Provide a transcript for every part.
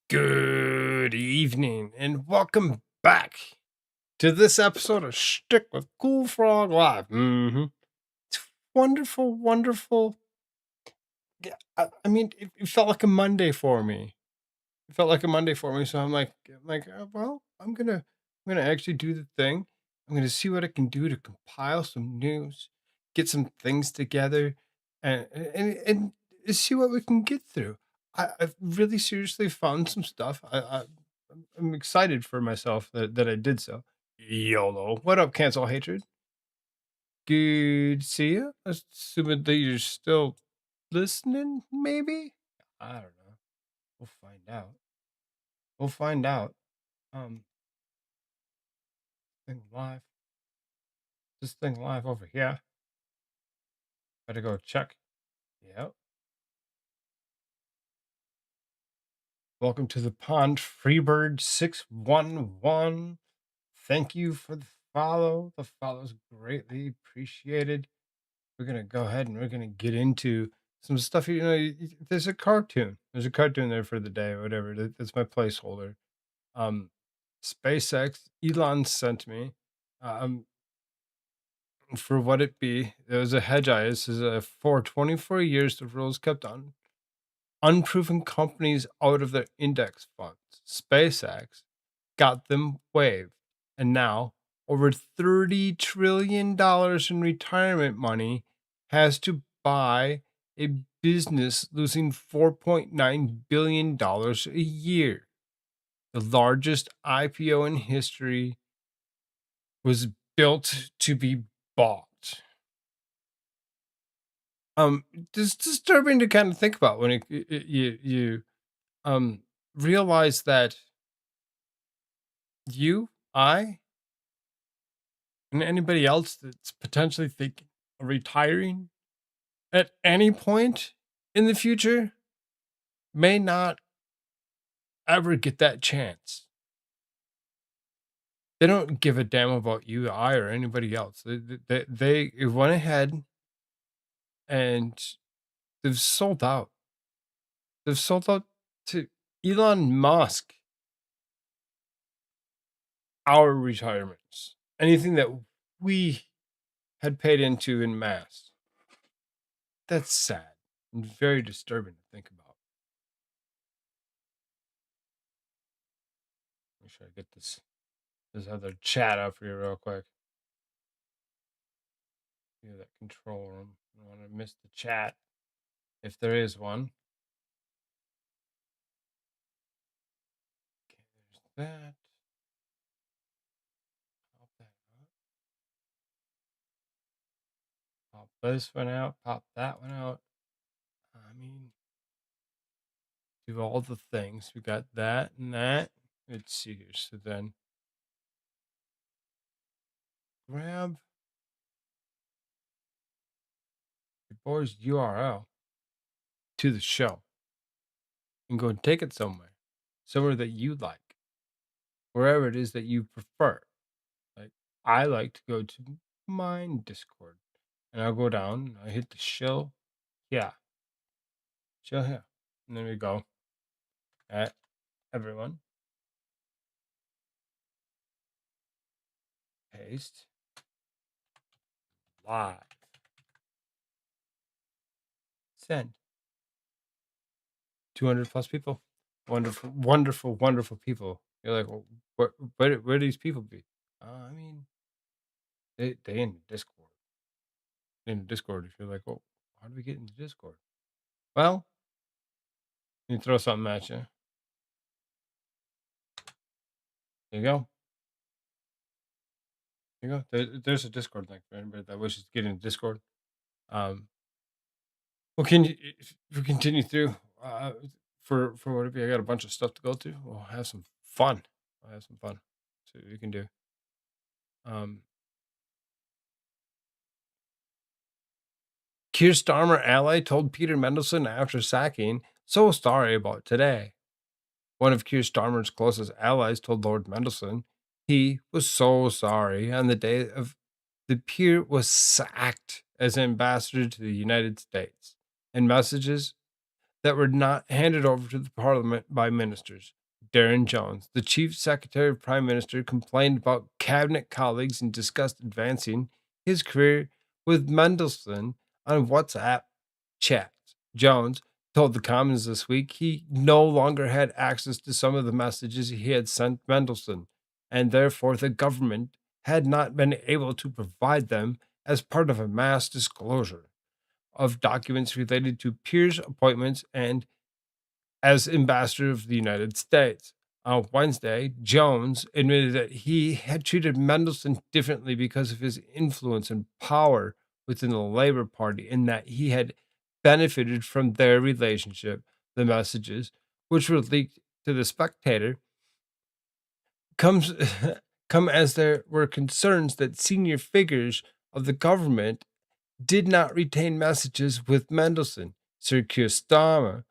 Good evening and welcome back to this episode of Shtick with Koolfrogg Live. It's wonderful, wonderful. Yeah, it felt like a Monday for me. It felt like a Monday for me. So well, I'm gonna actually do the thing. I'm gonna see what I can do to compile some news, get some things together, and see what we can get through. I've really seriously found some stuff. I'm excited for myself that I did so. YOLO. What up, cancel hatred? Good to see you. Assuming that you're still listening, maybe? I don't know. We'll find out. We'll find out. Um, thing live. This thing live over here. Better go check. Yep. Welcome to the pond, Freebird 611. Thank you for the follow. The follow's greatly appreciated. We're gonna go ahead and we're gonna get into some stuff. There's a cartoon. There's a cartoon there for the day, or whatever. That's my placeholder. Um, SpaceX, Elon sent me. Um, for what it be, there was a hedge eye. This is for 24 years, the rules kept on unproven companies out of their index funds. SpaceX got them waived. And now, over $30 trillion in retirement money has to buy a business losing $4.9 billion a year. The largest IPO in history was built to be bought. It's disturbing to kind of think about when you realize that I, and anybody else that's potentially thinking of retiring at any point in the future may not ever get that chance. They don't give a damn about you, I, or anybody else. They went ahead and they've sold out. They've sold out to Elon Musk our retirements. Anything that we had paid into in mass. That's sad and very disturbing to think about. Make sure I get this other chat up here real quick. Yeah, that control room. I don't want to miss the chat if there is one. Okay, there's that. Pop that out. Pop this one out. Pop that one out. Do all the things. We got that and that. Let's see here. So then grab your boy's URL to the show and go and take it somewhere that you like, wherever it is that you prefer. Like, I like to go to mine Discord, and I'll go down, I hit the chill here, and then we go at everyone, paste, live, send. 200 plus people. Wonderful, wonderful, wonderful people. You're like, well, where do these people be? I mean, they in Discord. In Discord, if you're like, well, how do we get into Discord? Well, you throw something at you. There you go. There you go. There's a Discord link for anybody that wishes to get into Discord. Well, if we continue through for what if I got a bunch of stuff to go through? We'll have some fun. I'll have some fun. See what we can do. Keir Starmer ally told Peter Mendelsohn after sacking, "So sorry about today." One of Keir Starmer's closest allies told Lord Mendelsohn he was so sorry on the day of the peer was sacked as ambassador to the United States, and messages that were not handed over to the parliament by ministers Darren Jones, the chief secretary of Prime Minister, complained about cabinet colleagues and discussed advancing his career with Mendelssohn on WhatsApp chats. Jones told the Commons this week he no longer had access to some of the messages he had sent Mendelssohn, and therefore the government had not been able to provide them as part of a mass disclosure of documents related to peers' appointments and as ambassador of the United States. On Wednesday, Jones admitted that he had treated Mendelssohn differently because of his influence and power within the Labor Party, and that he had benefited from their relationship. The messages, which were leaked to the Spectator, comes come as there were concerns that senior figures of the government did not retain messages with Mendelssohn. Sir Keir Starmer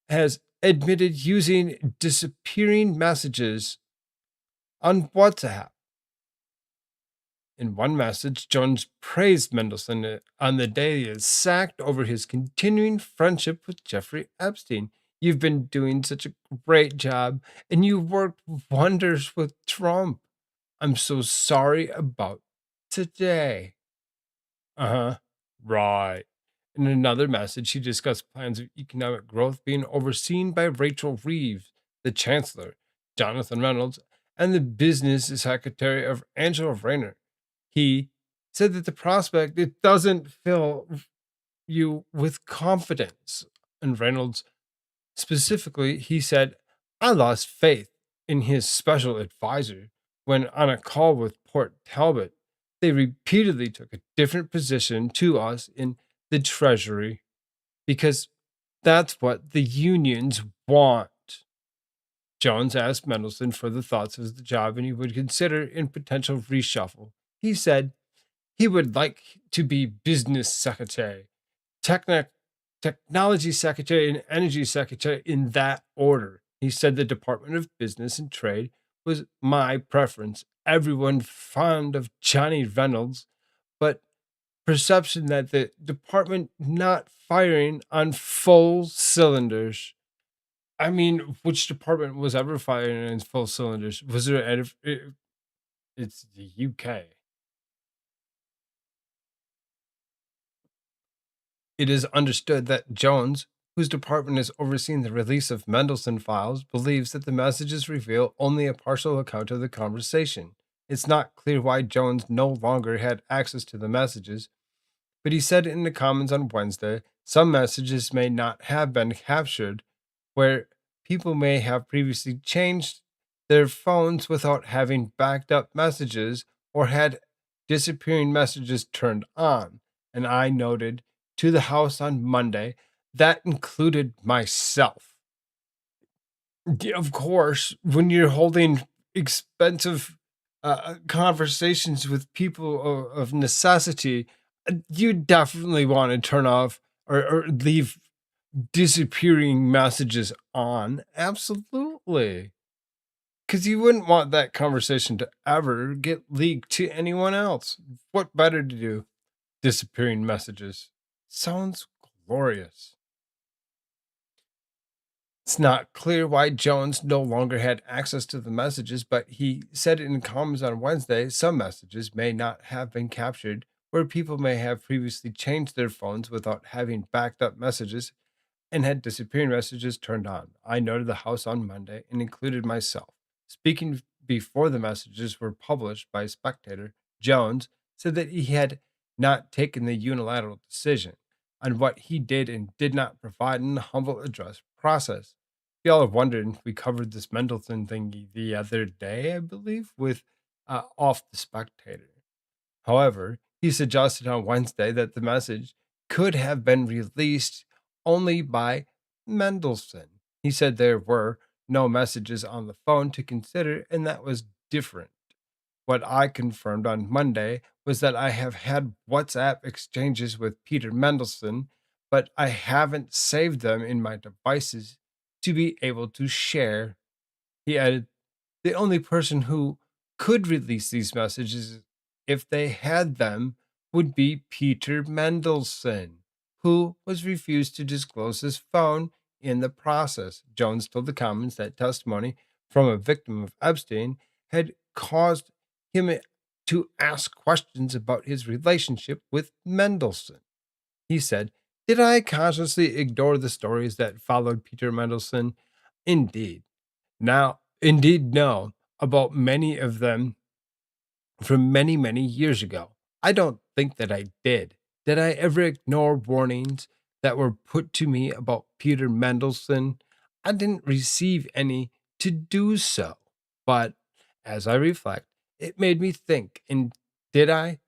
has admitted using disappearing messages on WhatsApp. In one message, Jones praised Mendelssohn on the day he is sacked over his continuing friendship with Jeffrey Epstein. You've been doing such a great job, and you worked wonders with Trump. I'm so sorry about today. Uh huh. Right. In another message, he discussed plans of economic growth being overseen by Rachel Reeves, the chancellor, Jonathan Reynolds, and the business secretary of Angela Rayner. He said that the prospect it doesn't fill you with confidence. And Reynolds specifically, he said, I lost faith in his special advisor when on a call with Port Talbot, they repeatedly took a different position to us in the Treasury because that's what the unions want. Jones asked Mendelssohn for the thoughts of the job and he would consider in potential reshuffle. He said he would like to be business secretary, technic- technology secretary, and energy secretary in that order. He said the Department of Business and Trade was my preference. Everyone fond of Johnny Reynolds, but perception that the department not firing on full cylinders. I mean, which department was ever firing in full cylinders? Was there? It's the UK. It is understood that Jones, whose department is overseeing the release of Mendelssohn files, believes that the messages reveal only a partial account of the conversation. It's not clear why Jones no longer had access to the messages, but he said in the Commons on Wednesday some messages may not have been captured, where people may have previously changed their phones without having backed up messages or had disappearing messages turned on. And I noted to the House on Monday that included myself. Yeah, of course, when you're holding expensive conversations with people of necessity, you definitely want to turn off or leave disappearing messages on. Absolutely. Because you wouldn't want that conversation to ever get leaked to anyone else. What better to do? Disappearing messages. Sounds glorious. It's not clear why Jones no longer had access to the messages, but he said in comments on Wednesday some messages may not have been captured, where people may have previously changed their phones without having backed up messages and had disappearing messages turned on. I noted the House on Monday and included myself. Speaking before the messages were published by Spectator, Jones said that he had not taken the unilateral decision on what he did and did not provide in the humble address process. Y'all are wondering, we covered this Mendelssohn thing the other day, I believe, with Off the Spectator. However, he suggested on Wednesday that the message could have been released only by Mendelssohn. He said there were no messages on the phone to consider, and that was different. What I confirmed on Monday was that I have had WhatsApp exchanges with Peter Mendelssohn, but I haven't saved them in my devices to be able to share. He added, the only person who could release these messages if they had them would be Peter Mendelssohn, who was refused to disclose his phone in the process. Jones told the Commons that testimony from a victim of Epstein had caused him to ask questions about his relationship with Mendelssohn. He said, "Did I consciously ignore the stories that followed Peter Mendelssohn? Indeed. Indeed, no. About many of them from many, many years ago. I don't think that I did. Did I ever ignore warnings that were put to me about Peter Mendelssohn? I didn't receive any to do so. But as I reflect, it made me think. And did I,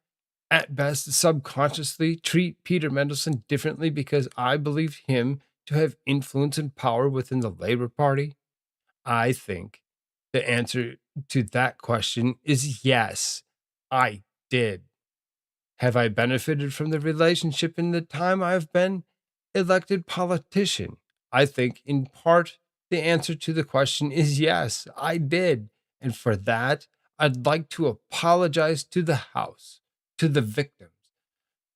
at best, subconsciously treat Peter Mendelssohn differently because I believed him to have influence and power within the Labor Party? I think the answer to that question is yes, I did. Have I benefited from the relationship in the time I've been elected politician? I think in part the answer to the question is yes, I did. And for that, I'd like to apologize to the House, to the victims,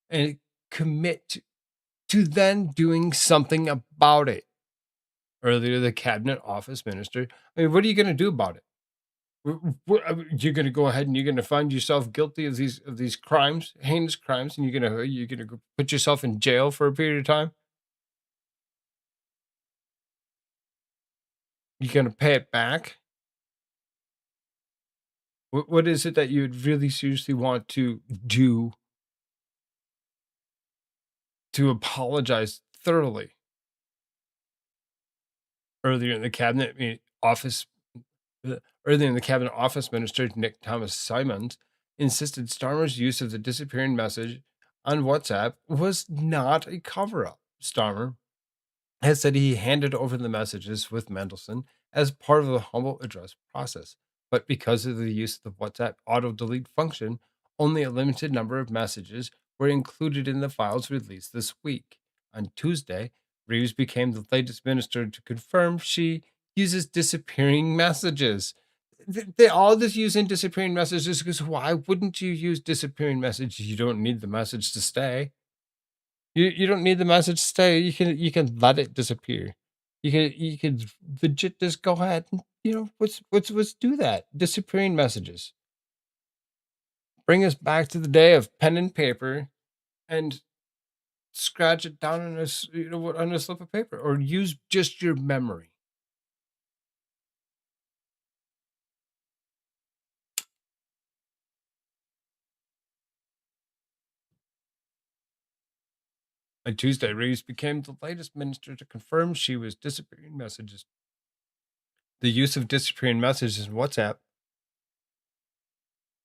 and commit to then doing something about it. Earlier, the cabinet office minister, I mean, what are you going to do about it? You're gonna go ahead and you're gonna find yourself guilty of these crimes, heinous crimes, and you're gonna go put yourself in jail for a period of time. You're gonna pay it back. What is it that you'd really seriously want to do to apologize thoroughly? Earlier in the cabinet office, earlier in the cabinet office minister Nick Thomas Simons insisted Starmer's use of the disappearing message on WhatsApp was not a cover up. Starmer has said he handed over the messages with Mendelssohn as part of the humble address process. But because of the use of the WhatsApp auto delete function, only a limited number of messages were included in the files released this week. On Tuesday, Reeves became the latest minister to confirm she uses disappearing messages. They all just using disappearing messages because why wouldn't you use disappearing messages? You don't need the message to stay. You don't need the message to stay. You can let it disappear. You can legit just go ahead and let's do that. Disappearing messages. Bring us back to the day of pen and paper and scratch it down on on a slip of paper or use just your memory. On Tuesday, Reeves became the latest minister to confirm she was disappearing messages. The use of disappearing messages in WhatsApp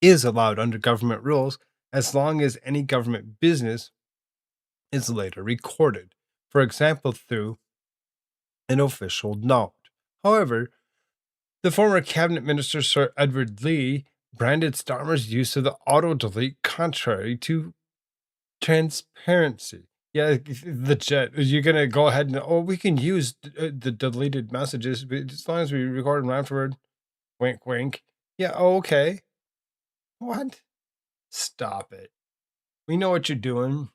is allowed under government rules as long as any government business is later recorded, for example, through an official note. However, the former cabinet minister, Sir Edward Lee, branded Starmer's use of the auto delete contrary to transparency. Yeah, legit. You're going to go ahead and, oh, we can use the deleted messages but as long as we record them afterward. Wink, wink. Yeah, oh, okay. What? Stop it. We know what you're doing.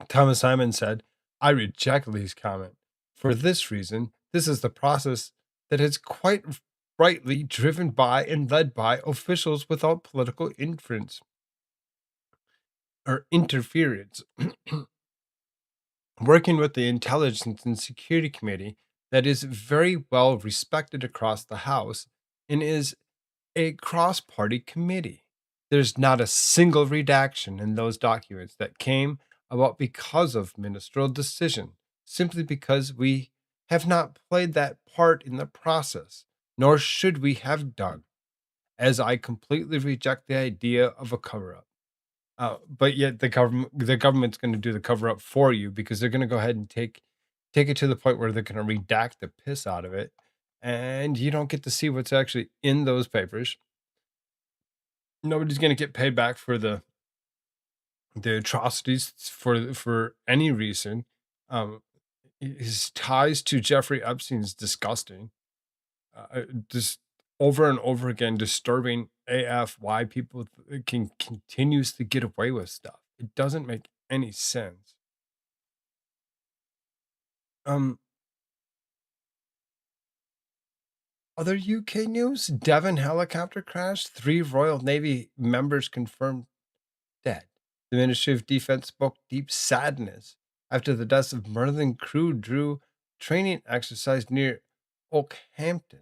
Thomas Simon said, I reject Lee's comment. For this reason, this is the process that is quite rightly driven by and led by officials without political inference or interference, working with the Intelligence and Security Committee that is very well respected across the House and is a cross party committee. There's not a single redaction in those documents that came about because of ministerial decision, simply because we have not played that part in the process, nor should we have done, as I completely reject the idea of a cover up. But yet the government's going to do the cover up for you because they're going to go ahead and take it to the point where they're going to redact the piss out of it, and you don't get to see what's actually in those papers. Nobody's going to get paid back for the atrocities for any reason. Um, his ties to Jeffrey Epstein is disgusting. Just over and over again, disturbing AF. Why people can continuously get away with stuff. It doesn't make any sense. Um, Other UK news: Devon helicopter crash. 3 Royal Navy members confirmed dead. The Ministry of Defense spoke deep sadness after the deaths of Merlin crew drew training exercise near Oakhampton.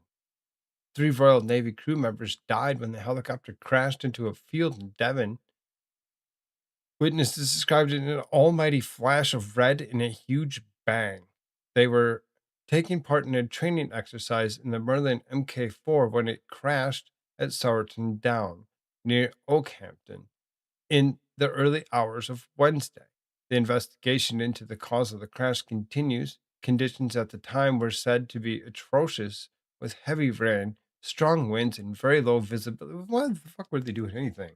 3 Royal Navy crew members died when the helicopter crashed into a field in Devon. Witnesses described it as an almighty flash of red and a huge bang. They were taking part in a training exercise in the Merlin Mk4 when it crashed at Sowerton Down near Oakhampton in the early hours of Wednesday. The investigation into the cause of the crash continues. Conditions at the time were said to be atrocious with heavy rain, strong winds, and very low visibility. Why the fuck would they do anything?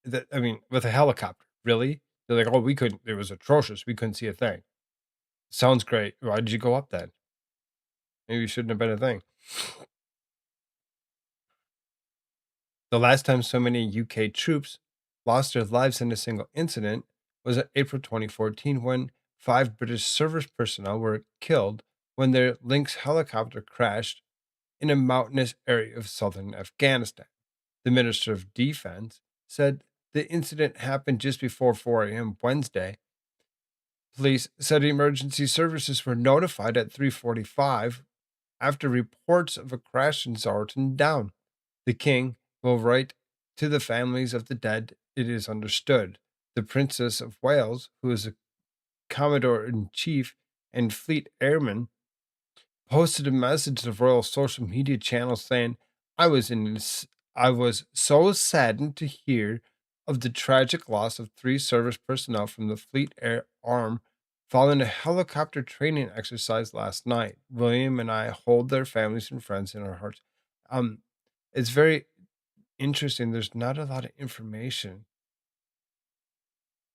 That I mean, with a helicopter, really? They're like, "Oh, we couldn't. It was atrocious. We couldn't see a thing." Sounds great. Why did you go up then? Maybe it shouldn't have been a thing. The last time so many UK troops lost their lives in a single incident was in April 2014 when 5 British service personnel were killed when their Lynx helicopter crashed in a mountainous area of southern Afghanistan. The Minister of Defense said the incident happened just before 4 a.m. Wednesday. Police said emergency services were notified at 3:45 after reports of a crash in Sowerton Down. The King will write to the families of the dead, it is understood. The Princess of Wales, who is a Commodore in Chief and Fleet Airman, posted a message to royal social media channels saying, I was so saddened to hear of the tragic loss of 3 service personnel from the Fleet Air Arm following a helicopter training exercise last night. William and I hold their families and friends in our hearts. Um, it's very interesting. There's not a lot of information.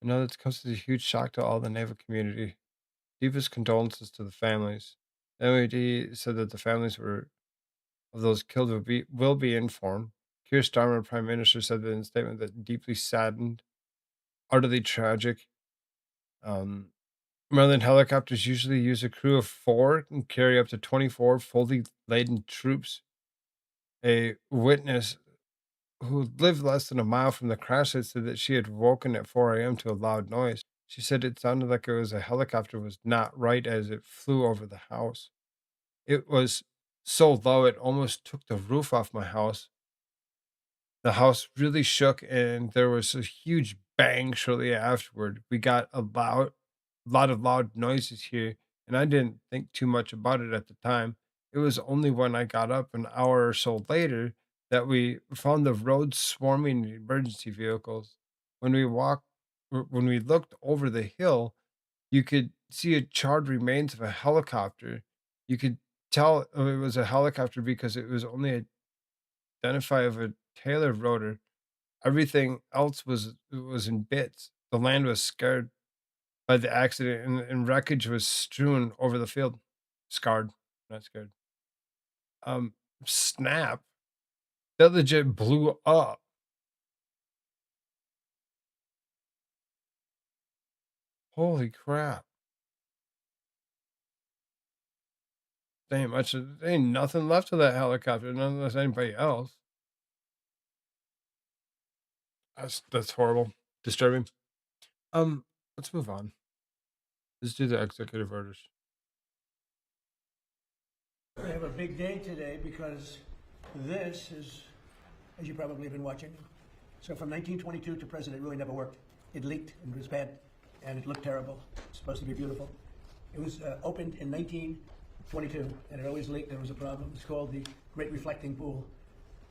I know this comes as a huge shock to all the naval community. Deepest condolences to the families. MOD said that the families of those killed will be informed. Keir Starmer, Prime Minister, said in a statement that deeply saddened, utterly tragic. Merlin helicopters usually use a crew of 4 and carry up to 24 fully laden troops. A witness who lived less than a mile from the crash site said that she had woken at 4 a.m. to a loud noise. She said it sounded like it was a helicopter was not right as it flew over the house. It was so low it almost took the roof off my house. The house really shook and there was a huge bang shortly afterward. We got lot of loud noises here, and I didn't think too much about it at the time. It was only when I got up an hour or so later that we found the roads swarming with emergency vehicles. When we walked when we looked over the hill, you could see a charred remains of a helicopter. You could tell it was a helicopter because it was only identified of a Taylor rotor. Everything else was in bits. The land was scarred by the accident, and wreckage was strewn over the field. Scarred, not scared. Um, Snap. That legit blew up. Holy crap. There ain't nothing left of that helicopter, none unless anybody else. That's horrible. Disturbing. Let's move on. Let's do the executive orders. We have a big day today because this is, as you probably have been watching. So from 1922 to present, it really never worked. It leaked and it was bad, and it looked terrible. It's supposed to be beautiful. It was opened in 1922, and it always leaked. There was a problem. It's called the Great Reflecting Pool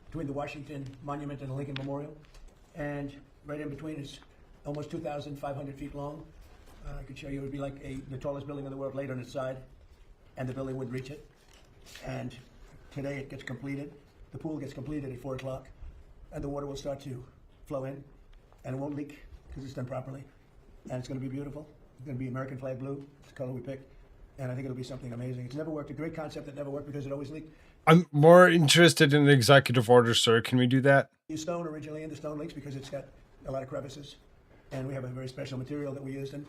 between the Washington Monument and the Lincoln Memorial, and right in between is almost 2,500 feet long. I could show you. It would be like the tallest building in the world laid on its side, and the building wouldn't reach it. And today it gets completed. The pool gets completed at 4 o'clock, and the water will start to flow in, and it won't leak because it's done properly. And it's going to be beautiful. It's going to be American flag blue. It's the color we picked, and I think it'll be something amazing. It's never worked. A great concept that never worked because it always leaked. I'm more interested in the executive order, sir. Can we do that? Used stone originally, and the stone leaks because it's got a lot of crevices, and we have a very special material that we used. And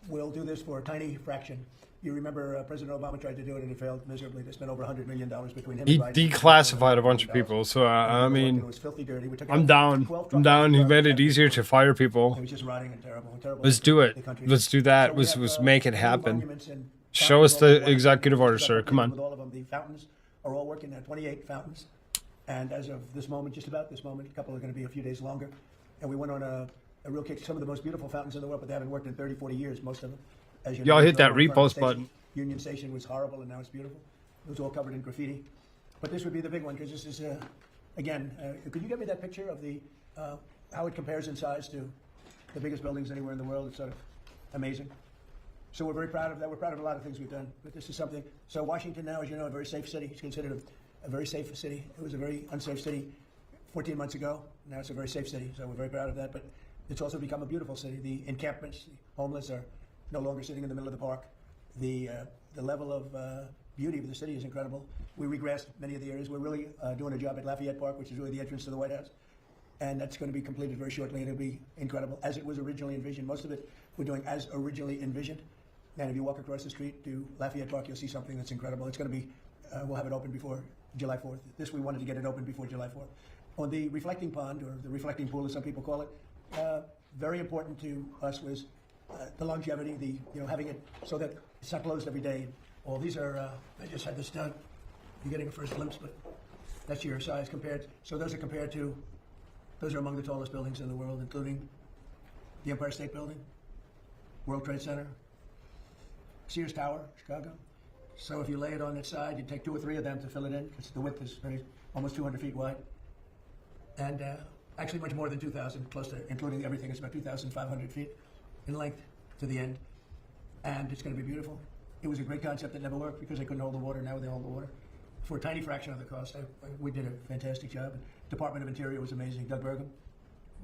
we'll do this for a tiny fraction. You remember President Obama tried to do it and it failed miserably. They spent over $100 million between him He and Biden. declassified a bunch of people, so I And it mean, was filthy dirty. We took I'm out down. 12 I'm truckloads down. of He drugs made out it of the easier country. to fire It people. was just rotting and terrible. Terrible. Let's do it. The country. Let's do that. So we Let's have, make it many happen. monuments and Show us fountains all over the executive Washington. order, Just sir. about Come on. With all of them, the fountains are all working at 28 fountains. And as of this moment, just about this moment, a couple are going to be a few days longer. And we went on a real kick. Some of the most beautiful fountains in the world, but they haven't worked in 30, 40 years, most of them. As you Y'all know, hit that Federal repost Station, button. Union Station was horrible, and now it's beautiful. It was all covered in graffiti. But this would be the big one, because this is, again, could you get me that picture of the how it compares in size to the biggest buildings anywhere in the world? It's sort of amazing. So we're very proud of that. We're proud of a lot of things we've done, but this is something. So Washington now, as you know, a very safe city. It's considered a very safe city. It was a very unsafe city 14 months ago. Now it's a very safe city, so we're very proud of that. But it's also become a beautiful city. The encampments, the homeless are no longer sitting in the middle of the park. The level of beauty of the city is incredible. We regrassed many of the areas. We're really doing a job at Lafayette Park, which is really the entrance to the White House. And that's going to be completed very shortly, and it'll be incredible, as it was originally envisioned. Most of it we're doing as originally envisioned. And if you walk across the street to Lafayette Park, you'll see something that's incredible. It's going to be, we'll have it open before July 4th. This, we wanted to get it open before July 4th. On the reflecting pond, or the reflecting pool, as some people call it, very important to us was the longevity, having it so that it's not closed every day. All these are, I just had this done. You're getting a first glimpse, but that's your size compared. So those are among the tallest buildings in the world, including the Empire State Building, World Trade Center, Sears Tower, Chicago. So if you lay it on its side, you take 2 or 3 of them to fill it in, because the width is almost 200 feet wide. And actually much more than 2,000, close to, including everything, it's about 2,500 feet in length to the end. And it's going to be beautiful. It was a great concept that never worked because they couldn't hold the water. Now they hold the water for a tiny fraction of the cost. We did a fantastic job. Department of Interior was amazing. Doug Burgum,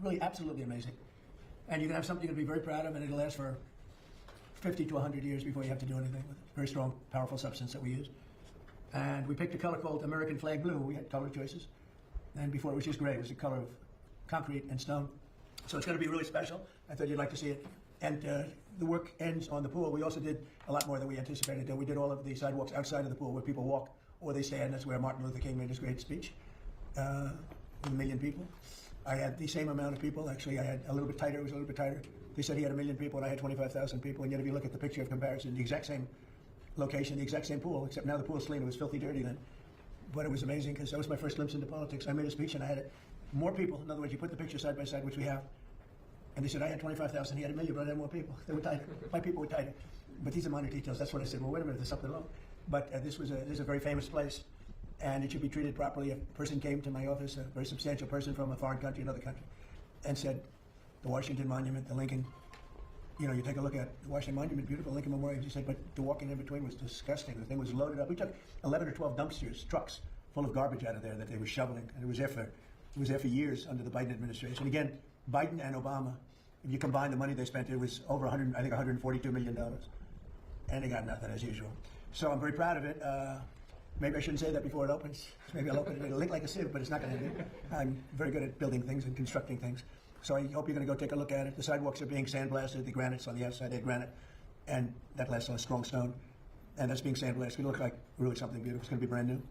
really absolutely amazing. And you can have something to be very proud of, and it'll last for 50 to 100 years before you have to do anything with it. Very strong, powerful substance that we use. And we picked a color called American Flag Blue. We had color choices. And before it was just gray. It was the color of concrete and stone. So it's going to be really special. I thought you'd like to see it. And the work ends on the pool. We also did a lot more than we anticipated. We did all of the sidewalks outside of the pool where people walk or they stand. That's where Martin Luther King made his great speech. With 1 million people. I had the same amount of people. Actually, I had a little bit tighter. It was a little bit tighter. They said he had 1 million people, and I had 25,000 people. And yet, if you look at the picture of comparison, the exact same location, the exact same pool, except now the pool's clean. It was filthy dirty then. But it was amazing because that was my first glimpse into politics. I made a speech, and I had more people. In other words, you put the picture side by side, which we have. And they said, I had 25,000, he had 1 million, but I had more people. They were tighter. My people were tighter. But these are minor details. That's what I said. Well, wait a minute, there's something wrong. But this is a very famous place, and it should be treated properly. A person came to my office, a very substantial person from a foreign country, another country, and said, the Washington Monument, the Lincoln, you take a look at the Washington Monument, beautiful Lincoln Memorial. He said, but the walking in between was disgusting. The thing was loaded up. We took 11 or 12 dumpsters, trucks, full of garbage out of there that they were shoveling, and it was there for years under the Biden administration. Again, Biden and Obama, if you combine the money they spent, it was over $142 million. And they got nothing, as usual. So I'm very proud of it. Maybe I shouldn't say that before it opens. Maybe I'll open it. It'll look like a sieve, but it's not going to be. I'm very good at building things and constructing things. So I hope you're going to go take a look at it. The sidewalks are being sandblasted. The granite's on the outside. They're granite. And that lasts on a strong stone. And that's being sandblasted. It's going to look like really something beautiful. It's going to be brand new.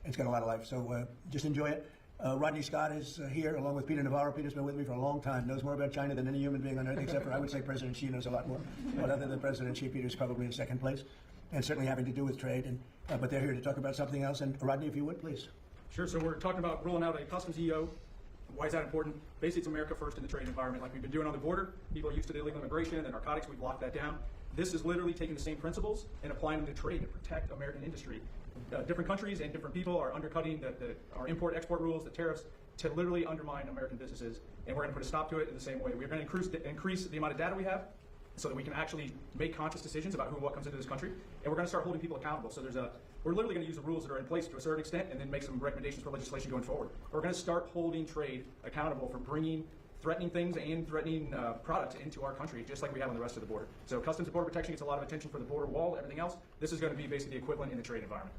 It's got a lot of life. So just enjoy it. Rodney Scott is here, along with Peter Navarro. Peter's been with me for a long time, knows more about China than any human being on earth, except for, I would say, President Xi knows a lot more. But other than President Xi, Peter's probably in second place, and certainly having to do with trade. And but they're here to talk about something else. And Rodney, if you would, please. Sure. So we're talking about rolling out a customs EO. Why is that important? Basically, it's America first in the trade environment, like we've been doing on the border. People are used to the illegal immigration and narcotics. We've locked that down. This is literally taking the same principles and applying them to trade to protect American industry. Different countries and different people are undercutting our import-export rules, the tariffs, to literally undermine American businesses, and we're going to put a stop to it in the same way. We're going to increase the amount of data we have so that we can actually make conscious decisions about who and what comes into this country, and we're going to start holding people accountable. So we're literally going to use the rules that are in place to a certain extent and then make some recommendations for legislation going forward. We're going to start holding trade accountable for bringing threatening things and threatening products into our country, just like we have on the rest of the border. So Customs and Border Protection gets a lot of attention for the border wall, everything else. This is going to be basically the equivalent in the trade environment.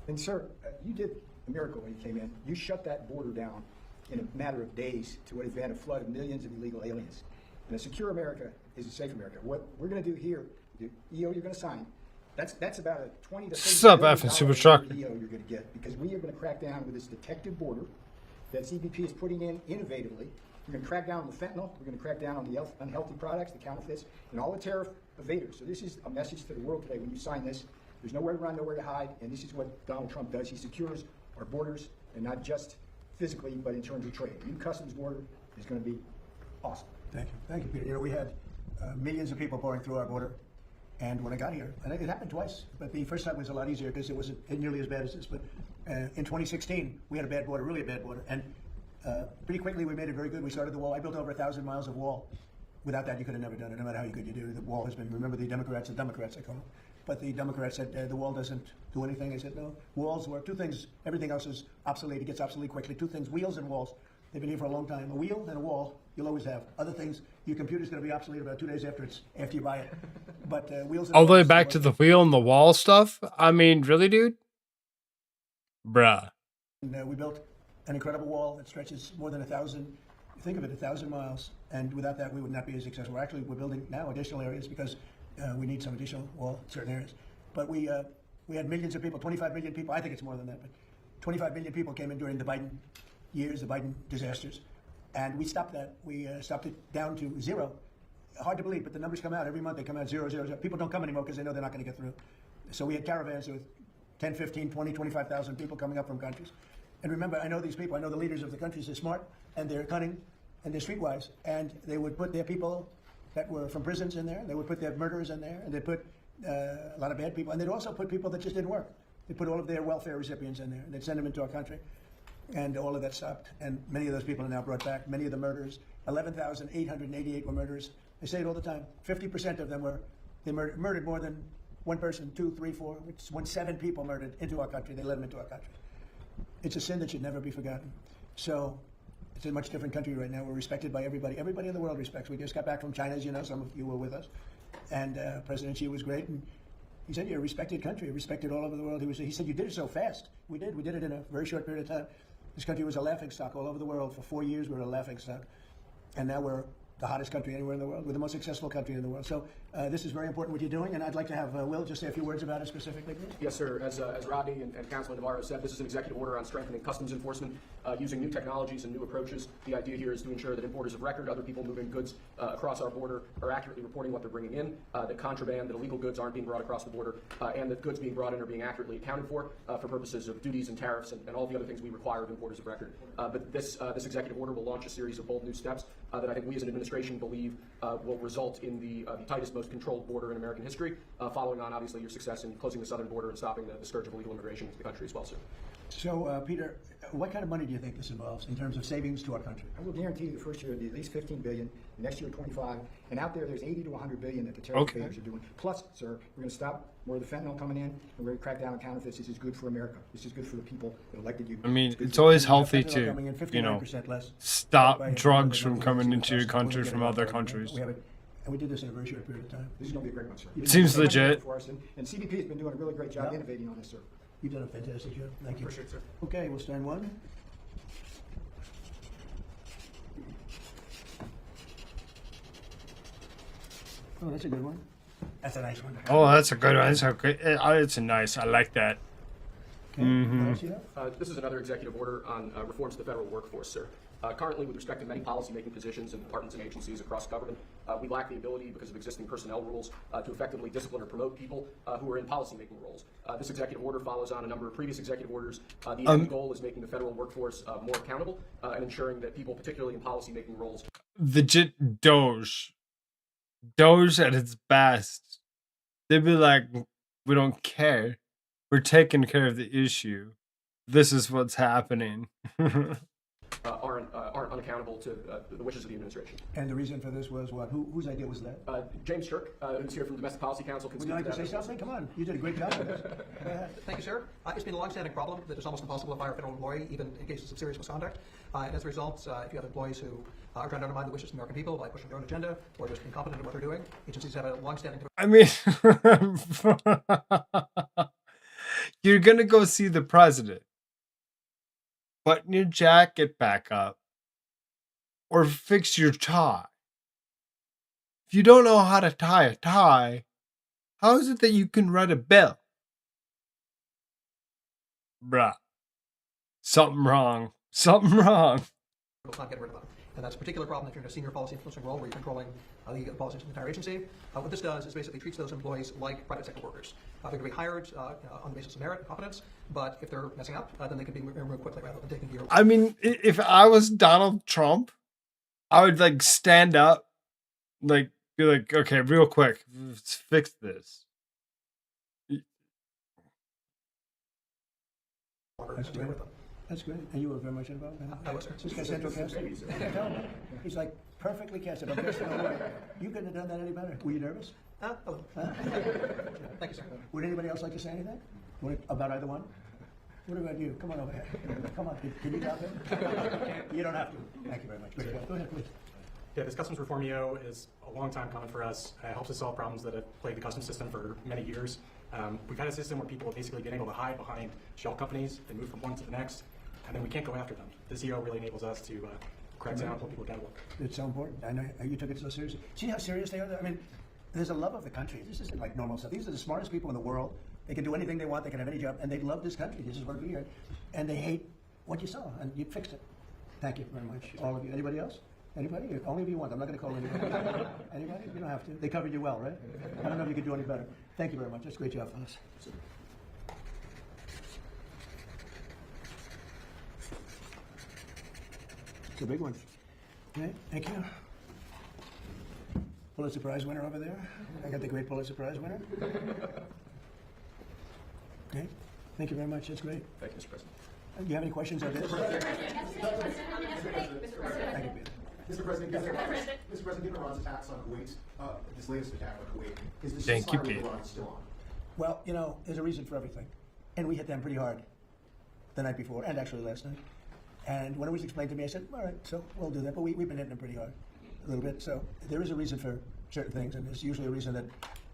And sir, you did a miracle when you came in. You shut that border down in a matter of days to what has been a flood of millions of illegal aliens. And a secure America is a safe America. What we're going to do here, the EO you're going to sign, that's about a 20 to 30 Sup, billion F and Super dollar Truck. EO you're going to get, because we are going to crack down with this detective border that CBP is putting in innovatively. We're going to crack down on the fentanyl. We're going to crack down on the unhealthy products, the counterfeits, and all the tariff evaders. So this is a message to the world today. When you sign this, there's nowhere to run, nowhere to hide, and this is what Donald Trump does. He secures our borders, and not just physically, but in terms of trade. New customs border is going to be awesome. Thank you, Peter. You know, we had millions of people pouring through our border, and when I got here, and it happened twice, but the first time was a lot easier because it wasn't nearly as bad as this. But in 2016, we had a bad border, really a bad border, and pretty quickly we made it very good. We started the wall. I built over 1,000 miles of wall. Without that, you could have never done it, no matter how good you do. The wall has been, remember the Democrats, I call them. But the Democrats said the wall doesn't do anything. I said, no, walls work. Two things, everything else is obsolete. It gets obsolete quickly. Two things, wheels and walls. They've been here for a long time. A wheel and a wall, you'll always have. Other things, your computer's going to be obsolete about 2 days after you buy it. But wheels and All the way walls back to the wheel and the wall stuff? I mean, really, dude? Bruh. And we built an incredible wall that stretches more than 1,000, think of it, 1,000 miles. And without that, we would not be as successful. Actually, we're building now additional areas because we need some additional wall in certain areas. But we had millions of people, 25 million people. I think it's more than that, but 25 million people came in during the Biden years, the Biden disasters. And we stopped that. We stopped it down to zero. Hard to believe, but the numbers come out. Every month they come out 0, 0, 0. People don't come anymore because they know they're not going to get through. So we had caravans with 10, 15, 20, 25,000 people coming up from countries. And remember, I know these people. I know the leaders of the countries. They're smart, and they're cunning, and they're streetwise. And they would put their people that were from prisons in there. They would put their murderers in there, and they'd put a lot of bad people. And they'd also put people that just didn't work. They put all of their welfare recipients in there, and they'd send them into our country. And all of that stopped. And many of those people are now brought back. Many of the murderers, 11,888 were murderers. I say it all the time. 50% of them murdered more than one person, 2, 3, 4. When 7 people murdered into our country, they let them into our country. It's a sin that should never be forgotten. So it's a much different country right now. We're respected by everybody. Everybody in the world respects. We just got back from China, as you know. Some of you were with us. And President Xi was great. And he said, you're a respected country, respected all over the world. He said, you did it so fast. We did. We did it in a very short period of time. This country was a laughingstock all over the world. For 4 years, we were a laughingstock. And now we're the hottest country anywhere in the world. We're the most successful country in the world. So this is very important what you're doing, and I'd like to have Will just say a few words about it specifically, please. Yes, sir. As Rodney and Councilman Navarro said, this is an executive order on strengthening customs enforcement using new technologies and new approaches. The idea here is to ensure that importers of record, other people moving goods across our border, are accurately reporting what they're bringing in, that contraband, that illegal goods aren't being brought across the border, and that goods being brought in are being accurately accounted for purposes of duties and tariffs and all the other things we require of importers of record. But this executive order will launch a series of bold new steps that I think we as an administration believe will result in the tightest, most controlled border in American history, following on, obviously, your success in closing the southern border and stopping the scourge of illegal immigration into the country as well, sir. So, Peter, what kind of money do you think this involves in terms of savings to our country? I will guarantee you the first year it'll be at least 15 billion, next year 25, and out there's 80 to 100 billion that the tariff evaders are doing. Plus, sir, we're going to stop more of the fentanyl coming in, and we're going to crack down on counterfeits. This is good for America. This is good for the people that elected you. I mean, it's always healthy Fentanyl to, coming in you know, 59% less. stop By- drugs by- from by- coming by- into your by- country by- from by- other by- countries. We have it, and we did this in a very short period of time. This is going to be a great one, sir. It seems You've done legit. for us, and CBP has been doing a really great job innovating on this, sir. You've done a fantastic job. Thank you. Appreciate it, sir. Okay, we'll stand one. Oh, that's a good one. That's a nice one. Oh, that's a good one. It's a great. It's a nice. I like that. Okay. What else you have? This is another executive order on reforms to the federal workforce, sir. Currently, with respect to many policymaking positions in departments and agencies across government, we lack the ability, because of existing personnel rules, to effectively discipline or promote people who are in policymaking roles. This executive order follows on a number of previous executive orders. The end goal is making the federal workforce more accountable and ensuring that people, particularly in policymaking roles, Legit Doge at its best. They'd be like, we don't care. We're taking care of the issue. This is what's happening. aren't unaccountable to the wishes of the administration. And the reason for this was what? Whose idea was that? James Shtick, who's here from the Domestic Policy Council, Would you like to say something? Come on. You did a great job on this. Go ahead. Thank you, sir. It's been a long-standing problem that it's almost impossible to fire a federal employee, even in cases of serious misconduct. And as a result, if you have employees who are trying to undermine the wishes of the American people by pushing their own agenda or just incompetent in what they're doing, agencies have a long-standing... I mean, you're gonna go see the president. Button your jacket back up. Or fix your tie. If you don't know how to tie a tie, how is it that you can write a bill? Bruh. Something wrong. Something wrong. Not get rid of them. And that's a particular problem if you're in a senior policy influencing role where you're controlling the policies of the entire agency. What this does is basically treats those employees like private sector workers. They're going to be hired on the basis of merit and competence, but if they're messing up, then they can be removed quickly rather than taking a year. I mean, if I was Donald Trump, I would like stand up, like be like, okay, real quick, let's fix this. That's great. That's great. And you were very much involved in it? I was, sir. This guy central casting? He's like perfectly casted. I'm just you couldn't have done that any better. Were you nervous? A little. Thank you, sir. Would anybody else like to say anything? About either one? What about you? Come on over here. Come on. Can you talk him? You don't have to. Thank you very much. Go ahead, please. Yeah, this customs reform EO is a long time coming for us. It helps us solve problems that have plagued the customs system for many years. We've had a system where people have basically been able to hide behind shell companies. They move from one to the next, and then we can't go after them. This EO really enables us to crack down and hold people accountable. It's so important. I know you took it so seriously. See how serious they are? I mean, there's a love of the country. This isn't like normal stuff. These are the smartest people in the world. They can do anything they want. They can have any job, and they love this country. This is what we are, and they hate what you saw, and you fixed it. Thank you very much, all of you. Anybody else? Anybody? Only if you want. I'm not going to call anybody. Anybody? You don't have to. They covered you well, right? I don't know if you could do any better. Thank you very much. That's a great job, fellas. It's a big one. Okay, thank you. Pulitzer Prize winner over there. I got the great Pulitzer Prize winner. Okay, thank you very much. That's great. Thank you, Mr. President. Do you have any questions on this? Thank you, Peter. Mr. President, given Iran's attacks on Kuwait, this latest attack on Kuwait, is the Thank you, ceasefire with Pete. Iran still on? Well, you know, there's a reason for everything. And we hit them pretty hard the night before, and actually last night. And when it was explained to me, I said, all right, so we'll do that. But we've been hitting them pretty hard, a little bit. So there is a reason for certain things, and there's usually a reason that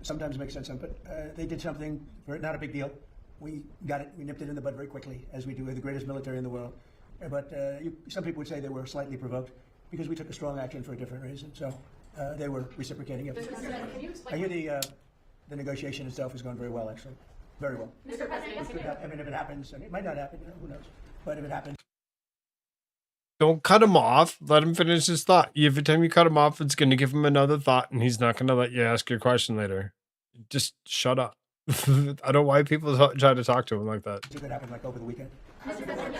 sometimes makes sense. But they did something, not a big deal. We got it, we nipped it in the bud very quickly, as we do. We're the greatest military in the world. But some people would say they were slightly provoked because we took a strong action for a different reason. So they were reciprocating it. Can you I explain? hear the negotiation itself is going very well, actually. Very well. Mr. President, I mean, if it happens, and it might not happen, you know, who knows? But if it happens, Don't cut him off. Let him finish his thought. Every time you cut him off, it's going to give him another thought, and he's not going to let you ask your question later. Just shut up. I don't know why people try to talk to him like that. it could happen like over the weekend. Define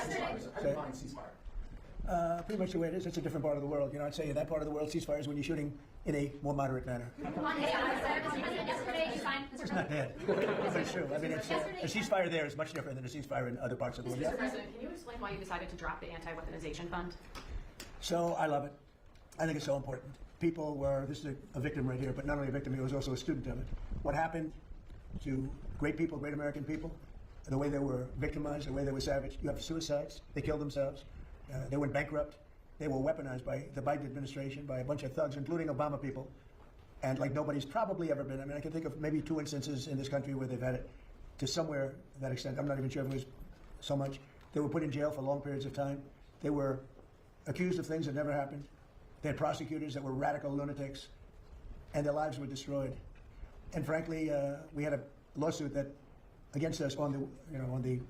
ceasefire. Pretty much the way it is. It's a different part of the world. You know, I'd say in that part of the world, ceasefire is when you're shooting in a more moderate manner. yesterday you signed. It's not bad, but it's true. I mean, it's, a ceasefire there is much different than a ceasefire in other parts of the world. Mr. President, can you explain why you decided to drop the anti-weaponization fund? So I love it. I think it's so important. People were, this is a victim right here, but not only a victim, he was also a student of it. What happened to great people, great American people, the way they were victimized, the way they were savaged. You have suicides, they killed themselves, they went bankrupt, they were weaponized by the Biden administration, by a bunch of thugs, including Obama people, and like nobody's probably ever been. I mean, I can think of maybe 2 instances in this country where they've had it to somewhere to that extent. I'm not even sure if it was so much. They were put in jail for long periods of time. They were accused of things that never happened. They had prosecutors that were radical lunatics, and their lives were destroyed. And frankly, we had a lawsuit that against us on the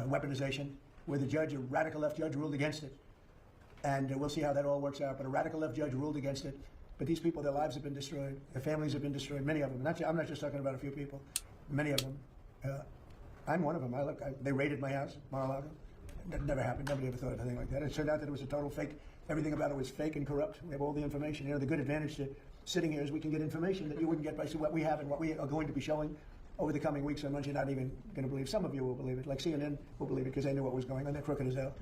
weaponization, where the judge, a radical left judge, ruled against it. And we'll see how that all works out. But a radical left judge ruled against it. But these people, their lives have been destroyed. Their families have been destroyed. Many of them. I'm not just talking about a few people. Many of them. I'm one of them. They raided my house, Mar-a-Lago. That never happened. Nobody ever thought of anything like that. It turned out that it was a total fake. Everything about it was fake and corrupt. We have all the information. You know, the good advantage to sitting here is we can get information that you wouldn't get by what we have and what we are going to be showing over the coming weeks and months. You're not even going to believe. Some of you will believe it. Like CNN will believe it because they knew what was going on. They're crooked as hell.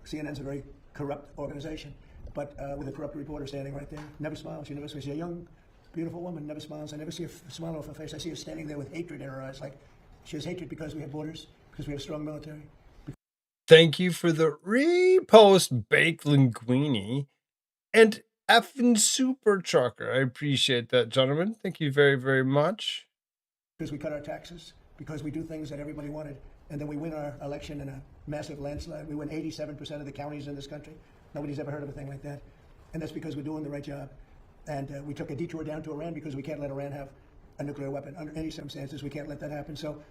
CNN's a very corrupt organization, but with a corrupt reporter standing right there. Never smiles. You never see a young, beautiful woman. Never smiles. I never see a smile off her face. I see her standing there with hatred in her eyes. Like she has hatred because we have borders, because we have a strong military. Thank you for the repost, Baked Linguini and effing Super Trucker. I appreciate that, gentlemen. Thank you very, very much. Because we cut our taxes, because we do things that everybody wanted, and then we win our election in a massive landslide. We win 87% of the counties in this country. Nobody's ever heard of a thing like that. And that's because we're doing the right job. And we took a detour down to Iran because we can't let Iran have a nuclear weapon under any circumstances. We can't let that happen. So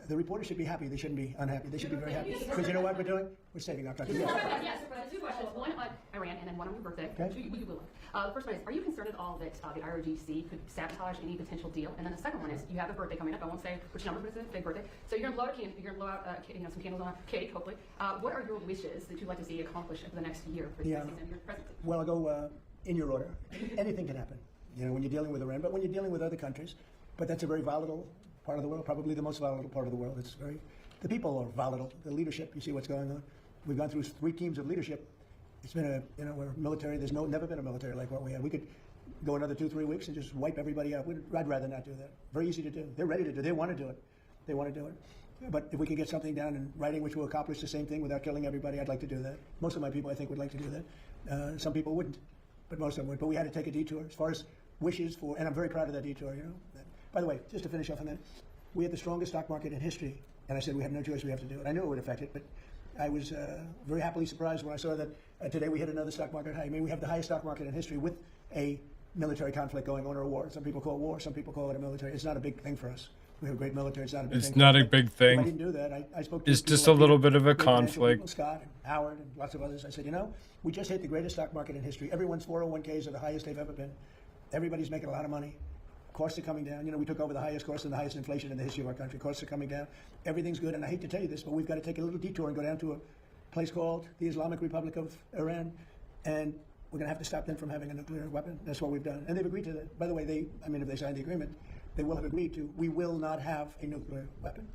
the reporters should be happy. They shouldn't be unhappy. They should be very happy. Because you know what we're doing? We're saving our country. Yeah. Yes, two questions. One on Iran and then one on your birthday. Okay. You will. The first one is, are you concerned at all that the IRGC could sabotage any potential deal? And then the second one is, you have a birthday coming up. I won't say which number, but it's a big birthday. So you're going to blow out some candles on a cake, hopefully. What are your wishes that you'd like to see accomplished over the next year for the Yeah. season of your presidency? Well, I'll go in your order. Anything can happen, when you're dealing with Iran, but when you're dealing with other countries. But that's a very volatile part of the world, probably the most volatile part of the world. The people are volatile. The leadership, you see what's going on. We've gone through 3 teams of leadership. It's been we're military. There's never been a military like what we had. We could go another 2-3 weeks and just wipe everybody out. I'd rather not do that. Very easy to do. They're ready to do it. They want to do it. They want to do it. But if we could get something down in writing which will accomplish the same thing without killing everybody, I'd like to do that. Most of my people, I think, would like to do that. Some people wouldn't, but most of them would. But we had to take a detour as far as wishes for, and I'm very proud of that detour. By the way, just to finish off on that, we had the strongest stock market in history, and I said we have no choice, we have to do it. I knew it would affect it, but I was very happily surprised when I saw that today we hit another stock market high. I mean, we have the highest stock market in history with a military conflict going on, or a war. Some people call it war, some people call it a military. It's not a big thing for us. We have a great military. It's not a big thing. It's not a big thing. If I didn't do that, I spoke to It's people just like a little you, bit of a great financial conflict. people, Scott and Howard and lots of others. I said, we just hit the greatest stock market in history. Everyone's 401ks are the highest they've ever been. Everybody's making a lot of money. Costs are coming down. We took over the highest cost and the highest inflation in the history of our country. Costs are coming down. Everything's good. And I hate to tell you this, but we've got to take a little detour and go down to a place called the Islamic Republic of Iran. And we're going to have to stop them from having a nuclear weapon. That's what we've done. And they've agreed to that. By the way, if they sign the agreement, they will have agreed to, we will not have a nuclear weapon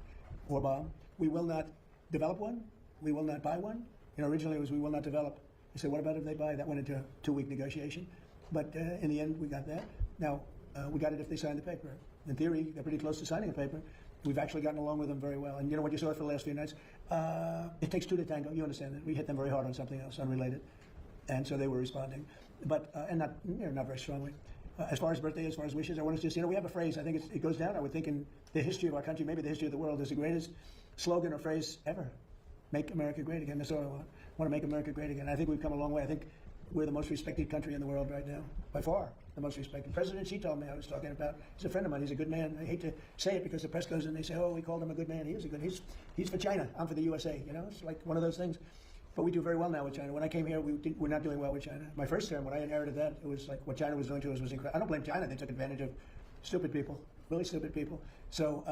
or bomb. We will not develop one. We will not buy one. Originally it was we will not develop. I said, what about if they buy? That went into a 2-week negotiation. But in the end, we got that. Now, we got it if they signed the paper. In theory, they're pretty close to signing the paper. We've actually gotten along with them very well. And you know what you saw for the last few nights? It takes 2 to tango. You understand that. We hit them very hard on something else, unrelated. And so they were responding. But, and not very strongly. As far as birthday, as far as wishes, I want to just, we have a phrase, I think it goes down, I would think, in the history of our country, maybe the history of the world, is the greatest slogan or phrase ever. Make America great again. That's all I want. I want to make America great again. I think we've come a long way. I think we're the most respected country in the world right now, by far the most respected. President Xi told me, I was talking about, he's a friend of mine, he's a good man. I hate to say it because the press goes and they say, oh, we called him a good man. He is a good, he's for China, I'm for the USA, it's like one of those things. But we do very well now with China. When I came here, we're not doing well with China. My first term, when I inherited that, it was like what China was doing to us was incredible. I don't blame China, they took advantage of stupid people, really stupid people. So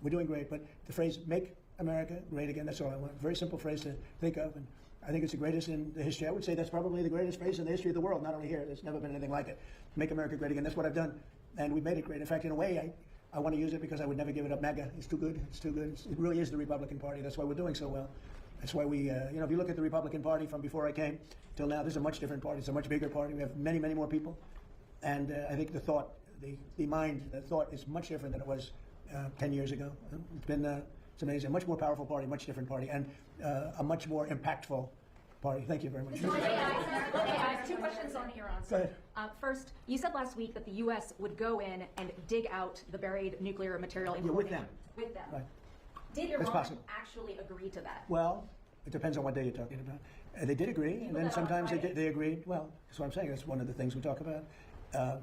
we're doing great, but the phrase, make America great again, that's all I want. Very simple phrase to think of, and I think it's the greatest in the history. I would say that's probably the greatest phrase in the history of the world, not only here. There's never been anything like it. Make America great again. That's what I've done, and we've made it great. In fact, in a way, I want to use it because I would never give it up. MAGA, it's too good. It's too good. It really is the Republican Party. That's why we're doing so well. That's why we, if you look at the Republican Party from before I came till now, there's a much different party. It's a much bigger party. We have many, many more people, and I think the thought is much different than it was 10 years ago. It's been it's amazing. A much more powerful party, much different party, and a much more impactful party. Thank you very much. Hey guys, 2 questions on Iran. Go ahead. First, you said last week that the U.S. would go in and dig out the buried nuclear material. Yeah, with them. With them. Right. Did That's Iran possible. actually agree to that? Well, it depends on what day you're talking about. They did agree, and then sometimes they agreed. Well, that's what I'm saying. That's one of the things we talk about.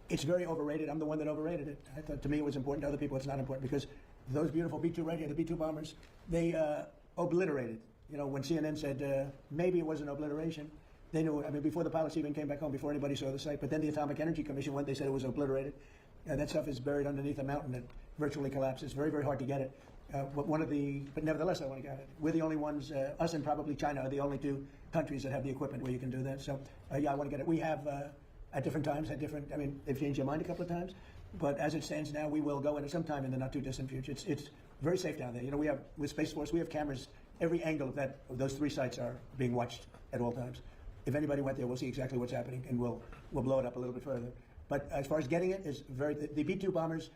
It's very overrated. I'm the one that overrated it. I thought to me it was important. To other people it's not important because those beautiful B-2 right here, the B-2 bombers, they obliterated. When CNN said maybe it was an obliteration, they knew. I mean, before the pilots even came back home, before anybody saw the site. But then the Atomic Energy Commission went. They said it was obliterated. That stuff is buried underneath a mountain that virtually collapses. Very, very hard to get it. But nevertheless, I want to get it. We're the only ones. Us and probably China are the only 2 countries that have the equipment where you can do that. So yeah, I want to get it. We have at different times they've changed their mind a couple of times. But as it stands now, we will go in at some time in the not too distant future. It's very safe down there. We have with Space Force, we have cameras. Every angle of those 3 sites are being watched at all times. If anybody went there, we'll see exactly what's happening, and we'll blow it up a little bit further. But as far as getting it, is the B-2 bombers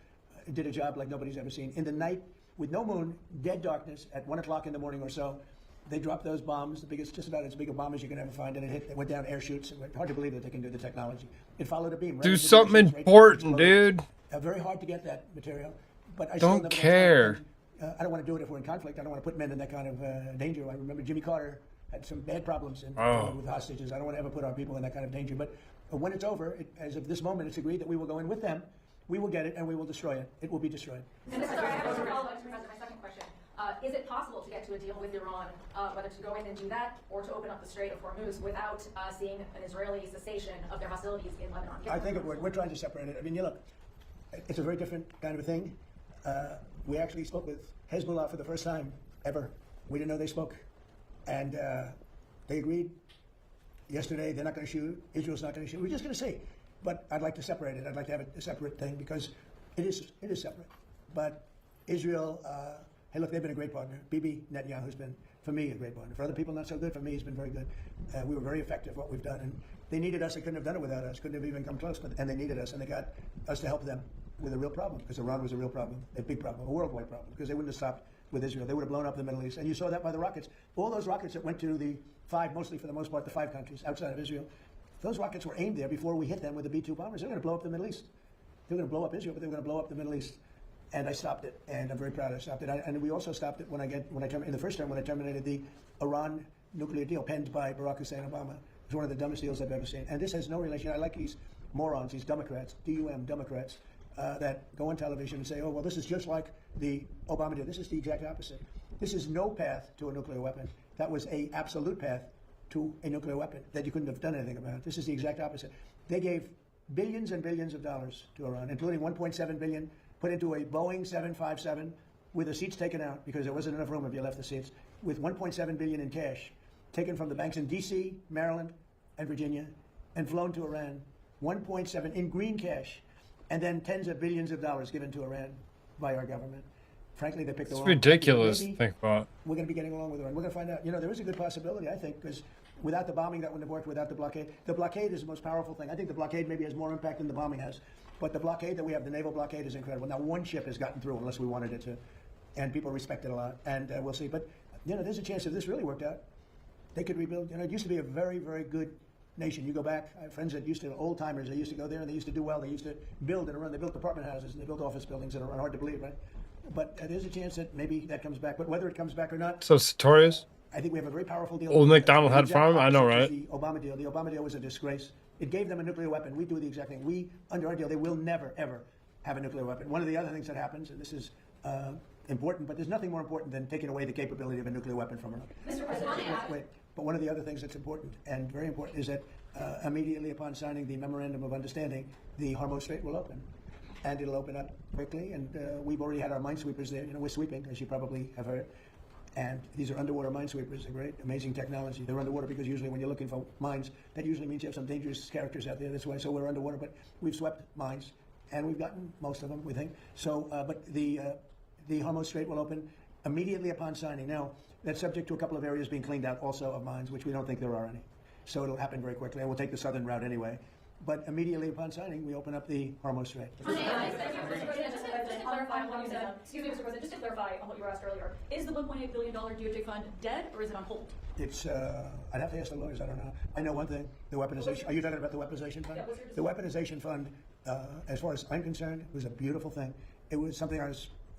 did a job like nobody's ever seen. In the night, with no moon, dead darkness, at 1 o'clock in the morning or so, they dropped those bombs, just about as big a bomb as you can ever find, and it went down air chutes. Hard to believe that they can do the technology. It followed a beam. Right Do into the something air chutes, right important, into the dude. very hard to get that material. But I Don't still care. I don't want to do it if we're in conflict. I don't want to put men in that kind of danger. I remember Jimmy Carter had some bad problems with hostages. I don't want to ever put our people in that kind of danger. But when it's over, as of this moment, it's agreed that we will go in with them. We will get it and we will destroy it. It will be destroyed. And Mr. Sorry, I have a follow-up to my second question. Is it possible to get to a deal with Iran, whether to go in and do that or to open up the Strait of Hormuz without seeing an Israeli cessation of their hostilities in Lebanon? I think it would. We're trying to separate it. I mean, look, it's a very different kind of a thing. We actually spoke with Hezbollah for the first time ever. We didn't know they spoke. And they agreed yesterday they're not going to shoot. Israel's not going to shoot. We're just going to see. But I'd like to separate it. I'd like to have it a separate thing because it is separate. But Israel, hey, look, they've been a great partner. Bibi Netanyahu's been, for me, a great partner. For other people, not so good. For me, he's been very good. We were very effective what we've done. And they needed us. They couldn't have done it without us. Couldn't have even come close. And they needed us. And they got us to help them with a real problem because Iran was a real problem, a big problem, a worldwide problem because they wouldn't have stopped with Israel. They would have blown up the Middle East. And you saw that by the rockets. All those rockets that went to the five, mostly for the most part, the five countries outside of Israel, those rockets were aimed there before we hit them with the B-2 bombers. They were going to blow up the Middle East. They were going to blow up Israel, but they were going to blow up the Middle East. And I stopped it, and I'm very proud I stopped it. And we also stopped it in the first term when I terminated the Iran nuclear deal penned by Barack Hussein Obama. It was one of the dumbest deals I've ever seen. And this has no relation. I like these morons, these Democrats, D-U-M, Democrats, that go on television and say, oh, well, this is just like the Obama deal. This is the exact opposite. This is no path to a nuclear weapon. That was an absolute path to a nuclear weapon that you couldn't have done anything about. This is the exact opposite. They gave billions and billions of dollars to Iran, including 1.7 billion put into a Boeing 757 with the seats taken out because there wasn't enough room if you left the seats, with 1.7 billion in cash taken from the banks in D.C., Maryland, and Virginia, and flown to Iran. 1.7 in green cash, and then tens of billions of dollars given to Iran by our government. Frankly, they picked the It's wrong. ridiculous. Maybe Think about. we're going to be getting along with Iran. We're going to find out. There is a good possibility, I think, because without the bombing, that wouldn't have worked. Without the blockade is the most powerful thing. I think the blockade maybe has more impact than the bombing has. But the blockade that we have, the naval blockade, is incredible. Now, one ship has gotten through, unless we wanted it to, and people respect it a lot. And we'll see. But there's a chance if this really worked out, they could rebuild. It used to be a very, very good nation. You go back, I have friends that used to, old timers, they used to go there and they used to do well. They used to build and run. They built apartment houses and they built office buildings that are hard to believe, right? But there's a chance that maybe that comes back. But whether it comes back or not, So Sartorius, I think we have a very powerful deal. old McDonald had a The farm. I know, right? The Obama deal. The Obama deal was a disgrace. It gave them a nuclear weapon. We do the exact thing. We, under our deal, they will never, ever have a nuclear weapon. One of the other things that happens, and this is important, but there's nothing more important than taking away the capability of a nuclear weapon from Iran. Mr. President, Wait, but one of the other things that's important and very important is that immediately upon signing the memorandum of understanding, the Hormuz Strait will open. And it'll open up quickly, and we've already had our minesweepers there. We're sweeping, as you probably have heard. And these are underwater minesweepers. They're great, amazing technology. They're underwater because usually when you're looking for mines, that usually means you have some dangerous characters out there. That's why. So we're underwater, but we've swept mines, and we've gotten most of them, we think. So, but the Hormuz Strait will open immediately upon signing. Now, that's subject to a couple of areas being cleaned out also of mines, which we don't think there are any. So it'll happen very quickly, and we'll take the southern route anyway. But immediately upon signing, we open up the Hormuz Strait. Just to clarify on what you were asked earlier, is the $1.8 billion DOJ fund dead or is it on hold? It's, I'd have to ask the lawyers, I don't know. I know one thing, the weaponization, are you talking about the weaponization fund? The weaponization fund, as far as I'm concerned, was a beautiful thing. It was something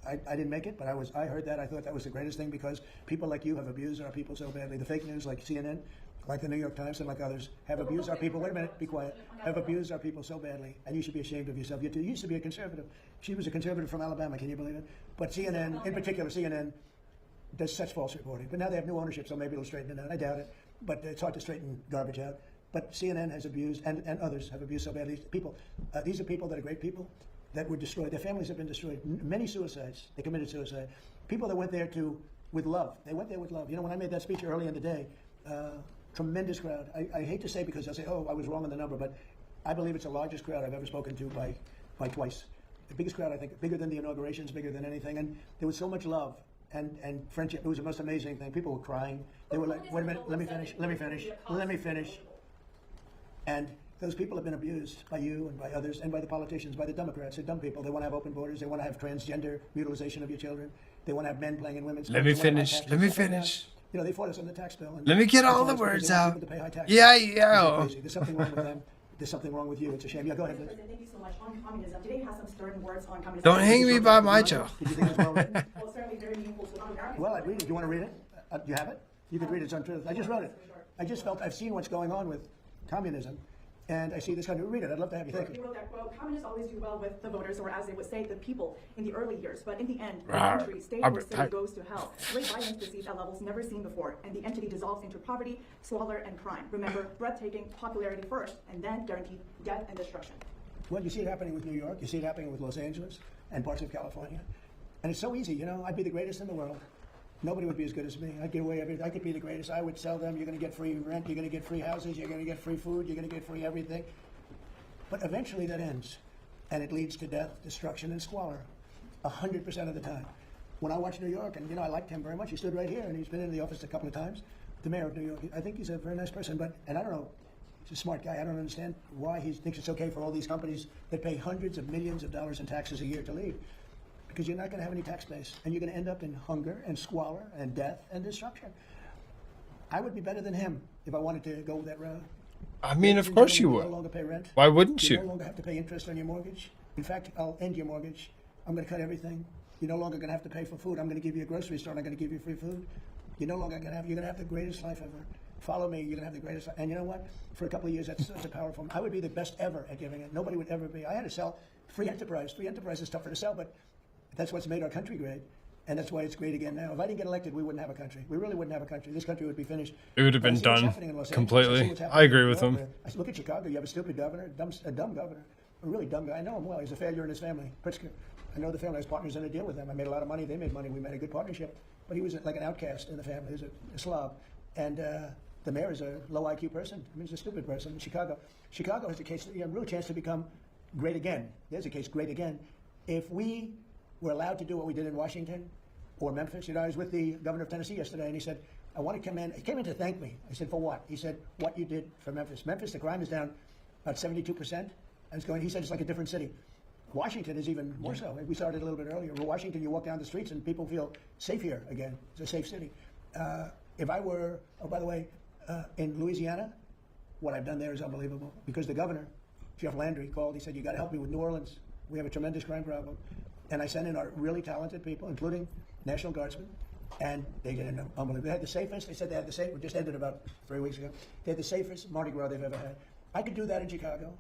I didn't make it, but I heard that, I thought that was the greatest thing because people like you have abused our people so badly. The fake news like CNN, like the New York Times and like others, have abused our people. Wait a minute, be quiet. Have abused our people so badly, and you should be ashamed of yourself. You used to be a conservative. She was a conservative from Alabama. Can you believe it? But CNN, in particular, CNN does such false reporting. But now they have new ownership, so maybe it'll straighten it out. I doubt it. But it's hard to straighten garbage out. But CNN has abused, and others have abused so badly. People, these are people that are great people that were destroyed. Their families have been destroyed. Many suicides. They committed suicide. People that went there with love. They went there with love. When I made that speech early in the day. Tremendous crowd. I hate to say because they'll say, oh, I was wrong on the number, but I believe it's the largest crowd I've ever spoken to by twice. The biggest crowd, I think, bigger than the inaugurations, bigger than anything. And there was so much love and friendship. It was the most amazing thing. People were crying. They were like, wait a minute, let me finish. And those people have been abused by you and by others and by the politicians, by the Democrats. They're dumb people. They want to have open borders. They want to have transgender mutilization of your children. They want to have men playing in women's Let me finish. Let me finish. They fought us on the tax bill. And Let me get all the words out. Yeah. There's something wrong with them. There's something wrong with you. It's a shame. Yeah, go ahead. Liz. Thank you so much. On communism, today has some stern words on communism. Don't hang me by my jaw. Did you think it was well written? Well, certainly very meaningful to Americans. Well, I'd read it. Do you want to read it? Do you have it? You could read it. It's untruth. I just wrote it. I just felt I've seen what's going on with communism, And I see this country. Read it. I'd love to have you. Thank He you. wrote that quote, communists always do well with the voters, or as they would say, the people in the early years. But in the end, the Rawr. country, state, I'm or city attacked. goes to hell. Great violence proceeds at levels never seen before, and the entity dissolves into poverty, squalor, and crime. Remember, breathtaking popularity first, and then guaranteed death and destruction. Well, you see it happening with New York. You see it happening with Los Angeles and parts of California. And it's so easy. I'd be the greatest in the world. Nobody would be as good as me. I'd give away everything. I could be the greatest. I would sell them. You're going to get free rent. You're going to get free houses. You're going to get free food. You're going to get free everything. But eventually that ends, and it leads to death, destruction, and squalor, 100% of the time. When I watch New York, and I liked him very much. He stood right here, and he's been in the office a couple of times. The mayor of New York. I think he's a very nice person, and I don't know. He's a smart guy. I don't understand why he thinks it's okay for all these companies that pay hundreds of millions of dollars in taxes a year to leave. Because you're not going to have any tax base, and you're going to end up in hunger and squalor and death and destruction. I would be better than him if I wanted to go that route. I mean, of course you no would. longer pay rent. Why wouldn't You you? no longer have to pay interest on your mortgage. In fact, I'll end your mortgage. I'm going to cut everything. You're no longer going to have to pay for food. I'm going to give you a grocery store, and I'm going to give you free food. You're no longer going to have. You're going to have the greatest life ever. Follow me. You're going to have the greatest life. And you know what? For a couple of years, that's such a powerful. I would be the best ever at giving it. Nobody would ever be. I had to sell free enterprise. Free enterprise is tougher to sell, but that's what's made our country great. And that's why it's great again now. If I didn't get elected, we wouldn't have a country. We really wouldn't have a country. This country would be finished. It would have But I been see what's done happening in Los Angeles. completely. I see what's I happening agree in with New him. York. I look at Chicago. You have a stupid governor, a dumb governor, a really dumb guy. I know him well. He's a failure in his family. Pritzker. I know the family. I was partners in a deal with them. I made a lot of money. They made money. We made a good partnership. But he was like an outcast in the family. He was a slob. And the mayor is a low IQ person. I mean, he's a stupid person in Chicago. Chicago has a case, a real chance to become great again. There's a case great again. If we were allowed to do what we did in Washington or Memphis, I was with the governor of Tennessee yesterday, and he said, I want to come in. He came in to thank me. I said, for what? He said, what you did for Memphis. Memphis, the crime is down about 72%. And it's going, he said, it's like a different city. Washington is even more so. We started a little bit earlier. In Washington, you walk down the streets and people feel safe here again. It's a safe city. If I were, oh, by the way, in Louisiana, what I've done there is unbelievable. Because the governor, Jeff Landry, called. He said, you got to help me with New Orleans. We have a tremendous crime problem. And I sent in our really talented people, including National Guardsmen. And they did an unbelievable. They had the safest. They said they had the safest. We just ended about 3 weeks ago. They had the safest Mardi Gras they've ever had. I could do that in Chicago.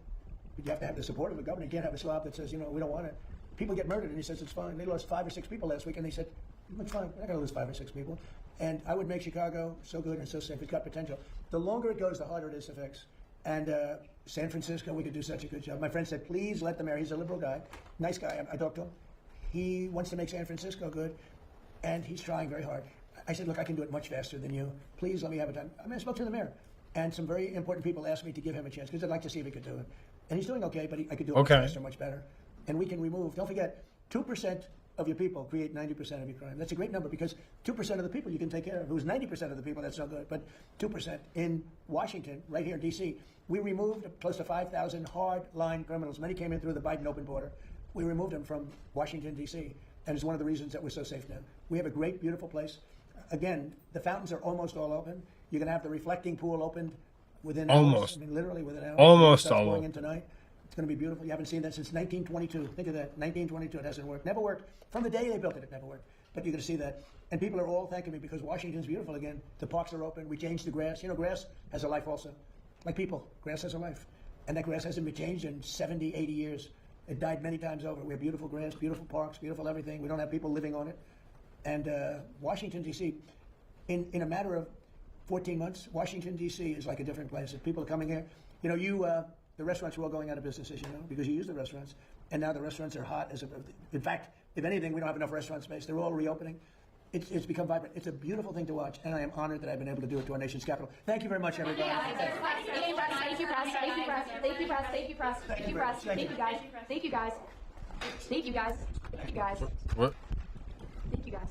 But you have to have the support of the governor. You can't have a slob that says, we don't want it. People get murdered, and he says it's fine. They lost 5 or 6 people last week, and they said, it's fine. We're not going to lose 5 or 6 people. And I would make Chicago so good and so safe. It's got potential. The longer it goes, the harder it is to fix. And San Francisco, we could do such a good job. My friend said, please let the mayor. He's a liberal guy, nice guy. I talked to him. He wants to make San Francisco good, and he's trying very hard. I said, look, I can do it much faster than you. Please let me have it done. I spoke to the mayor, and some very important people asked me to give him a chance because they'd like to see if he could do it. And he's doing okay, but I could do it much faster, much better. And we can remove, don't forget, 2% of your people create 90% of your crime. That's a great number because 2% of the people you can take care of. If it was 90% of the people, that's so good. But 2% in Washington, right here in D.C., we removed close to 5,000 hard-line criminals. Many came in through the Biden open border. We removed them from Washington, D.C., and it's one of the reasons that we're so safe now. We have a great, beautiful place. Again, the fountains are almost all open. You're going to have the reflecting pool opened within hours. Almost. I mean, literally within hours. Almost That's all going open. in tonight. It's going to be beautiful. You haven't seen that since 1922. Think of that. 1922. It hasn't worked. Never worked. From the day they built it, it never worked. But you're going to see that. And people are all thanking me because Washington's beautiful again. The parks are open. We changed the grass. Grass has a life also. Like people, grass has a life. And that grass hasn't been changed in 70, 80 years. It died many times over. We have beautiful grass, beautiful parks, beautiful everything. We don't have people living on it. And Washington, D.C., in a matter of 14 months, Washington, D.C. is like a different place. If people are coming here, the restaurants are all going out of business, as you know, because you use the restaurants. And now the restaurants are hot. In fact, if anything, we don't have enough restaurant space. They're all reopening. It's become vibrant. It's a beautiful thing to watch, and I am honored that I've been able to do it to our nation's capital. Thank you very much, everybody. Thank you, press. Thank you, press. Thank you, press. Thank you, press. Thank you, press. Thank you, press. Thank you, guys. Thank you, guys. Thank you, guys. Thank you, guys. What? Thank you, guys.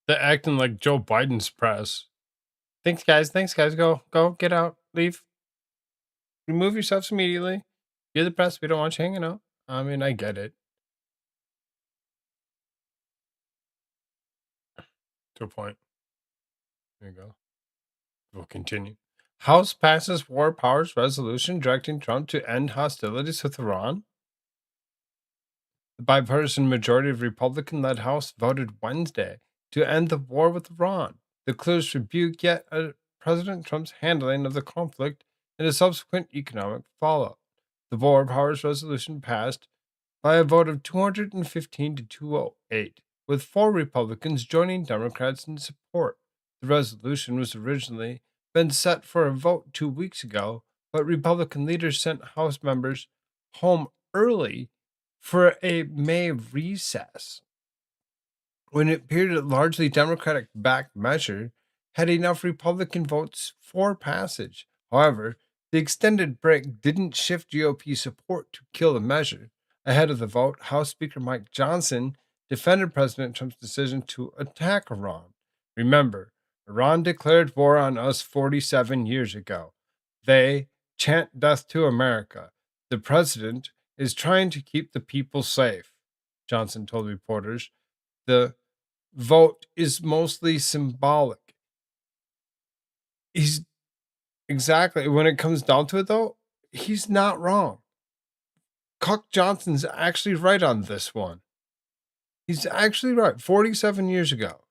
They're acting like Joe Biden's press. Thanks, guys. Thanks, guys. Go. Get out. Leave. Remove yourselves immediately. You're the press. We don't want you hanging out. I mean, I get it. To a point. There you go. We'll continue. House passes war powers resolution directing Trump to end hostilities with Iran. The bipartisan majority of Republican-led House voted Wednesday to end the war with Iran. The clearest rebuke yet President Trump's handling of the conflict and the subsequent economic fallout. The War Powers Resolution passed by a vote of 215 to 208, with 4 Republicans joining Democrats in support. The resolution was originally been set for a vote 2 weeks ago, but Republican leaders sent House members home early for a May recess when it appeared a largely Democratic backed measure had enough Republican votes for passage. However, the extended break didn't shift GOP support to kill the measure. Ahead of the vote, House Speaker Mike Johnson defended President Trump's decision to attack Iran. Remember, Iran declared war on us 47 years ago. They chant death to America. The president is trying to keep the people safe, Johnson told reporters. The vote is mostly symbolic. He's exactly when it comes down to it, though, he's not wrong. Cuck Johnson's actually right on this one. He's actually right. 47 years ago.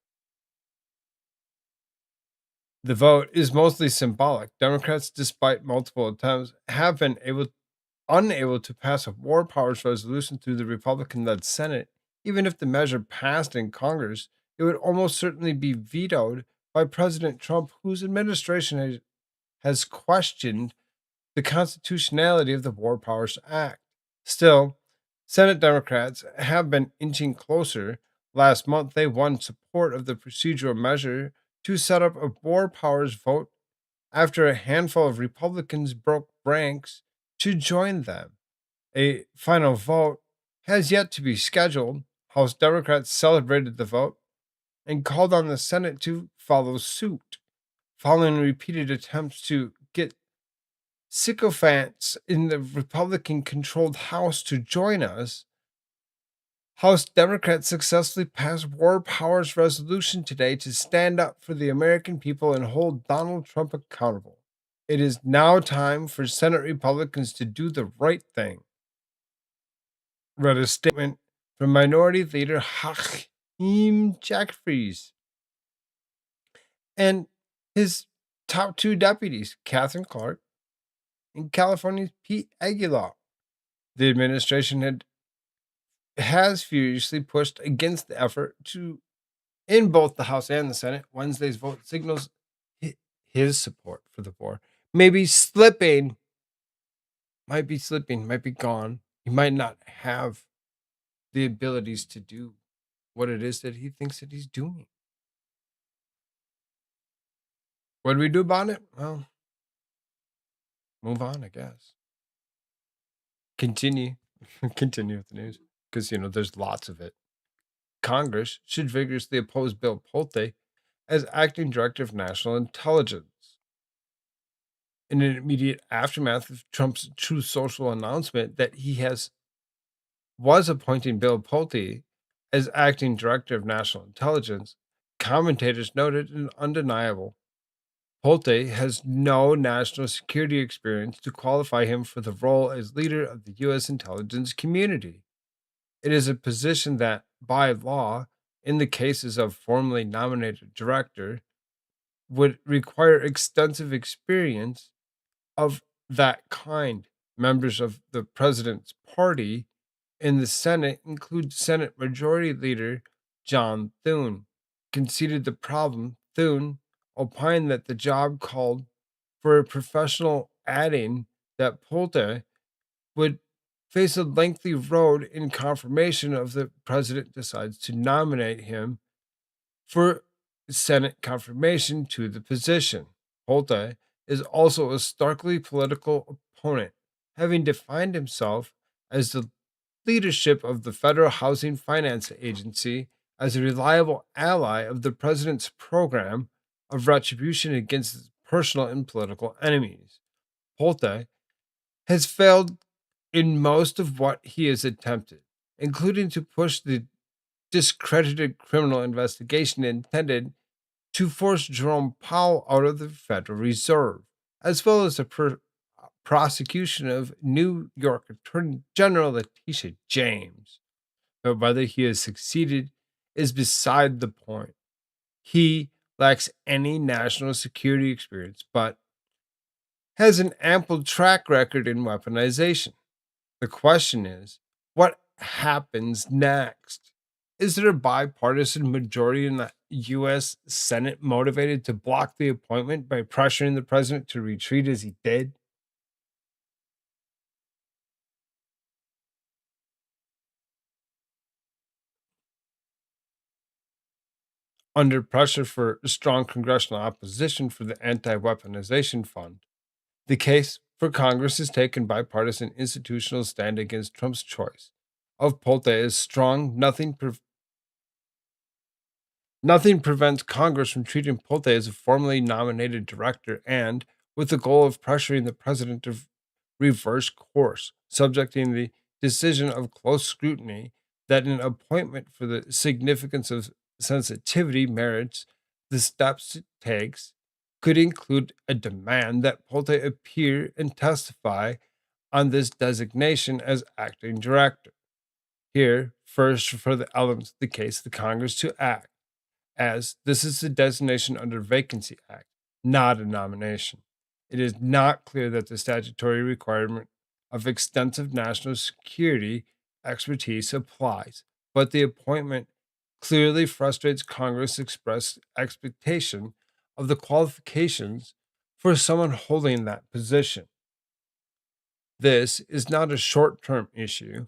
The vote is mostly symbolic. Democrats, despite multiple attempts, have been unable to pass a war powers resolution through the Republican led Senate. Even if the measure passed in Congress, it would almost certainly be vetoed by President Trump, whose administration has questioned the constitutionality of the War Powers Act. Still, Senate Democrats have been inching closer. Last month, they won support of the procedural measure to set up a War Powers vote after a handful of Republicans broke ranks to join them. A final vote has yet to be scheduled. House Democrats celebrated the vote and called on the Senate to follow suit. Following repeated attempts to get sycophants in the Republican controlled House to join us, House Democrats successfully passed War Powers resolution today to stand up for the American people and hold Donald Trump accountable. It is now time for Senate Republicans to do the right thing, read a statement from Minority Leader Hakeem Jeffries and his top 2 deputies, Catherine Clark and California's Pete Aguilar. The administration has furiously pushed against the effort to in both the House and the Senate. Wednesday's vote signals his support for the war. Might be slipping, might be gone. He might not have the abilities to do what it is that he thinks that he's doing. What do we do about it? Well, move on, I guess. Continue with the news because, there's lots of it. Congress should vigorously oppose Bill Pulte as acting director of national intelligence. In an immediate aftermath of Trump's True Social announcement that was appointing Bill Pulte as acting director of national intelligence, commentators noted an undeniable. Pulte has no national security experience to qualify him for the role as leader of the U.S. intelligence community. It is a position that, by law, in the cases of formally nominated director, would require extensive experience of that kind. Members of the president's party in the Senate include Senate Majority Leader John Thune. Conceded the problem, Thune opined that the job called for a professional, adding that Pulte would face a lengthy road in confirmation of the president decides to nominate him for Senate confirmation to the position. Pulte is also a starkly political opponent, having defined himself as the leadership of the Federal Housing Finance Agency as a reliable ally of the president's program of retribution against his personal and political enemies. Pulte has failed in most of what he has attempted, including to push the discredited criminal investigation intended to force Jerome Powell out of the Federal Reserve, as well as the prosecution of New York Attorney General Letitia James. But whether he has succeeded is beside the point. He lacks any national security experience, but has an ample track record in weaponization. The question is, what happens next? Is there a bipartisan majority in the U.S. Senate motivated to block the appointment by pressuring the president to retreat as he did? Under pressure for strong congressional opposition for the anti weaponization fund, the case for Congress has taken bipartisan institutional stand against Trump's choice of Pulte is strong. Nothing prevents Congress from treating Pulte as a formally nominated director and with the goal of pressuring the president to reverse course, subjecting the decision of close scrutiny that an appointment for the significance of sensitivity merits the steps it takes could include a demand that Pulte appear and testify on this designation as acting director. Here, first, for the elements of the case, the Congress to act as this is a designation under Vacancy Act, not a nomination. It is not clear that the statutory requirement of extensive national security expertise applies, but the appointment clearly frustrates Congress' expressed expectation of the qualifications for someone holding that position. This is not a short term issue.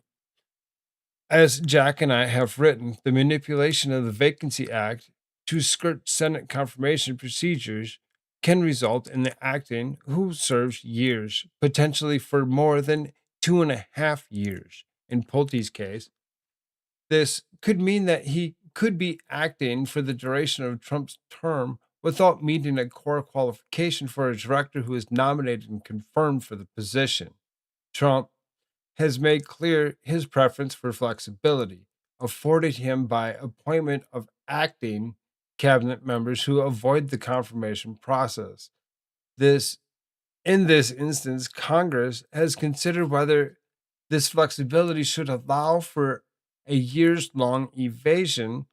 As Jack and I have written, the manipulation of the Vacancy Act to skirt Senate confirmation procedures can result in the acting who serves years, potentially for more than 2.5 years. In Pulte's case, this could mean that he could be acting for the duration of Trump's term without meeting a core qualification for a director who is nominated and confirmed for the position. Trump has made clear his preference for flexibility, afforded him by appointment of acting cabinet members who avoid the confirmation process. This in this instance, Congress has considered whether this flexibility should allow for a years long evasion,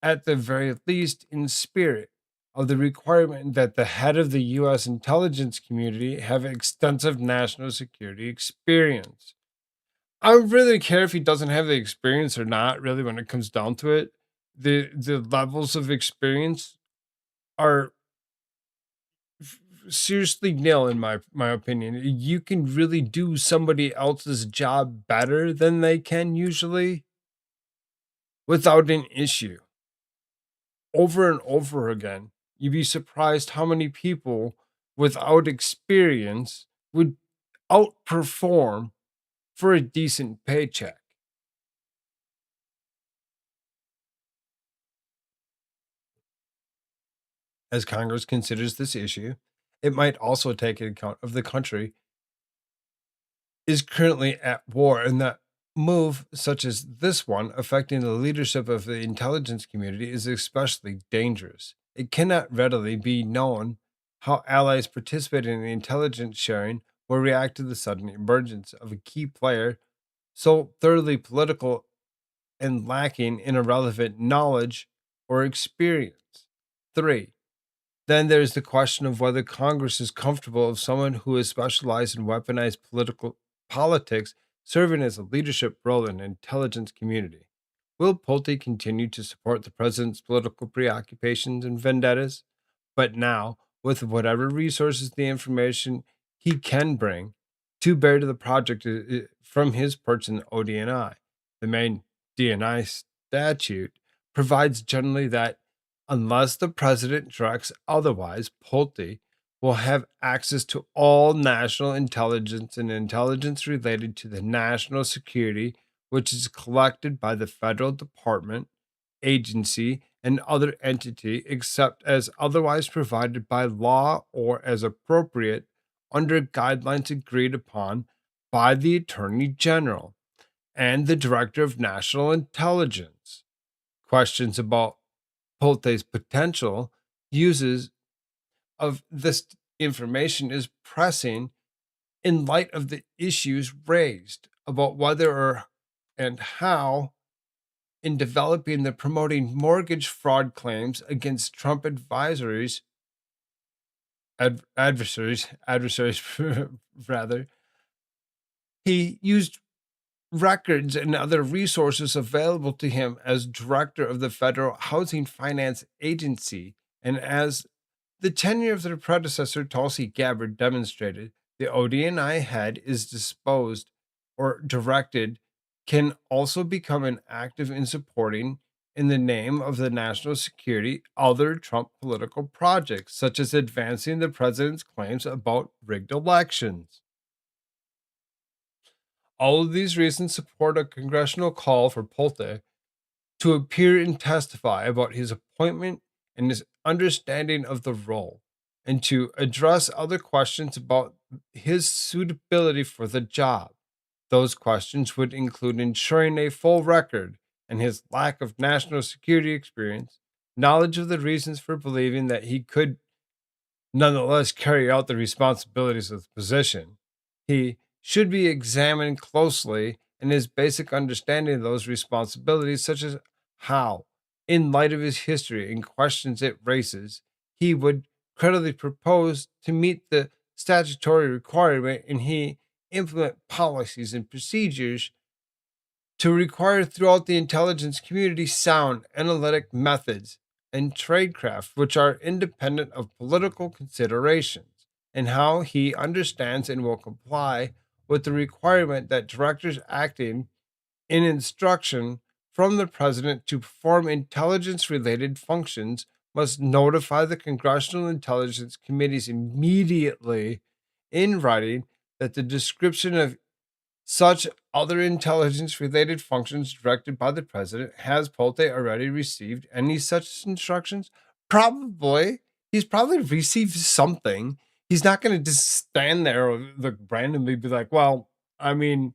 at the very least, in spirit of the requirement that the head of the U.S. intelligence community have extensive national security experience. I don't really care if he doesn't have the experience or not, really, when it comes down to it. The levels of experience are seriously nil in my opinion. You can really do somebody else's job better than they can usually without an issue. Over and over again, you'd be surprised how many people without experience would outperform for a decent paycheck. As Congress considers this issue, it might also take into account of the country is currently at war and that move such as this one affecting the leadership of the intelligence community is especially dangerous. It cannot readily be known how allies participating in the intelligence sharing will react to the sudden emergence of a key player so thoroughly political and lacking in irrelevant knowledge or experience. 3. Then there's the question of whether Congress is comfortable of someone who is specialized in weaponized political politics serving as a leadership role in the intelligence community. Will Pulte continue to support the president's political preoccupations and vendettas? But now, with whatever resources the information he can bring to bear to the project from his perch in the ODNI, the main DNI statute provides generally that unless the president directs otherwise, Pulte will have access to all national intelligence and intelligence related to the national security, which is collected by the federal department, agency, and other entity, except as otherwise provided by law or as appropriate under guidelines agreed upon by the Attorney General and the Director of National Intelligence. Questions about Pulte's potential uses of this information is pressing in light of the issues raised about whether or and how in developing the promoting mortgage fraud claims against Trump adversaries rather. He used records and other resources available to him as director of the Federal Housing Finance Agency. And as the tenure of their predecessor, Tulsi Gabbard, demonstrated, the ODNI head is disposed or directed, can also become an active in supporting, in the name of the national security, other Trump political projects, such as advancing the president's claims about rigged elections. All of these reasons support a congressional call for Polte to appear and testify about his appointment and his understanding of the role, and to address other questions about his suitability for the job. Those questions would include ensuring a full record and his lack of national security experience, knowledge of the reasons for believing that he could nonetheless carry out the responsibilities of the position. He should be examined closely in his basic understanding of those responsibilities, such as how, in light of his history and questions it raises, he would credibly propose to meet the statutory requirement and he implement policies and procedures to require throughout the intelligence community sound analytic methods and tradecraft which are independent of political considerations, and how he understands and will comply with the requirement that directors acting in instruction from the president to perform intelligence related functions must notify the congressional intelligence committees immediately in writing that the description of such other intelligence related functions directed by the president. Has Polte already received any such instructions? Probably. He's probably received something. He's not going to just stand there or look randomly be like, well, I mean,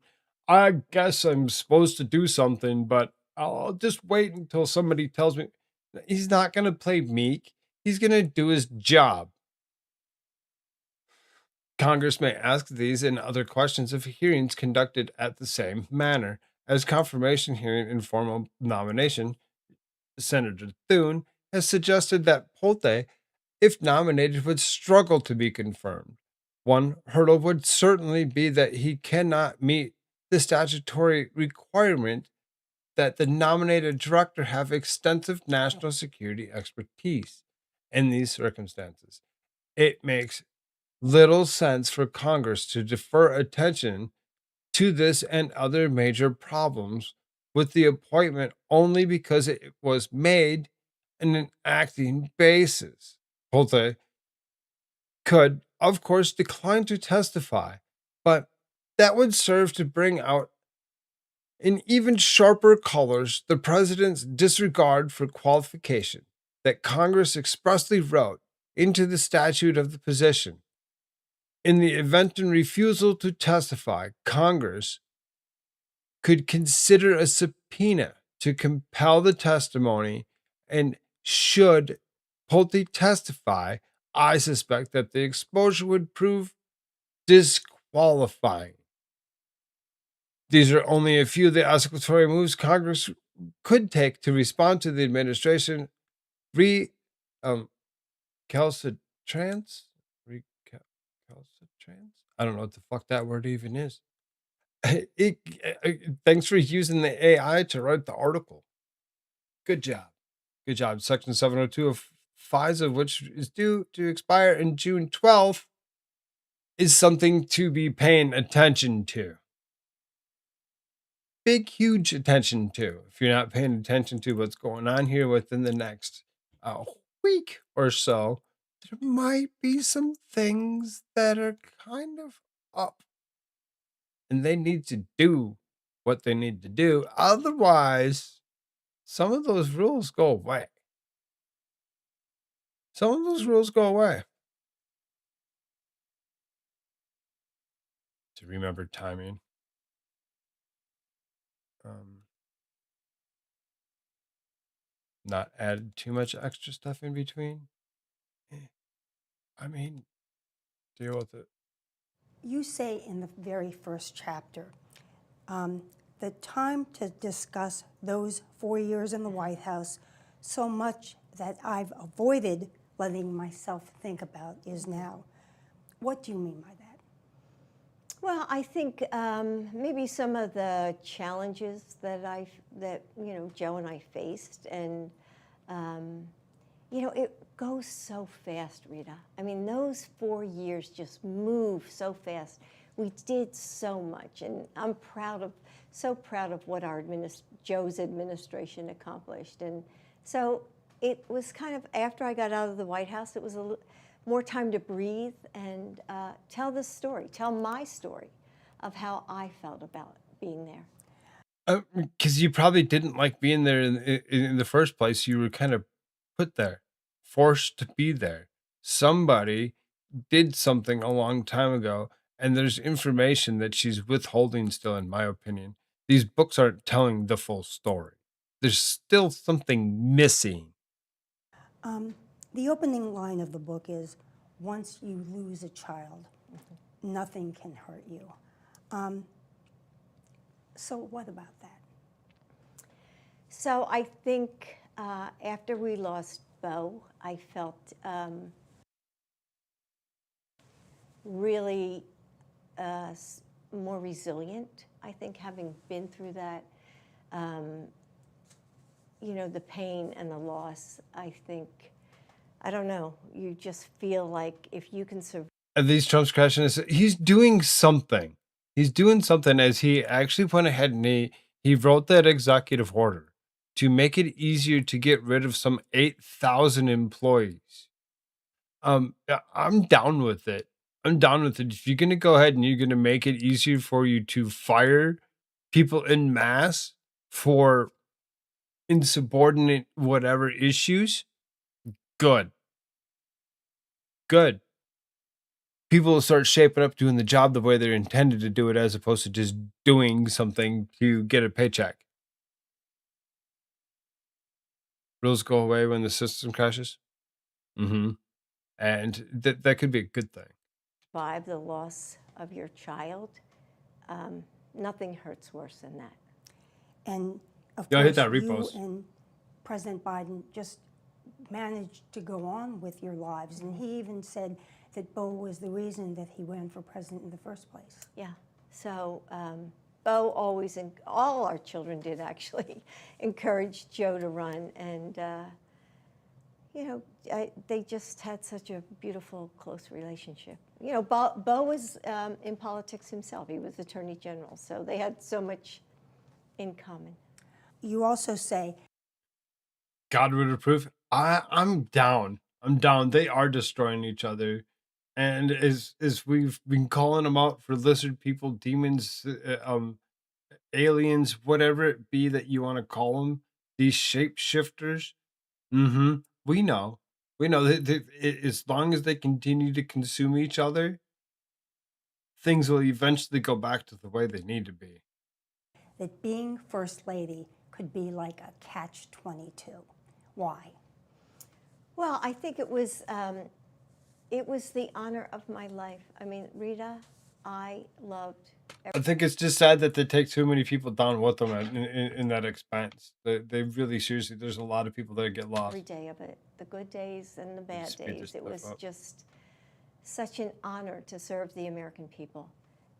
I guess I'm supposed to do something, but I'll just wait until somebody tells me. He's not going to play meek. He's going to do his job. Congress may ask these and other questions if hearings conducted at the same manner as confirmation hearing and formal nomination. Senator Thune has suggested that Polte, if nominated, would struggle to be confirmed. One hurdle would certainly be that he cannot meet the statutory requirement that the nominated director have extensive national security expertise. In these circumstances, it makes little sense for Congress to defer attention to this and other major problems with the appointment only because it was made on an acting basis. Holte could, of course, decline to testify, but that would serve to bring out in even sharper colors the president's disregard for qualification that Congress expressly wrote into the statute of the position. In the event of refusal to testify, Congress could consider a subpoena to compel the testimony, and should Pulte testify, I suspect that the exposure would prove disqualifying. These are only a few of the escalatory moves Congress could take to respond to the administration um, recalcitrance. Recalcitrance. I don't know what the fuck that word even is. Thanks for using the AI to write the article. Good job. Good job. Section 702 of FISA, which is due to expire in June 12th, is something to be paying attention to. Big, huge attention to. If you're not paying attention to what's going on here within the next week or so, there might be some things that are kind of up, and they need to do what they need to do. Otherwise, some of those rules go away. Some of those rules go away. To remember timing. Not add too much extra stuff in between. I mean, deal with it. You say in the very first chapter, the time to discuss those 4 years in the White House, so much that I've avoided letting myself think about is now. What do you mean by that? Well, I think maybe some of the challenges that Joe and I faced, and it goes so fast, Rita. I mean, those 4 years just move so fast. We did so much, and I'm so proud of what Joe's administration accomplished. And so it was kind of, after I got out of the White House, it was more time to breathe and tell my story of how I felt about being there. Because you probably didn't like being there in the first place. You were kind of put there, forced to be there. Somebody did something a long time ago, and there's information that she's withholding still, in my opinion. These books aren't telling the full story. There's still something missing. The opening line of the book is, once you lose a child, nothing can hurt you. So what about that? So I think after we lost Bo, I felt really more resilient. I think, having been through that, the pain and the loss, I don't know, you just feel like if you can survive. These Trump's crashing. He's doing something. He's doing something, as he actually went ahead and he wrote that executive order to make it easier to get rid of some 8,000 employees. Yeah, I'm down with it. I'm down with it. If you're going to go ahead and you're going to make it easier for you to fire people in mass for insubordinate whatever issues, good. Good. People will start shaping up doing the job the way they're intended to do it, as opposed to just doing something to get a paycheck. Rules go away when the system crashes. And that could be a good thing. Survive the loss of your child, nothing hurts worse than that. And of Yeah, I hit course, that you repost. and President Biden just managed to go on with your lives. And he even said that Bo was the reason that he ran for president in the first place. Yeah. So Bo always, and all our children did actually, encourage Joe to run. And, they just had such a beautiful, close relationship. Bo was in politics himself. He was Attorney General. So they had so much in common. You also say, God would approve. I'm down. I'm down. They are destroying each other. And as we've been calling them out for lizard people, demons, aliens, whatever it be that you want to call them, these shapeshifters. We know. We know that as long as they continue to consume each other, things will eventually go back to the way they need to be. that being First Lady could be like a catch-22. Why? Well, I think it was the honor of my life. I mean, Rita, I loved. I think it's just sad that they take too many people down with them in that expense. They really, seriously, there's a lot of people that get lost. Every day of it, the good days and the bad Speed this days. It stuff was up. just such an honor to serve the American people,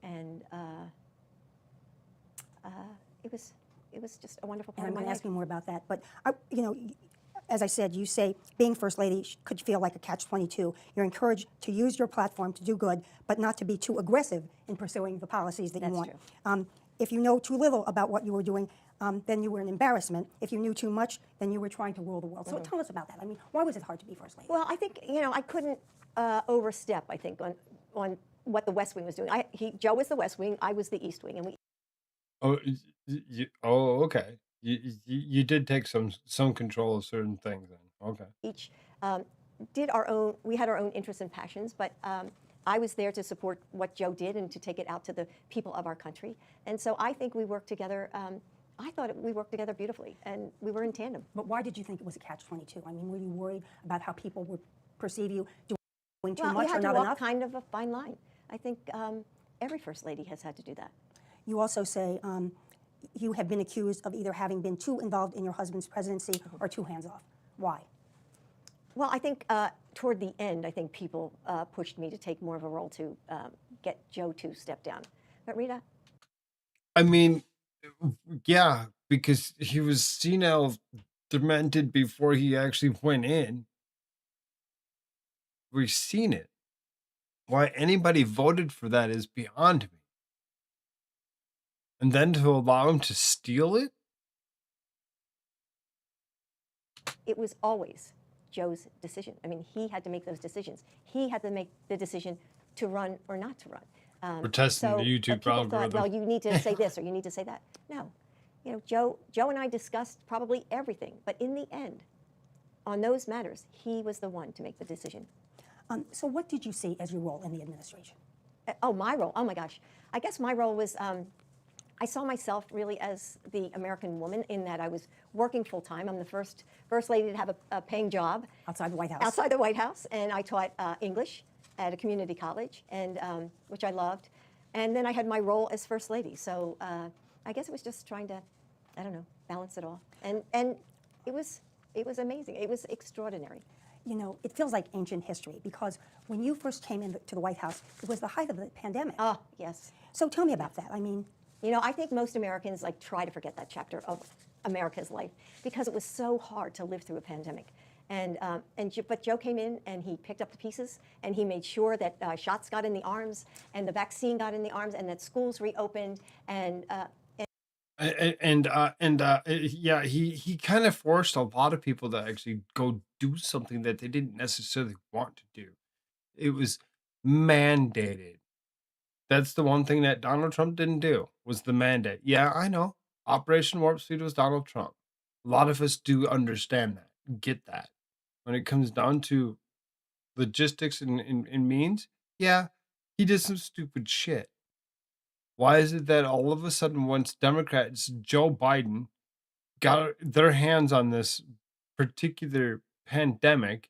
and it was just a wonderful And part I'm of my going to life. ask you more about that. But, as I said, you say being First Lady could feel like a catch-22. You're encouraged to use your platform to do good, but not to be too aggressive in pursuing the policies that you That's want. If you know too little about what you were doing, then you were an embarrassment. If you knew too much, then you were trying to rule the world. So tell us about that. I mean, why was it hard to be First Lady? Well, I think, I couldn't overstep, I think, on what the West Wing was doing. Joe was the West Wing, I was the East Wing, and we Okay. You did take some control of certain things then. Okay. each we had our own interests and passions, but I was there to support what Joe did and to take it out to the people of our country. And so I think we worked together, I thought we worked together beautifully, and we were in tandem. But why did you think it was a catch-22? I mean, were you worried about how people would perceive you doing too Well, much you had or to not walk enough? kind of a fine line. I think every First Lady has had to do that. You also say you have been accused of either having been too involved in your husband's presidency or too hands-off. Why? Well, I think toward the end, I think people pushed me to take more of a role to get Joe to step down. But Rita? I mean, yeah, because he was senile, demented before he actually went in. We've seen it. Why anybody voted for that is beyond me. And then to allow him to steal it? It was always Joe's decision. I mean, he had to make those decisions. He had to make the decision to run or not to run. We're testing the YouTube people thought, algorithm. well, you need to say this or you need to say that. No. You know, Joe and I discussed probably everything, but in the end, on those matters, he was the one to make the decision. So what did you see as your role in the administration? Oh, my role. Oh, my gosh. I guess my role was I saw myself really as the American woman in that I was working full-time. I'm the first lady to have a paying job. Outside the White House. Outside the White House. And I taught English at a community college, and which I loved. And then I had my role as First Lady. So I guess it was just trying to, I don't know, balance it all. And it was amazing. It was extraordinary. You know, it feels like ancient history because when you first came into the White House, it was the height of the pandemic. Oh, yes. So tell me about that. I mean, you know, I think most Americans try to forget that chapter of America's life because it was so hard to live through a pandemic. But Joe came in and he picked up the pieces and he made sure that shots got in the arms and the vaccine got in the arms and that schools reopened yeah, he kind of forced a lot of people to actually go do something that they didn't necessarily want to do. It was mandated. That's the one thing that Donald Trump didn't do was the mandate. Yeah, I know. Operation Warp Speed was Donald Trump. A lot of us do understand that, get that. When it comes down to logistics and means, yeah, he did some stupid shit. Why is it that all of a sudden, once Democrats, Joe Biden, got their hands on this particular pandemic,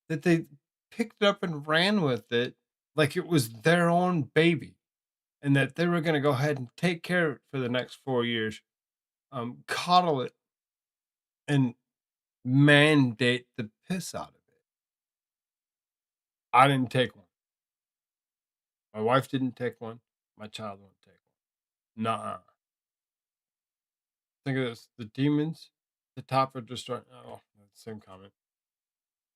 that they picked it up and ran with it like it was their own baby, and that they were going to go ahead and take care of it for the next 4 years, coddle it, and mandate the piss out of it. I didn't take one. My wife didn't take one. My child won't take one. Nuh-uh. Think of this: the demons, the top are destroying. Oh, same comment.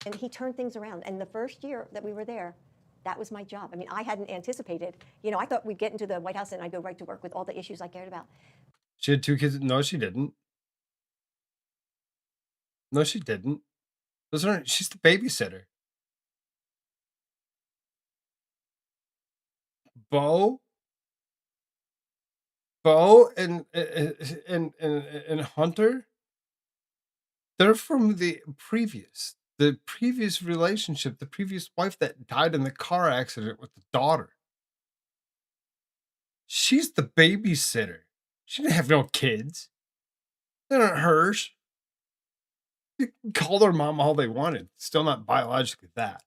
and he turned things around. And the first year that we were there, that was my job. I mean, I hadn't anticipated, you know, I thought we'd get into the White House and I'd go right to work with all the issues I cared about. She had 2 kids. No, she didn't. No, she didn't. Those aren't. She's the babysitter. Bo, and Hunter, they're from the previous relationship, the previous wife that died in the car accident with the daughter. She's the babysitter. She didn't have no kids. They're not hers. You can call their mom all they wanted. Still not biologically that.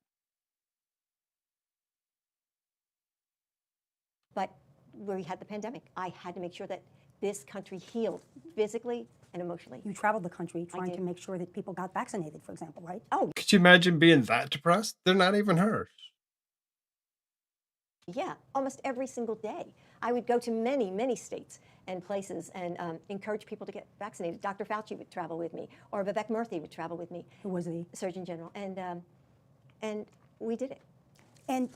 But we had the pandemic. I had to make sure that this country healed physically and emotionally. You traveled the country trying to make sure that people got vaccinated, for example, right? Oh, Could you imagine being that depressed? They're not even hers. yeah, almost every single day. I would go to many, many states and places and encourage people to get vaccinated. Dr. Fauci would travel with me, or Vivek Murthy would travel with me. Who was the Surgeon General, and we did it. And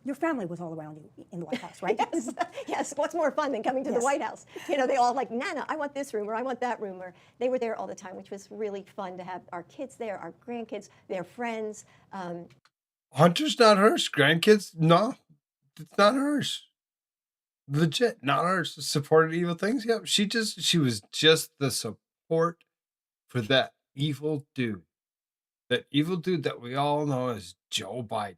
your family was all around you in the White House, right? Yes, yes. What's more fun than coming to the White House? You know, they all like, Nana, I want this room, or I want that room, or they were there all the time, which was really fun to have our kids there, our grandkids, their friends. Hunter's not hers. Grandkids, no, it's not hers. Legit, not hers. Supported evil things. Yep, she was just the support for that evil dude. That evil dude that we all know as Joe Biden.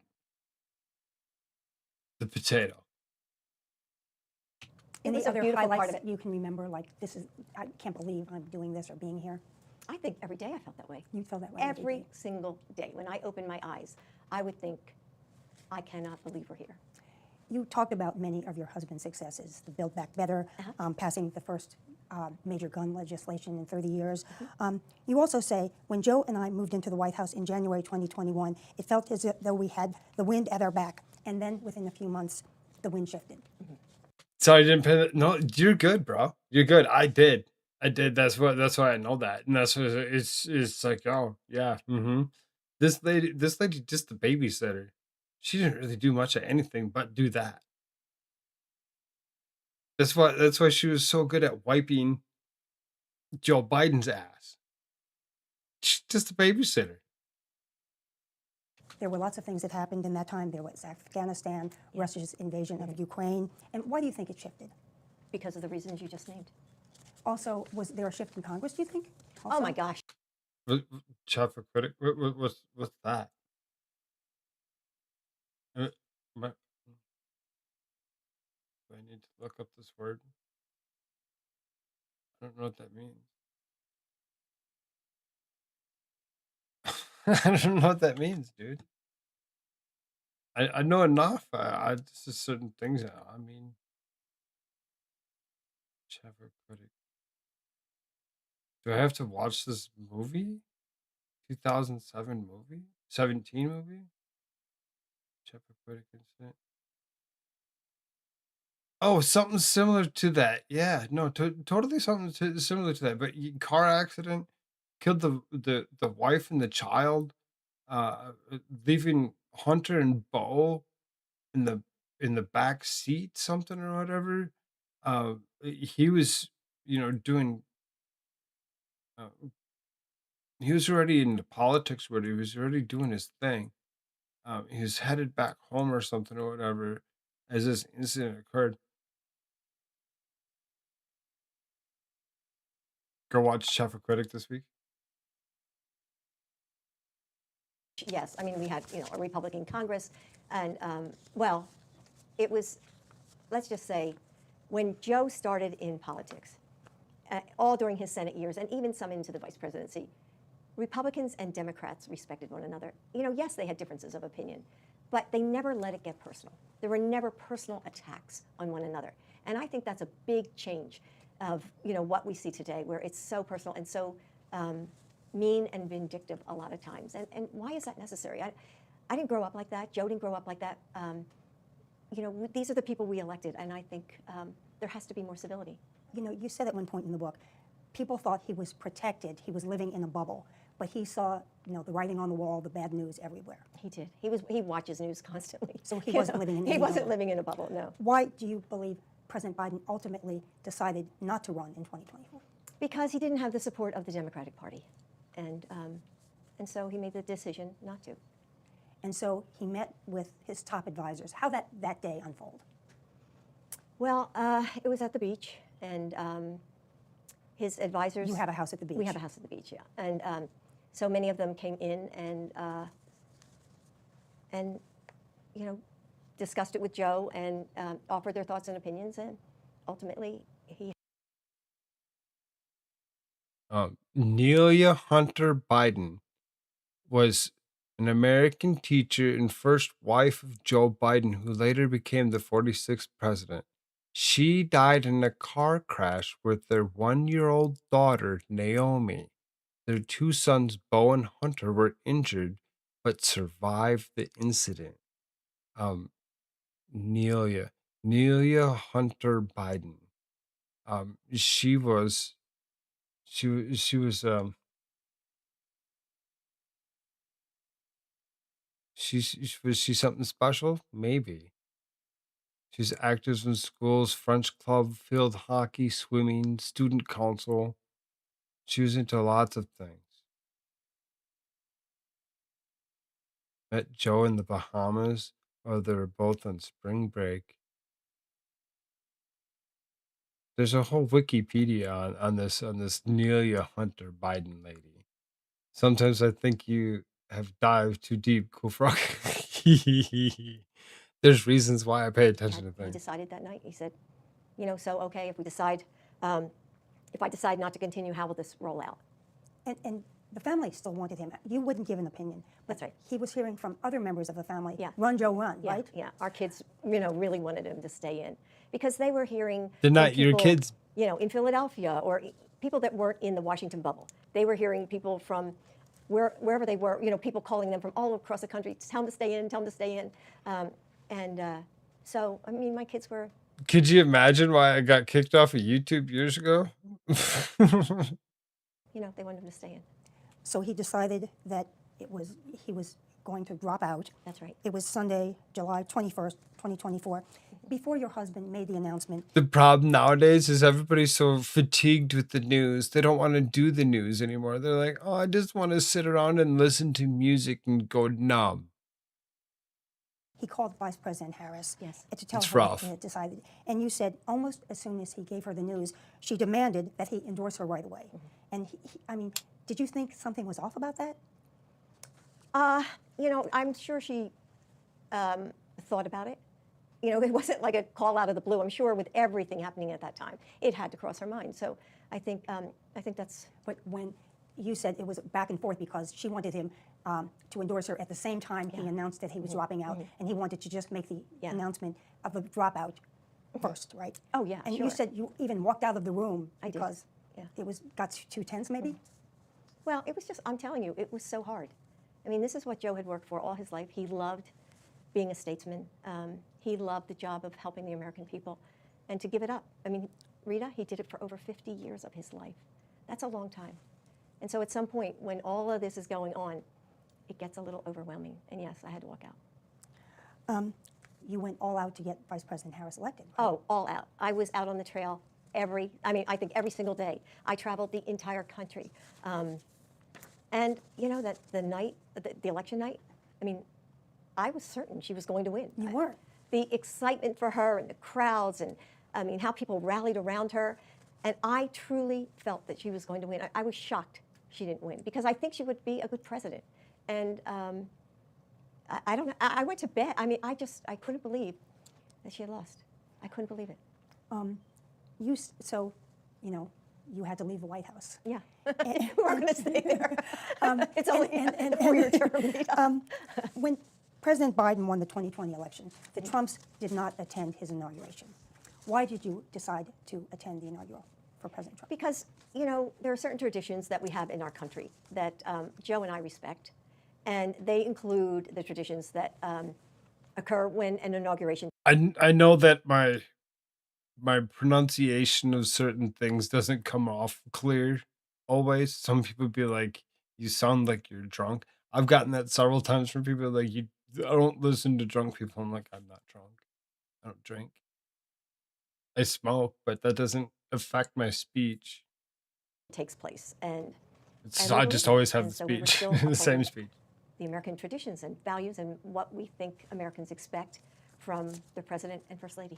The potato. Any other highlights that you can remember, like, I can't believe I'm doing this or being here? I think every day I felt that way. You felt that way every single day. When I opened my eyes, I would think, I cannot believe we're here. You talked about many of your husband's successes, the Build Back Better, passing the first major gun legislation in 30 years. You also say, when Joe and I moved into the White House in January 2021, it felt as though we had the wind at our back. And then within a few months, the wind shifted. So I didn't pay that. No, you're good, bro. You're good. I did. I did. That's why I know that. And that's what it's like, oh yeah. This lady just the babysitter. She didn't really do much of anything but do that. That's why she was so good at wiping Joe Biden's ass. She's just a babysitter. There were lots of things that happened in that time. There was Afghanistan, Russia's invasion of Ukraine. And why do you think it shifted? Because of the reasons you just named. Also, was there a shift in Congress, do you think? Oh my gosh. Chat for critic. What's that? Do I need to look up this word? I don't know what that means. I don't know what that means, dude. I know enough. I just certain things. I mean, chat for critic. Do I have to watch this movie? 2007 movie? 17 movie? Chat for critic incident. Oh, something similar to that. Yeah, no, totally something similar to that. But car accident killed the wife and the child, leaving Hunter and Bo in the back seat, something or whatever. He was, doing. Uh, he was already into politics, where he was already doing his thing. He was headed back home or something or whatever as this incident occurred. Go watch Chef or Critic this week. Yes, I mean, we had, a Republican Congress, and, well, it was, let's just say, when Joe started in politics, all during his Senate years, and even some into the vice presidency, Republicans and Democrats respected one another. Yes, they had differences of opinion, but they never let it get personal. There were never personal attacks on one another. And I think that's a big change of, what we see today, where it's so personal and so mean and vindictive a lot of times. And why is that necessary? I didn't grow up like that. Joe didn't grow up like that. These are the people we elected, and I think there has to be more civility. You said at one point in the book, people thought he was protected, he was living in a bubble, but he saw, the writing on the wall, the bad news everywhere. He did. He watches news constantly. So he wasn't living in He any wasn't bubble. living in a bubble, no. Why do you believe President Biden ultimately decided not to run in 2024? Because he didn't have the support of the Democratic Party, and so he made the decision not to. And so he met with his top advisors. How did that day unfold? Well, it was at the beach, and his advisors. You have a house at the beach. We have a house at the beach, yeah, and so many of them came in and discussed it with Joe and offered their thoughts and opinions, and ultimately he. Nelia Hunter Biden was an American teacher and first wife of Joe Biden, who later became the 46th president. She died in a car crash with their 1-year-old daughter, Naomi. Their 2 sons, Bo and Hunter, were injured but survived the incident. Nelia Hunter Biden. She was she's was she something special? Maybe. She's active in schools, French club, field hockey, swimming, student council. She was into lots of things. Met Joe in the Bahamas, or they were both on spring break. There's a whole Wikipedia on this Nelia Hunter Biden lady. Sometimes I think you have dived too deep, Koolfrogg. There's reasons why I pay attention to He things. decided that night. He said, so okay, if I decide not to continue, how will this roll out? And the family still wanted him. You wouldn't give an opinion. But That's right. he was hearing from other members of the family, Yeah. run, Joe, run, Yeah, right? yeah. Our kids, really wanted him to stay in because they were hearing They're from not your people, kids. in Philadelphia or people that weren't in the Washington bubble. They were hearing people from wherever they were, people calling them from all across the country, tell them to stay in, tell them to stay in. So, I mean, my kids were, Could you imagine why I got kicked off of YouTube years ago? they wanted him to stay in. So he decided that he was going to drop out. That's right. It was Sunday, July 21st, 2024. Before your husband made the announcement, The problem nowadays is everybody's so fatigued with the news. They don't want to do the news anymore. They're like, oh, I just want to sit around and listen to music and go numb. he called Vice President Harris Yes. to tell It's her rough. that he had decided. And you said almost as soon as he gave her the news, she demanded that he endorse her right away. And I mean, did you think something was off about that? I'm sure she thought about it. It wasn't like a call out of the blue. I'm sure with everything happening at that time, it had to cross her mind. So I think that's. But when you said it was back and forth because she wanted him to endorse her at the same time he announced that he was dropping out, and he wanted to just make the announcement of the dropout first, right? Oh, yeah, And sure. you said you even walked out of the room I did. because Yeah. it got too tense, maybe? Well, it was just, I'm telling you, it was so hard. I mean, this is what Joe had worked for all his life. He loved being a statesman. He loved the job of helping the American people. And to give it up, I mean, Rita, he did it for over 50 years of his life. That's a long time. And so at some point, when all of this is going on, it gets a little overwhelming. And yes, I had to walk out. You went all out to get Vice President Harris elected. Right? Oh, all out. I was out on the trail I think every single day. I traveled the entire country. And that the night, the election night, I mean, I was certain she was going to win. You were. The excitement for her and the crowds and, how people rallied around her. And I truly felt that she was going to win. I was shocked she didn't win because I think she would be a good president. And I don't know. I went to bed. I mean, I couldn't believe that she had lost. I couldn't believe it. You had to leave the White House. Yeah. We're going to stay there. It's only a 4-year term. When President Biden won the 2020 election, the Trumps did not attend his inauguration. Why did you decide to attend the inaugural for President Trump? Because, there are certain traditions that we have in our country that Joe and I respect, and they include the traditions that occur when an inauguration. I know that my pronunciation of certain things doesn't come off clear always. Some people be like, you sound like you're drunk. I've gotten that several times from people like, I don't listen to drunk people. I'm like, I'm not drunk. I don't drink. I smoke, but that doesn't affect my speech. Takes place, and I just always have the so we were speech, still the same upholding speech. the American traditions and values and what we think Americans expect from the president and first lady.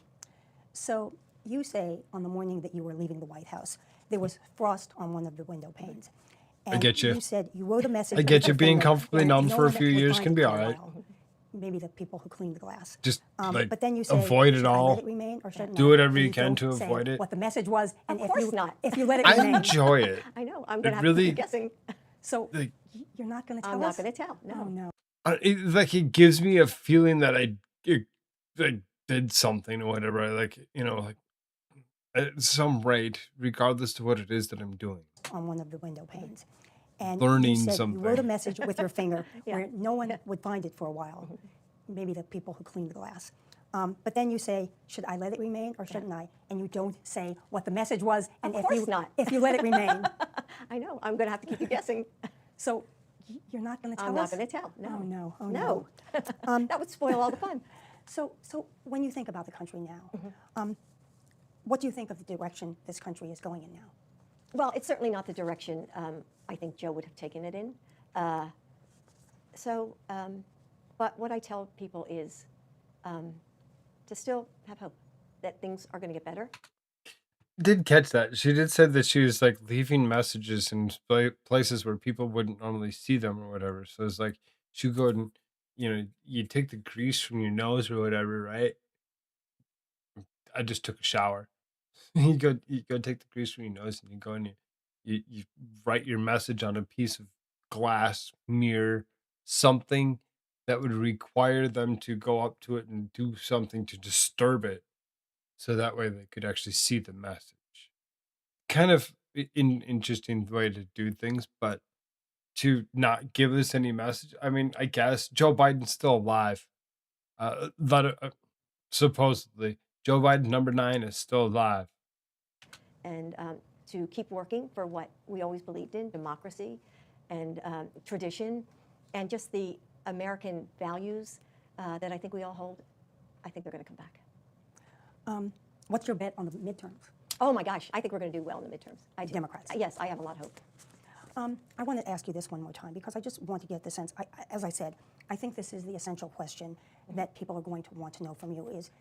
So you say on the morning that you were leaving the White House, there was frost on one of the window panes. I get you. You said you wrote a message. I get with you. your Being finger comfortably where numb no for a one few would years find can it be for a all right. while. Maybe the people who clean the glass. Just but then you say, avoid it should I all. let it remain or shouldn't Do I? whatever And you can don't to say avoid it. What the message was, and Of course not. if you let it I remain. enjoy it. I know. I'm It going to have to really- keep guessing. So Like, you're not going to tell I'm us? not going to tell. No. Oh no. It gives me a feeling that I did something or whatever. At some rate, regardless to what it is that I'm doing. On one of the window panes. And Learning you said something. you wrote a message with your finger Yeah. where no one would find it for a while. Maybe the people who clean the glass. But then you say, should I let it remain or shouldn't I? And you don't say what the message was. And Of course not. If you let it remain. I know. I'm going to have to keep you guessing. So you're not going to tell I'm us? not going to tell. No. Oh no. Oh No. no. That would spoil all the fun. So when you think about the country now, what do you think of the direction this country is going in now? Well, it's certainly not the direction I think Joe would have taken it in. But what I tell people is to still have hope that things are going to get better. Did catch that. She did say that she was like leaving messages in places where people wouldn't normally see them or whatever. So it's like she'd go and you take the grease from your nose or whatever, right? I just took a shower. You go take the grease from your nose and you go and you write your message on a piece of glass mirror, something that would require them to go up to it and do something to disturb it so that way they could actually see the message. Kind of interesting way to do things, but to not give us any message. I mean, I guess Joe Biden's still alive. Supposedly, Joe Biden number 9 is still alive. And to keep working for what we always believed in, democracy and tradition, and just the American values that I think we all hold. I think they're going to come back. What's your bet on the midterms? Oh my gosh, I think we're going to do well in the midterms. I do. Democrats. Yes, I have a lot of hope. I want to ask you this one more time because I just want to get the sense. As I said, I think this is the essential question that people are going to want to know from you is,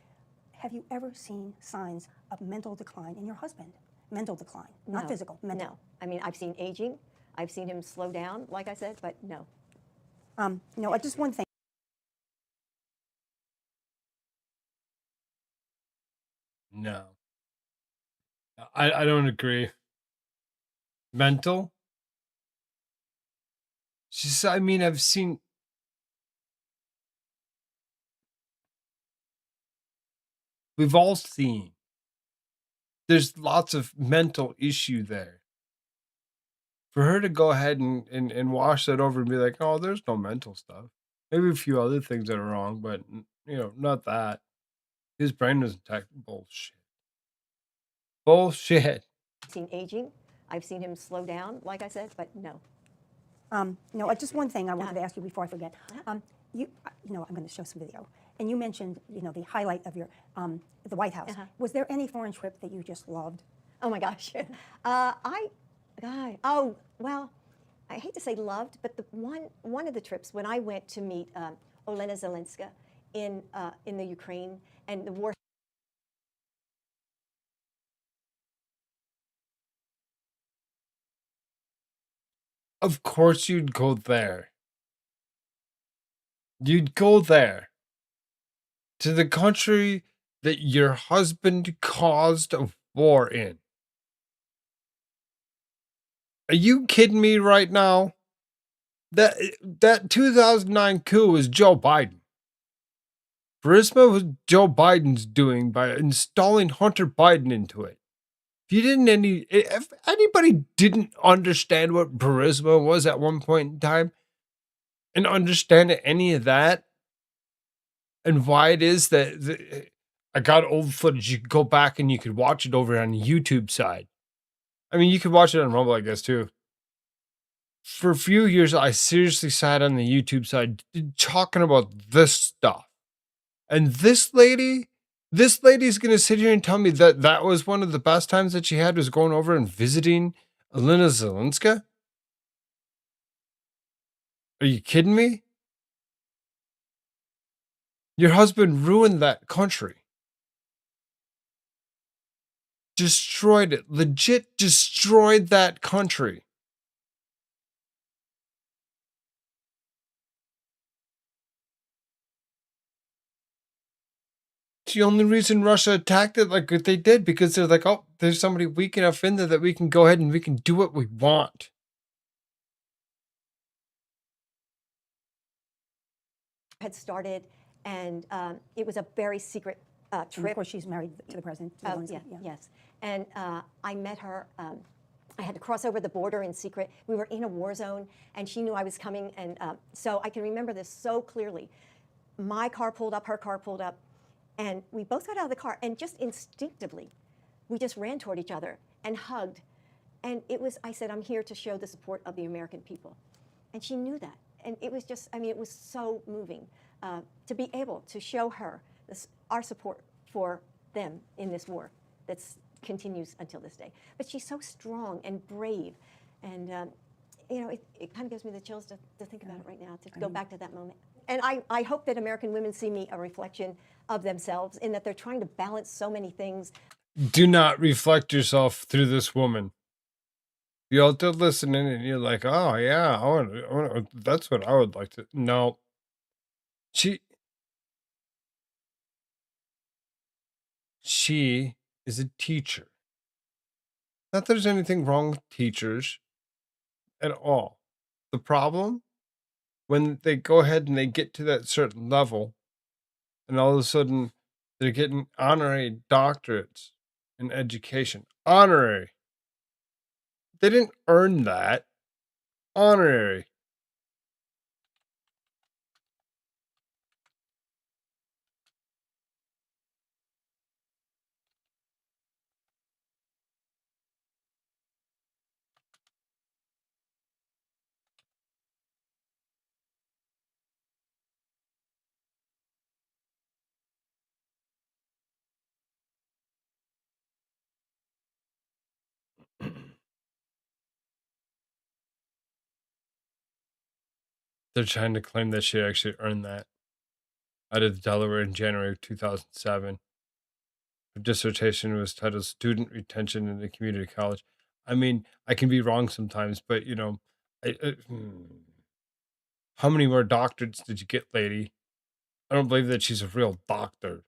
have you ever seen signs of mental decline in your husband? Mental decline, not No. physical, mental. No. I mean, I've seen aging. I've seen him slow down, like I said, but no. No, just one thing. No. I don't agree. Mental? Just, I mean, I've seen. We've all seen. There's lots of mental issue there. For her to go ahead and wash that over and be like, oh, there's no mental stuff. Maybe a few other things that are wrong, but not that. His brain was intact. Bullshit. Bullshit. I've seen aging. I've seen him slow down, like I said, but no. No, just one thing I wanted to ask you before I forget. I'm going to show some video, and you mentioned, the highlight of your the White House. Was there any foreign trip that you just loved? Oh my gosh. Well, I hate to say loved, but the one of the trips when I went to meet Olena Zelenska in the Ukraine and the war. Of course you'd go there. You'd go there. To the country that your husband caused a war in. Are you kidding me right now? That 2009 coup was Joe Biden. Burisma was Joe Biden's doing by installing Hunter Biden into it. If anybody didn't understand what Burisma was at one point in time and understand any of that and why it is that I got old footage, you could go back and you could watch it over on the YouTube side. I mean, you could watch it on Rumble, I guess, too. For a few years, I seriously sat on the YouTube side talking about this stuff. And this lady's going to sit here and tell me that that was one of the best times that she had was going over and visiting Elena Zelenska? Are you kidding me? Your husband ruined that country. Destroyed it. Legit destroyed that country. It's the only reason Russia attacked it like they did because they're like, oh, there's somebody weak enough in there that we can go ahead and we can do what we want. Had started, and it was a very secret And of trip. course, she's married to the president. to Zelensky, yeah. Yes. And I met her. I had to cross over the border in secret. We were in a war zone, and she knew I was coming. And so I can remember this so clearly. My car pulled up, her car pulled up, and we both got out of the car. And just instinctively, we just ran toward each other and hugged. And I said, I'm here to show the support of the American people. And she knew that. And it was just, it was so moving to be able to show her our support for them in this war that continues until this day. But she's so strong and brave. And, it kind of gives me the chills to think about it right now, to go back to that moment. And I hope that American women see me a reflection of themselves in that they're trying to balance so many things. Do not reflect yourself through this woman. You're out there listening and you're like, oh, yeah, that's what I would like to. No. She is a teacher. Not that there's anything wrong with teachers at all. the problem? When they go ahead and they get to that certain level, and all of a sudden they're getting honorary doctorates in education. Honorary. They didn't earn that. Honorary. They're trying to claim that she actually earned that out of Delaware in January of 2007. Her dissertation was titled Student Retention in the Community College. I mean, I can be wrong sometimes, but how many more doctorates did you get, lady? I don't believe that she's a real doctor.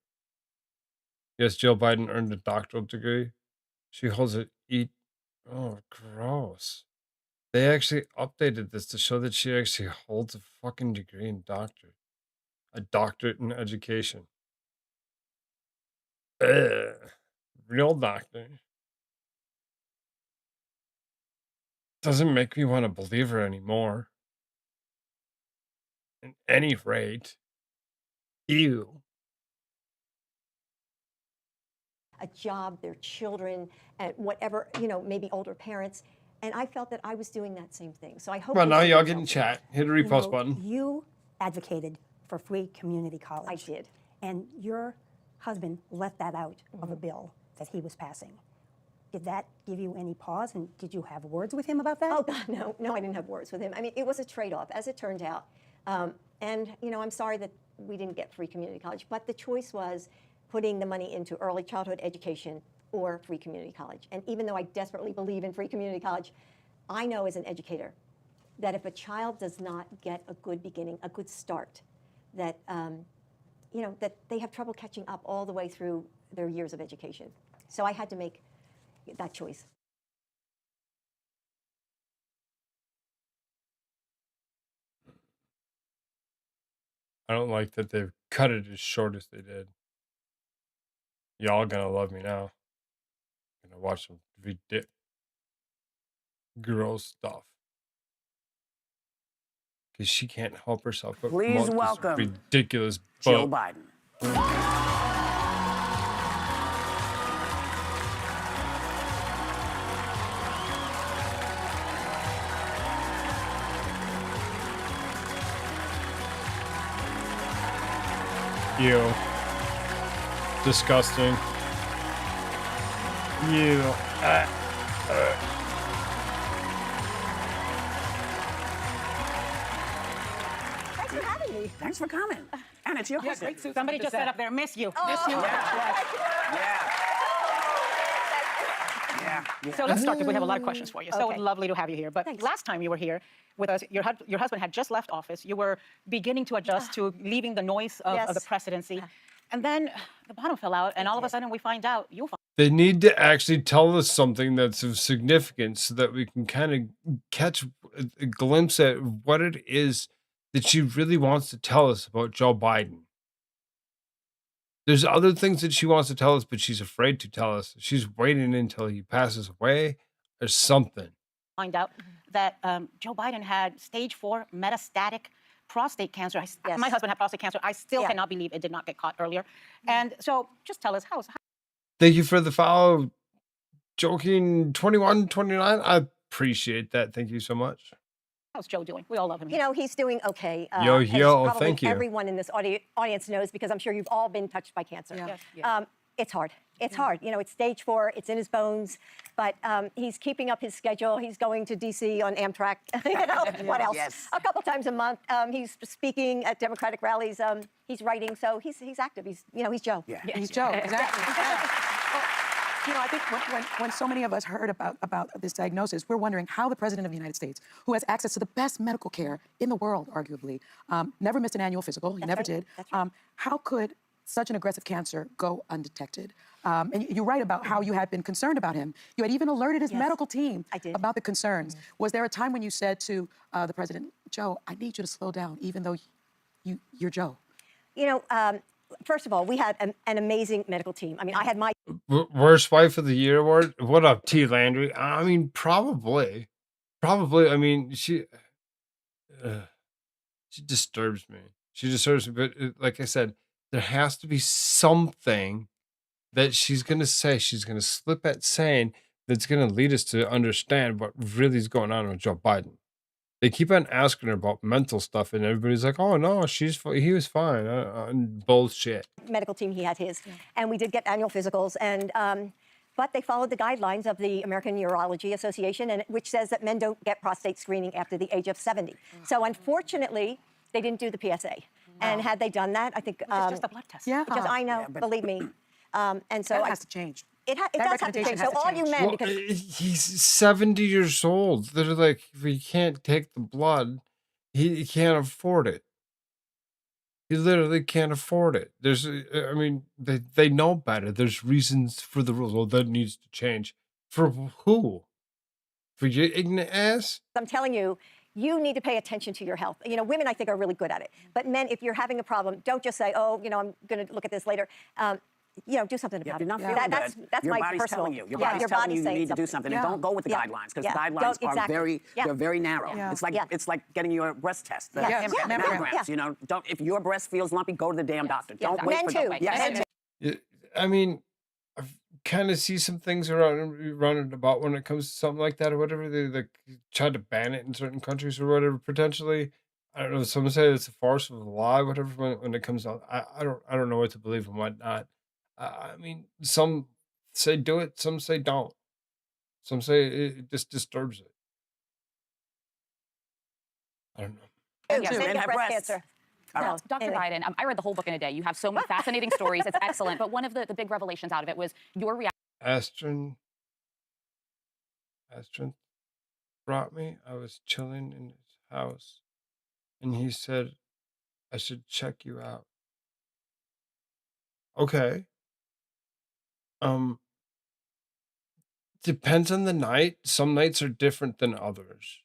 Yes, Jill Biden earned a doctoral degree. She holds it. Oh, gross. They actually updated this to show that she actually holds a fucking degree in doctorate. A doctorate in education. Ugh. Real doctor. Doesn't make me want to believe her anymore. At any rate. Ew. A job, their children, and whatever, you know, maybe older parents. And I felt that I was doing that same thing. So I hope. Well, now this y'all is get in helpful. chat. Hit the repost button. You advocated for free community college. I did. And your husband left that out of a bill that he was passing. Did that give you any pause? And did you have words with him about that? Oh, God, no, I didn't have words with him. I mean, it was a trade-off, as it turned out. And, you know, I'm sorry that we didn't get free community college, but the choice was putting the money into early childhood education or free community college. And even though I desperately believe in free community college, I know as an educator that if a child does not get a good beginning, a good start, that, you know, that they have trouble catching up all the way through their years of education. So I had to make that choice. I don't like that they've cut it as short as they did. Y'all gonna love me now. Gonna watch some gross stuff. Because she can't help herself but Please promote this welcome ridiculous Jill book. Biden. Ew. Disgusting. Ew. Thanks for having me. Thanks for coming. And it's your husband. Somebody just said up there, miss you. Oh. Miss you. Yeah. So let's start because we have a lot of questions for you. So Okay. lovely to have you here. But Thanks. last time you were here with us, your husband had just left office. You were beginning to adjust to leaving the noise of the Yes. presidency. And then the bottom fell out, and all of a sudden we find out you They need to actually tell us something that's of significance so that we can kind of catch a glimpse at what it is that she really wants to tell us about Joe Biden. There's other things that she wants to tell us, but she's afraid to tell us. She's waiting until he passes away or something. find out that Joe Biden had stage 4 metastatic prostate cancer. Yes. My husband had prostate cancer. I still Yeah. cannot believe it did not get caught earlier. And so just tell us, how Thank you for the follow, Joking 2129. I appreciate that. Thank you so much. how's Joe doing? We all love him. You know, he's doing okay. Yo, as yo, probably thank you. Everyone in this audience knows, because I'm sure you've all been touched by cancer. Yes, yes. It's hard. It's hard. You know, it's stage 4. It's in his bones. But he's keeping up his schedule. He's going to D.C. on Amtrak. You know, what else? Yes. A couple times a month. He's speaking at Democratic rallies. He's writing. So he's active. He's Joe. Yeah. He's Joe. Exactly. You know, I think when so many of us heard about this diagnosis, we're wondering how the President of the United States, who has access to the best medical care in the world, arguably, never missed an annual physical. He never did. That's right. How could such an aggressive cancer go undetected? And you're right about how you had been concerned about him. You had even alerted his medical team about the concerns. Was there a time when you said to the president, Joe, I need you to slow down, even though you're Joe? You know, first of all, we had an amazing medical team. I mean, I had my Worst wife of the year award. What up, T Landry? I mean, probably. I mean, uh, she disturbs me. She disturbs me. But like I said, there has to be something that she's gonna say. She's gonna slip at saying that's gonna lead us to understand what really is going on with Joe Biden. They keep on asking her about mental stuff, and everybody's like, "Oh no, he was fine." Bullshit. medical team, he had his, and we did get annual physicals, and but they followed the guidelines of the American Urology Association, and which says that men don't get prostate screening after the age of 70. So unfortunately, they didn't do the PSA. And had they done that, I think it's just a blood test. Yeah. just I know, believe me. And so That has to change. It That does have to recommendation change. has So to all you change. men, Well, because he's 70 years old. They're like, if he can't take the blood, he can't afford it. He literally can't afford it. I mean, they know better. There's reasons for the rules. Well, that needs to change. For who? For your ignorant ass? I'm telling you, you need to pay attention to your health. You know, women, I think, are really good at it. But men, if you're having a problem, don't just say, oh, you know, I'm going to look at this later. You know, do something about If you're not it. feeling That's your my body's personal. telling you. Your yeah, body's telling you you saying need to do something. And don't go with the Yeah. guidelines because Yeah. the guidelines Don't- are exactly. they're very narrow. Yeah. It's like getting your breast test. The Yeah. Yeah. mammograms. Yeah. You know, don't if your breast feels lumpy, go to the damn doctor. Yeah, Don't exactly. wait Men for too. the, yes. Men too. I mean, I kind of see some things running about when it comes to something like that or whatever. They like tried to ban it in certain countries or whatever. Potentially, I don't know. Some say it's a farce of a lie, whatever. When it comes out, I don't know what to believe and what not. I mean, some say do it, some say don't. Some say it just disturbs it. I don't know. Men too, and get have breast breasts. cancer. Well, No, Dr. anyway. Biden, I read the whole book in a day. You have so many fascinating stories. It's excellent. But one of the big revelations out of it was your reaction. Astron brought me. I was chilling in his house, and he said, "I should check you out." Okay. Um, depends on the night. Some nights are different than others.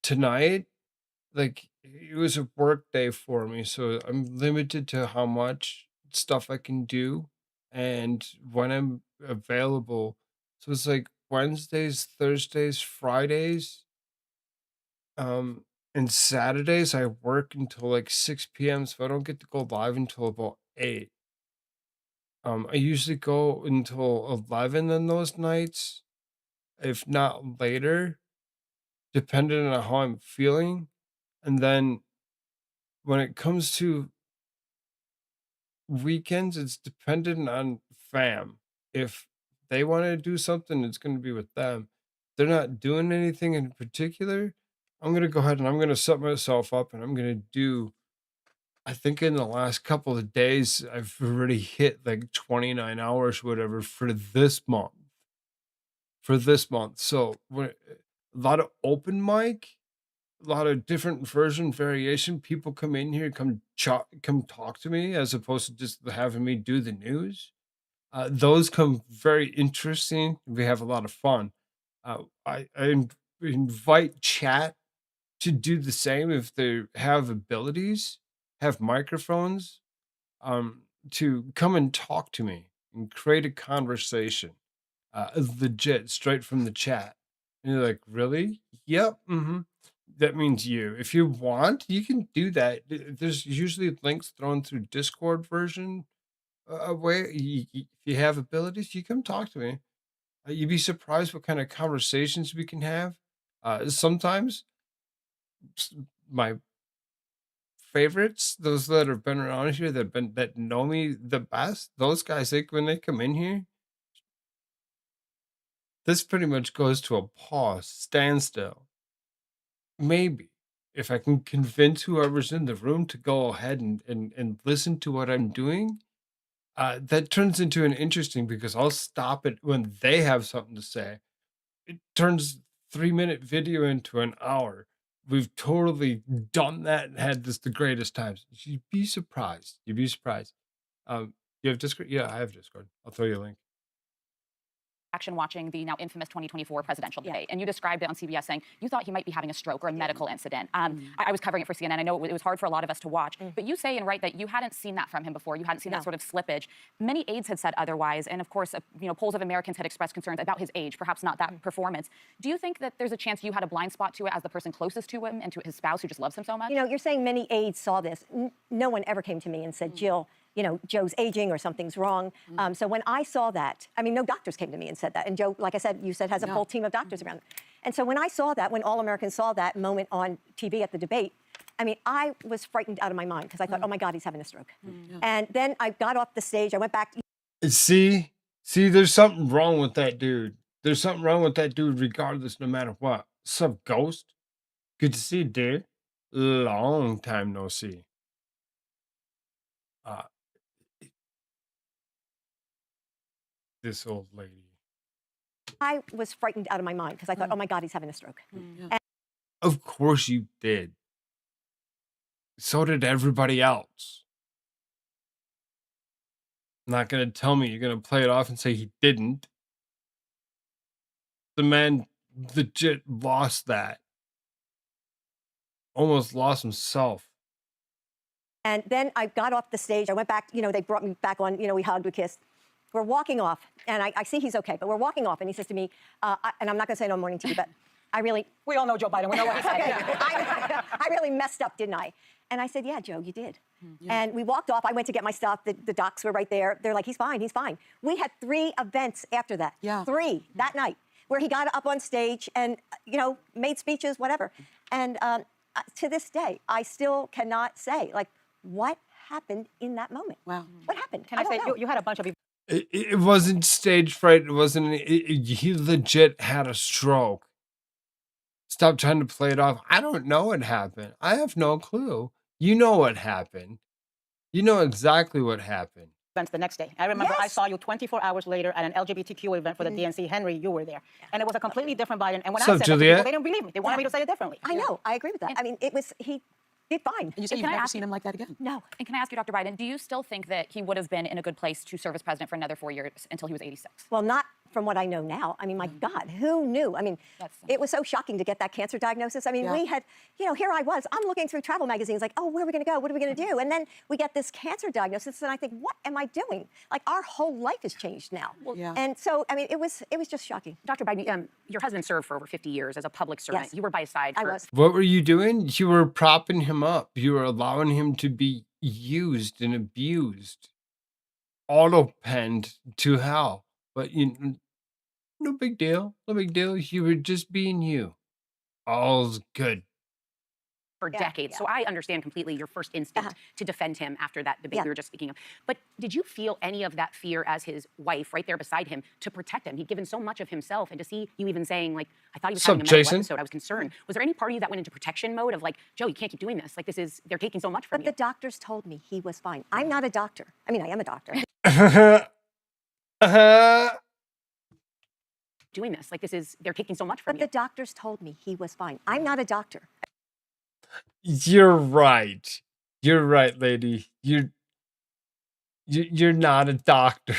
Tonight, like it was a work day for me, so I'm limited to how much stuff I can do and when I'm available. So it's like Wednesdays, Thursdays, Fridays, and Saturdays I work until like 6 p.m. So I don't get to go live until about 8. I usually go until 11 on those nights, if not later, depending on how I'm feeling. And then when it comes to weekends, it's dependent on fam. If they want to do something, it's going to be with them. They're not doing anything in particular. I'm going to go ahead and I'm going to set myself up and I'm going to do. I think in the last couple of days, I've already hit like 29 hours, whatever, for this month. So a lot of open mic, a lot of different version variation. People come in here, come talk to me, as opposed to just having me do the news. Those come very interesting. We have a lot of fun. I invite chat to do the same if they have abilities, have microphones, to come and talk to me and create a conversation, legit, straight from the chat. And you're like, really? Yep. That means you. If you want, you can do that. There's usually links thrown through Discord version. Way if you have abilities, you come talk to me. You'd be surprised what kind of conversations we can have. Sometimes my favorites, those that have been around here, that know me the best, those guys, like when they come in here, this pretty much goes to a pause, standstill. Maybe if I can convince whoever's in the room to go ahead and listen to what I'm doing, that turns into an interesting because I'll stop it when they have something to say. It turns 3-minute video into an hour. We've totally done that and had this the greatest times. You'd be surprised. You'd be surprised. You have Discord? Yeah, I have Discord. I'll throw you a link. Action watching the now infamous 2024 presidential debate, and you described it on CBS saying you thought he might be having a stroke or a medical incident. I was covering it for CNN. I know it was hard for a lot of us to watch, but you say and write that you hadn't seen that from him before. You hadn't seen that sort of slippage. Many aides had said otherwise, and of course, polls of Americans had expressed concerns about his age, perhaps not that performance. Do you think that there's a chance you had a blind spot to it as the person closest to him and to his spouse who just loves him so much? You know, you're saying many aides saw this. No one ever came to me and said, Jill, Joe's aging or something's wrong. So when I saw that, I mean, no doctors came to me and said that. And Joe, like I said, you said has a full team of doctors around him. And so when I saw that, when all Americans saw that moment on TV at the debate, I mean, I was frightened out of my mind because I thought, oh my God, he's having a stroke. And then I got off the stage, I went back. See, there's something wrong with that dude. There's something wrong with that dude regardless, no matter what. Sup, Ghost? Good to see you, dude. Long time no see. This old lady. I was frightened out of my mind because I thought, oh my God, he's having a stroke. And Of course you did. So did everybody else. Not gonna tell me you're gonna play it off and say he didn't. The man legit lost that. Almost lost himself. And then I got off the stage, I went back, they brought me back on, we hugged, we kissed. We're walking off, and I see he's okay, but we're walking off, and he says to me, and I'm not gonna say it on morning TV, but we all know Joe Biden, we know what he said. I really messed up, didn't I? And I said, yeah, Joe, you did. And we walked off, I went to get my stuff, the docs were right there. They're like, he's fine, he's fine. We had 3 events after that, 3 that night, where he got up on stage and, made speeches, whatever. And to this day, I still cannot say, what happened in that moment? Wow. What happened? Can I say, know. you had a bunch of people. It wasn't stage fright. It wasn't. He legit had a stroke. Stop trying to play it off. I don't know what happened. I have no clue. You know what happened. You know exactly what happened. The next day. I remember I saw you 24 hours later at an LGBTQ event for the DNC. Henry, you were there. And it was a completely different Biden. And when I said that to people, they didn't believe me. They wanted me to say it differently. I know. I agree with that. I mean, he did fine. And you said you've never seen him like that again? No. And can I ask you, Dr. Biden, do you still think that he would have been in a good place to serve as president for another 4 years until he was 86? Well, not from what I know now. I mean, my God, who knew? I mean, it was so shocking to get that cancer diagnosis. I mean, we had, here I was. I'm looking through travel magazines like, oh, where are we going to go? What are we going to do? And then we get this cancer diagnosis, and I think, what am I doing? Like, our whole life has changed now. And so, I mean, it was just shocking. Dr. Biden, your husband served for over 50 years as a public servant. Yes. You were by his side. I was. What were you doing? You were propping him up. You were allowing him to be used and abused. Auto-penned to hell. But no big deal. No big deal. You were just being you. All's good. For decades. So I understand completely your first instinct to defend him after that debate we were just speaking of. But did you feel any of that fear as his wife right there beside him to protect him? He'd given so much of himself, and to see you even saying, like, I thought he was having a medical episode, I was concerned. Was there any part of you that went into protection mode of like, Joe, you can't keep doing this. Like, they're taking so much from you. But the doctors told me he was fine. I'm not a doctor. I mean, I am a doctor. Doing this, like, they're taking so much from you. But the doctors told me he was fine. I'm not a doctor. You're right. You're right, lady. You're not a doctor.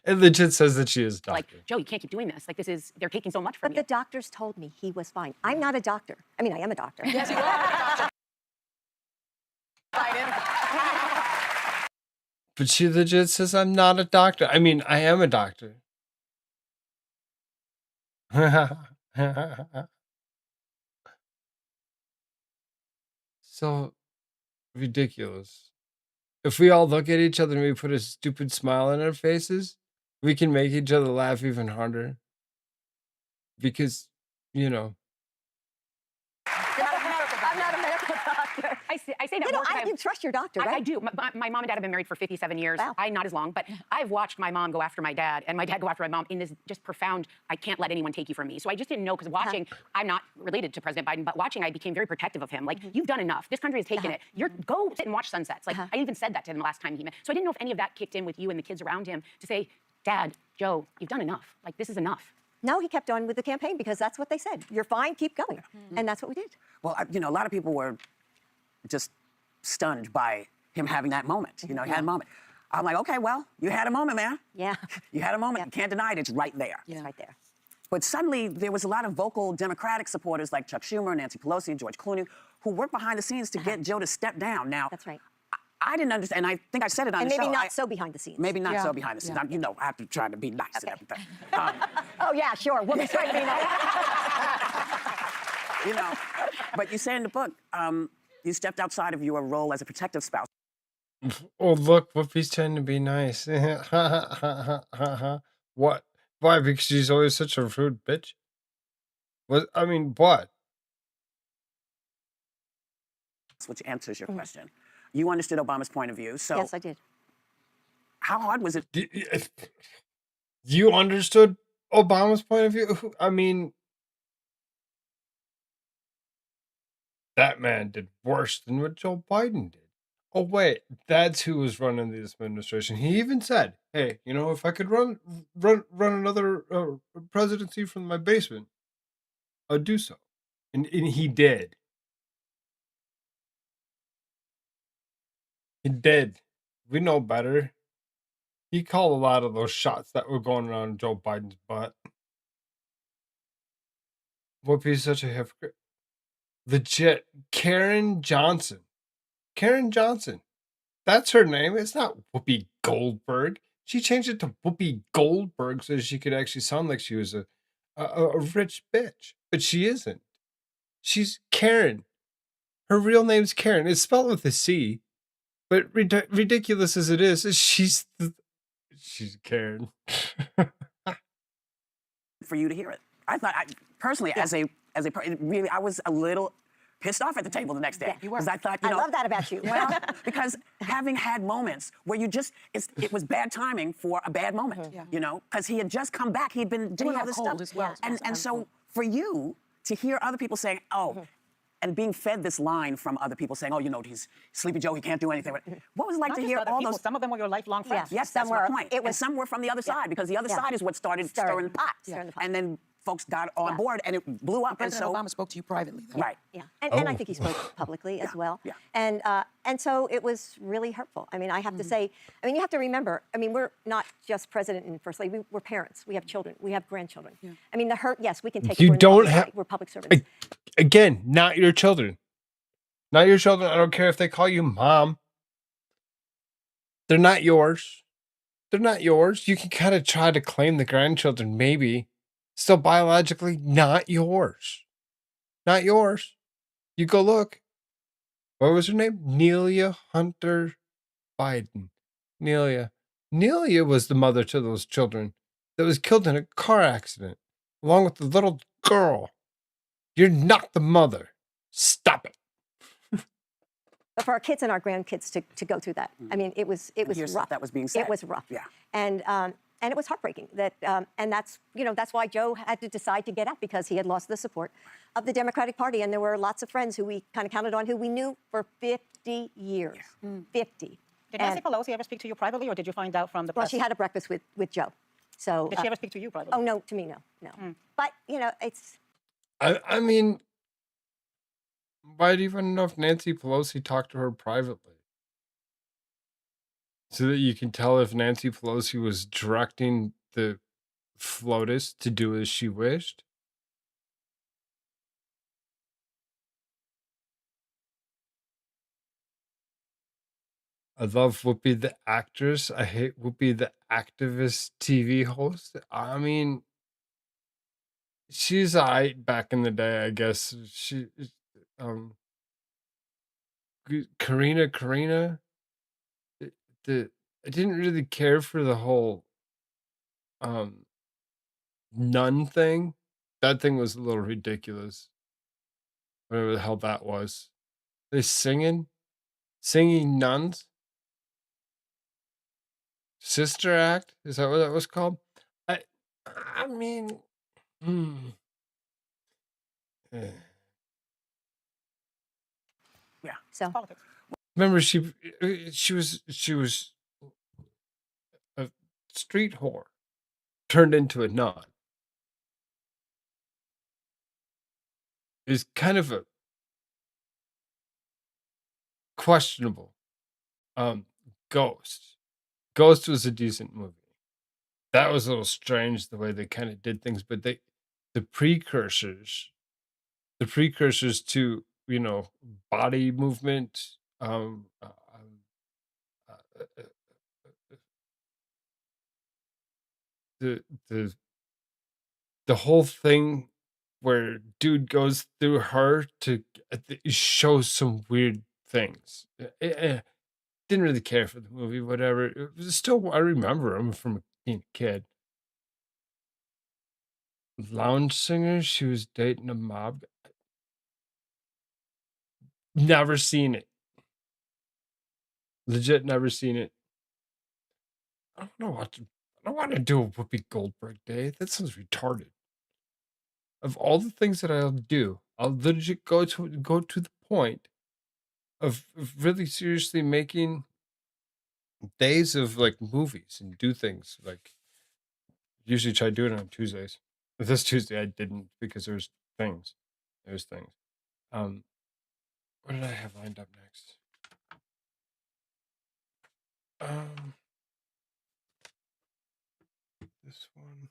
It legit says that she is a doctor. Like, Joe, you can't keep doing this. Like, they're taking so much from you. you. But the doctors told me he was fine. I'm not a doctor. I mean, I am a doctor. Yes, you are. But she legit says I'm not a doctor. I mean, I am a doctor. So ridiculous. If we all look at each other and we put a stupid smile on our faces, we can make each other laugh even harder. Because, I'm not a medical doctor. I say that more I can trust your doctor, right? I do. My mom and dad have been married for 57 years. Wow. I not as long, but I've watched my mom go after my dad and my dad go after my mom in this just profound, I can't let anyone take you from me. So I just didn't know, because watching, I'm not related to President Biden, but watching, I became very protective of him. Like, you've done enough. This country has taken it. Go sit and watch sunsets. Like, I even said that to him the last time he met. So I didn't know if any of that kicked in with you and the kids around him to say, Dad, Joe, you've done enough. Like, this is enough. No, he kept on with the campaign because that's what they said. You're fine, keep going. And that's what we did. Well, a lot of people were just stunned by him having that moment. He had a moment. I'm like, okay, well, you had a moment, man. Yeah. You had a moment. You can't deny it. It's right there. It's right there. But suddenly, there was a lot of vocal Democratic supporters like Chuck Schumer, Nancy Pelosi, George Clooney, who worked behind the scenes to get Joe to step down. Now, that's right. I didn't understand, and I think I said it on And the show. maybe not so behind the scenes. Maybe not so behind the scenes. You know, I have to try to be nice and everything. Oh, yeah, sure. Woman's trying to be nice. You know, but you say in the book, you stepped outside of your role as a protective spouse. Oh, look, Whoopi's trying to be nice. What? Why? Because she's always such a rude bitch? What? I mean, what? Which answers your question. You understood Obama's point of view, so... Yes, I did. How hard was it? You understood Obama's point of view? I mean... That man did worse than what Joe Biden did. Oh, wait, that's who was running this administration. He even said, hey, you know, if I could run another presidency from my basement, I'd do so. And he did. He did. We know better. He called a lot of those shots that were going around Joe Biden's butt. Whoopi's such a hypocrite. Legit. Karen Johnson. Karen Johnson. That's her name. It's not Whoopi Goldberg. She changed it to Whoopi Goldberg so she could actually sound like she was a rich bitch. But she isn't. She's Karen. Her real name's Karen. It's spelled with a C. But ridiculous as it is, she's Karen. For you to hear it. I thought, personally, as a really, I was a little pissed off at the table the next day. You were. Because I thought, you know. I love that about you. Well, because having had moments where you just, it was bad timing for a bad moment, you know, because he had just come back. He'd been doing all this stuff. As well. And so for you to hear other people saying, oh, and being fed this line from other people saying, oh, you know, he's Sleepy Joe, he can't do anything. What was it like Not to just hear other all people, those? some of them were your lifelong friends. Yes, that's my point. And some were from the other side, because the other side is what started stirring the pot. And then folks got on board, and it blew up. President Obama spoke to you privately, though. Right. Yeah, and I think he spoke publicly as well. Yeah. And so it was really hurtful. I mean, I have to say, I mean, you have to remember, I mean, we're not just president and first lady, we're parents, we have children, we have grandchildren. I mean, the hurt, yes, we can take it. You don't have. We're public servants. Again, not your children. Not your children. I don't care if they call you mom. They're not yours. They're not yours. You can kind of try to claim the grandchildren, maybe. Still biologically not yours. Not yours. You go look. What was her name? Nelia Hunter Biden. Nelia. Nelia was the mother to those children that was killed in a car accident, along with the little girl. You're not the mother. Stop it. But for our kids and our grandkids to go through that, I mean, it was rough. That was being said. It was rough. Yeah. And it was heartbreaking that, and that's, you know, that's why Joe had to decide to get out, because he had lost the support of the Democratic Party. And there were lots of friends who we kind of counted on, who we knew for 50 years. 50. Did Nancy Pelosi ever speak to you privately, or did you find out from the press? Well, she had a breakfast with Joe. So did she ever speak to you privately? Oh, no, to me, no. But, you know, it's... I mean, why do you want to know if Nancy Pelosi talked to her privately? So that you can tell if Nancy Pelosi was directing the FLOTUS to do as she wished? I love Whoopi the actress. I hate Whoopi the activist TV host. I mean, she's aight back in the day, I guess. She, Karina. I didn't really care for the whole nun thing. That thing was a little ridiculous. Whatever the hell that was. They singing nuns. Sister Act, is that what that was called? I mean, Yeah. So politics. Remember, she was a street whore turned into a nun. Is kind of a questionable ghost. Ghost was a decent movie. That was a little strange the way they kind of did things, but the precursors, the precursors to, you know, body movement, uh, uh, uh, the the the whole thing where dude goes through her to it shows some weird things. Didn't really care for the movie, whatever. It was still I remember him from being a kid. Lounge singer, she was dating a mob. Never seen it. Legit never seen it. I don't know what to, I don't want to do a Whoopi Goldberg day. That sounds retarded. Of all the things that I'll do, I'll legit go to the point of really seriously making days of like movies and do things like usually try doing it on Tuesdays. But this Tuesday I didn't because there's things. There's things. Um, what did I have lined up next? This one.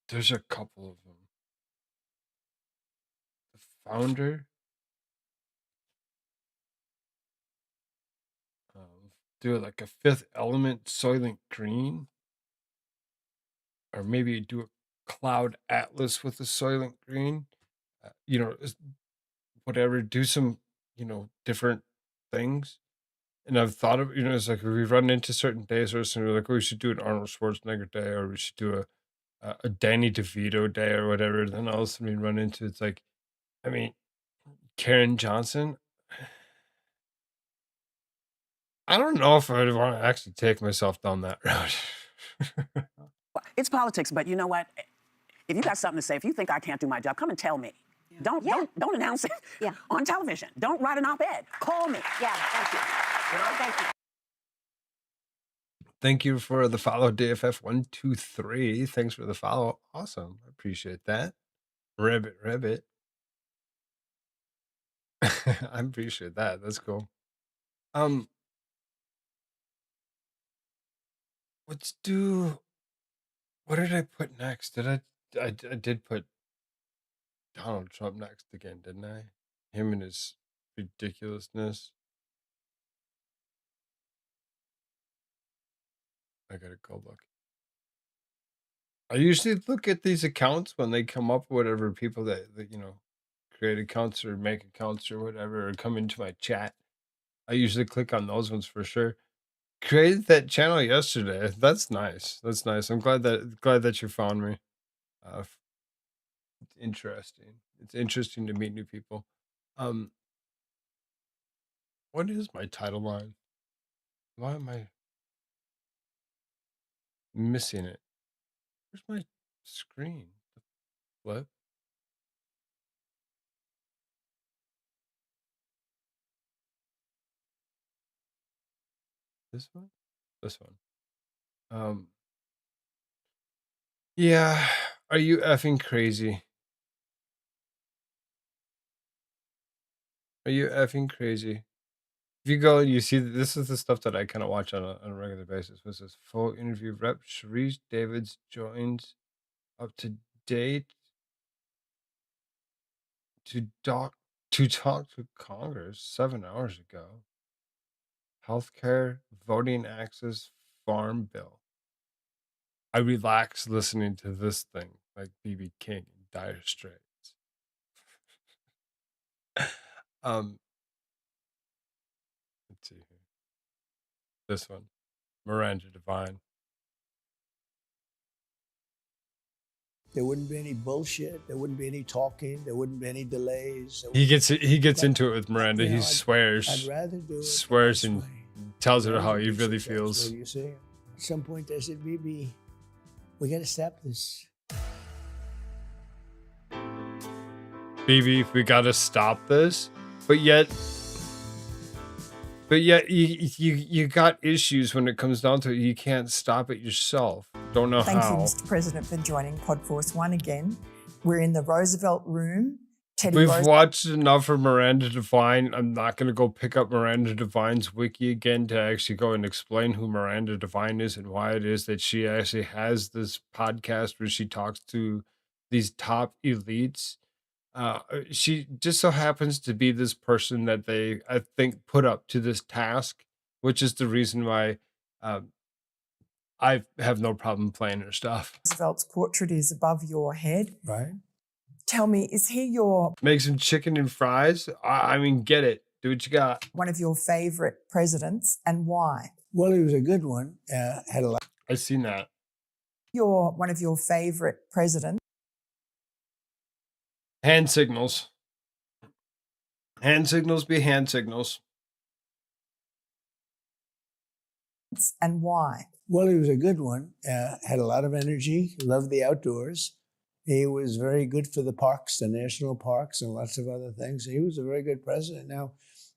There's a couple of them. The founder. Do like a Fifth Element Soylent Green. Or maybe do a Cloud Atlas with a Soylent Green. You know, whatever. Do some, you know, different things. And I've thought of, you know, it's like we run into certain days or something, we're like, oh, we should do an Arnold Schwarzenegger day, or we should do a Danny DeVito day or whatever. Then all of a sudden we run into it's like, I mean, Karen Johnson. I don't know if I'd want to actually take myself down that road. It's politics, but you know what? If you got something to say, if you think I can't do my job, come and tell me. Yeah. Don't announce it on television. Don't write an op-ed. Call me. Yeah, thank you. Thank you. Thank you for the follow, DFF123. Thanks for the follow. Awesome. I appreciate that. Ribbit. I appreciate that. That's cool. Let's do. What did I put next? I did put Donald Trump next again, didn't I? Him and his ridiculousness. I gotta go look. I usually look at these accounts when they come up, whatever people that you know create accounts or make accounts or whatever, or come into my chat. I usually click on those ones for sure. Created that channel yesterday. That's nice. That's nice. I'm glad that you found me. It's interesting. It's interesting to meet new people. What is my title line? Why am I missing it? Where's my screen? Flip. This one? This one. Yeah. Are you effing crazy? Are you effing crazy? If you go and you see this is the stuff that I kind of watch on a regular basis. This is full interview. Rep Sharice Davids joins up to date to talk to Congress 7 hours ago. Healthcare, voting access, farm bill. I relax listening to this thing like BB King in Dire Straits. Let's see here. This one, Miranda Devine. There wouldn't be any bullshit. There wouldn't be any talking. There wouldn't be any delays. He gets into it with Miranda. He swears. I'd rather do it. Swears and tells her how he really feels. You see, at some point I said, BB, we got to stop this. BB, we got to stop this. But yet you got issues when it comes down to it. You can't stop it yourself. Don't know Thank how. you, Mr. President, for joining Podforce 1 again. We're in the Roosevelt room. Teddy We've Roosevelt. watched enough of Miranda Devine. I'm not going to go pick up Miranda Devine's wiki again to actually go and explain who Miranda Devine is and why it is that she actually has this podcast where she talks to these top elites. She just so happens to be this person that they, I think, put up to this task, which is the reason why I have no problem playing her stuff. Roosevelt's portrait is above your head. Right. Tell me, is he your Make some chicken and fries. I mean, get it. Do what you got. one of your favorite presidents, and why? Well, he was a good one. Had a lot. I seen that. You're one of your favorite presidents. Hand signals. Hand signals be hand signals. And why? Well, he was a good one. Had a lot of energy. Loved the outdoors. He was very good for the parks, the national parks, and lots of other things. He was a very good president. Now,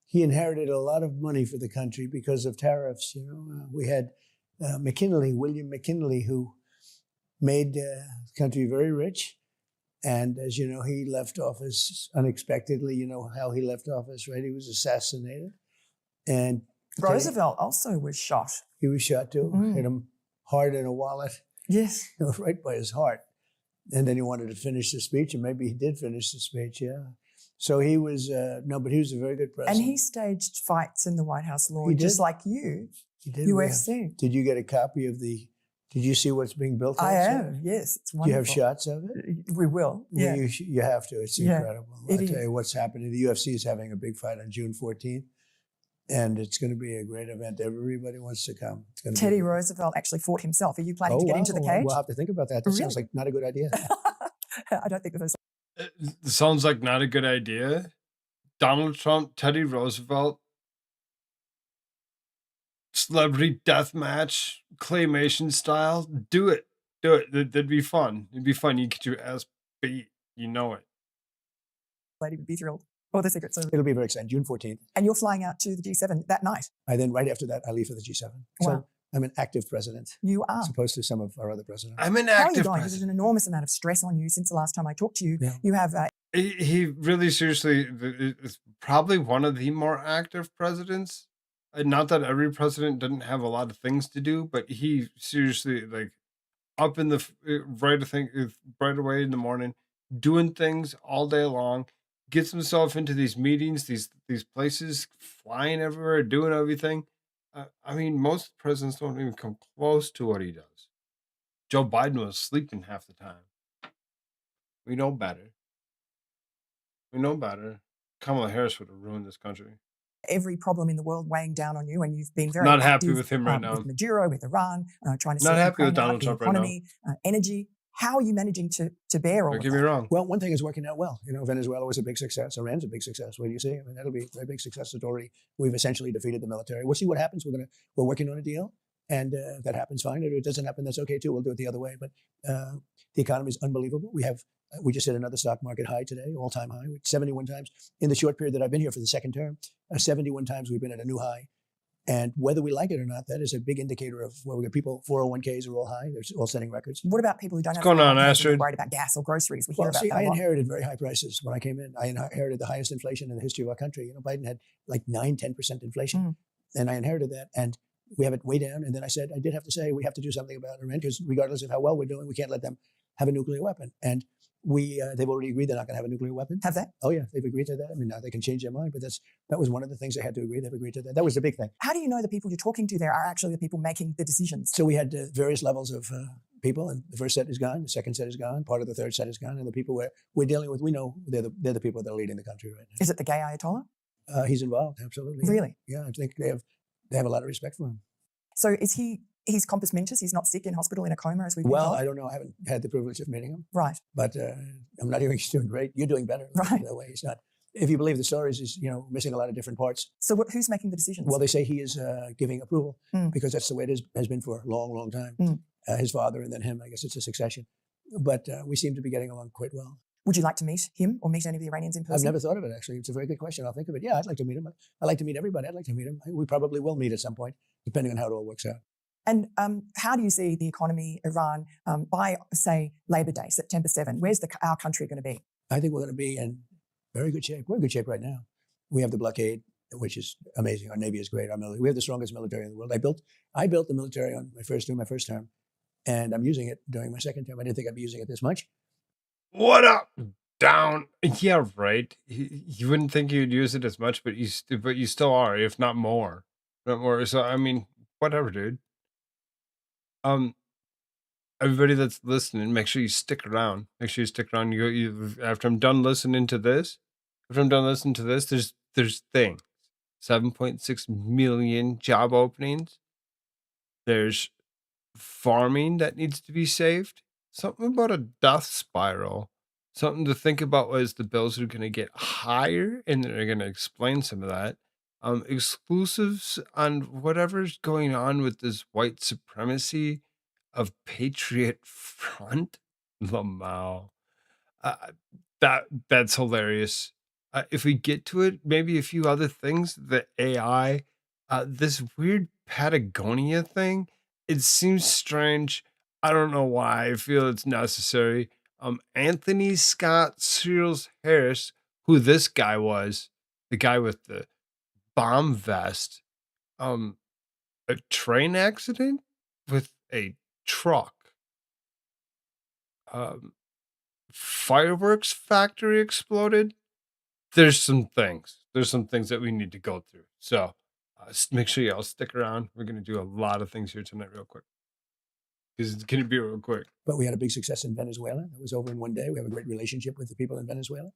he inherited a lot of money for the country because of tariffs. We had William McKinley, who made the country very rich. And as you know, he left office unexpectedly. You know how he left office, right? He was assassinated. And Roosevelt also was shot. He was shot too. Hit him hard in a wallet. Yes. Right by his heart. And then he wanted to finish the speech, and maybe he did finish the speech, yeah. So he was, but he was a very good president. And he staged fights in the White House lawn, He did? just like you, He did, UFC. Did you get a copy of did you see what's being built? I outside? have, yes. It's Do wonderful. you have shots of it? We will, yeah. Well, you have to. It's Yeah, incredible. it I'll tell is. you what's happening. The UFC is having a big fight on June 14th, and it's going to be a great event. Everybody wants to come. It's going to Teddy be... Roosevelt actually fought himself. Are you planning to get into the cage? We'll have to think about that. That sounds like not a good idea. I don't think there's. It sounds like not a good idea. Donald Trump, Teddy Roosevelt, celebrity death match, claymation style. Do it. Do it. That'd be fun. It'd be fun. You get your ass beat. You know it. Lady would be thrilled. Or the Secret Service. It'll be very exciting, June 14th. And you're flying out to the G7 that night. Then right after that, I leave for the G7. Wow. So I'm an active president. You are. As opposed to some of our other presidents. I'm an How are you active going? There's president. an enormous amount of stress on you since the last time I talked to you. Yeah. You have He really seriously is probably one of the more active presidents. Not that every president didn't have a lot of things to do, but he seriously up in the right away in the morning, doing things all day long, gets himself into these meetings, these places, flying everywhere, doing everything. I mean, most presidents don't even come close to what he does. Joe Biden was sleeping half the time. We know better. We know better. Kamala Harris would have ruined this country. every problem in the world weighing down on you, and you've been very Not happy active, with him right now. With Maduro, with Iran, trying to Not sort happy with Ukraine out, Donald the Trump right now. economy, energy. How are you managing to bear all Don't of get that? me wrong. Well, one thing is working out well. Venezuela was a big success. Iran's a big success. What do you see? I mean, that'll be a very big success story. We've essentially defeated the military. We'll see what happens. We're working on a deal, and if that happens, fine. If it doesn't happen, that's okay too. We'll do it the other way. But the economy is unbelievable. We just hit another stock market high today, all-time high, 71 times in the short period that I've been here for the second term. 71 times we've been at a new high. And whether we like it or not, that is a big indicator of where we got people. 401ks are all high; they're all setting records. What about people who don't have going on, 401ks and Astrid? they're worried about gas or groceries? We hear Well, about see, that I a lot. inherited very high prices when I came in. I inherited the highest inflation in the history of our country. Biden had like 9-10% inflation, and I inherited that. And we have it way down. And then I said, I did have to say, we have to do something about Iran, because regardless of how well we're doing, we can't let them have a nuclear weapon. And they've already agreed they're not going to have a nuclear weapon. Have they? Oh yeah, they've agreed to that. I mean, now they can change their mind, but that was one of the things they had to agree. They've agreed to that. That was the big thing. How do you know the people you're talking to there are actually the people making the decisions? So we had various levels of people, and the first set is gone, the second set is gone, part of the third set is gone, and the people we're dealing with, we know they're the people that are leading the country right now. Is it the gay Ayatollah? He's involved, absolutely. Really? Yeah, I think they have a lot of respect for him. So is he's compos mentis? He's not sick in hospital in a coma, as we've been Well, told? I don't know. I haven't had the privilege of meeting him. Right. But I'm not hearing he's doing great. You're doing better. Right. That way, he's not. If you believe the stories, he's missing a lot of different parts. So who's making the decisions? Well, they say he is giving approval because that's the way it has been for a long, long time. His father and then him. I guess it's a succession. But we seem to be getting along quite well. Would you like to meet him or meet any of the Iranians in person? I've never thought of it, actually. It's a very good question. I'll think of it. Yeah, I'd like to meet him. I'd like to meet everybody. I'd like to meet him. We probably will meet at some point, depending on how it all works out. And how do you see the economy, Iran, by, say, Labor Day, September 7? Where's our country going to be? I think we're going to be in very good shape. We're in good shape right now. We have the blockade, which is amazing. Our Navy is great. Our military, we have the strongest military in the world. I built the military on my first term, and I'm using it during my second term. I didn't think I'd be using it this much. What up? Down. Yeah, right. You wouldn't think you'd use it as much, but you still are, if not more. Not more. So I mean, whatever, dude. Everybody that's listening, make sure you stick around. Make sure you stick around. After I'm done listening to this, there's things. 7.6 million job openings. There's farming that needs to be saved. Something about a death spiral. Something to think about was the bills are going to get higher, and they're going to explain some of that. Exclusives on whatever's going on with this white supremacy of Patriot Front. Lamau. Uh, that's hilarious. If we get to it, maybe a few other things. The AI, this weird Patagonia thing. It seems strange. I don't know why. I feel it's necessary. Anthony Scott Searles Harris, who this guy was, the guy with the bomb vest, a train accident with a truck, fireworks factory exploded. There's some things. There's some things that we need to go through. So make sure y'all stick around. We're going to do a lot of things here tonight, real quick. Because it's going to be real quick. But we had a big success in Venezuela. It was over in one day. We have a great relationship with the people in Venezuela.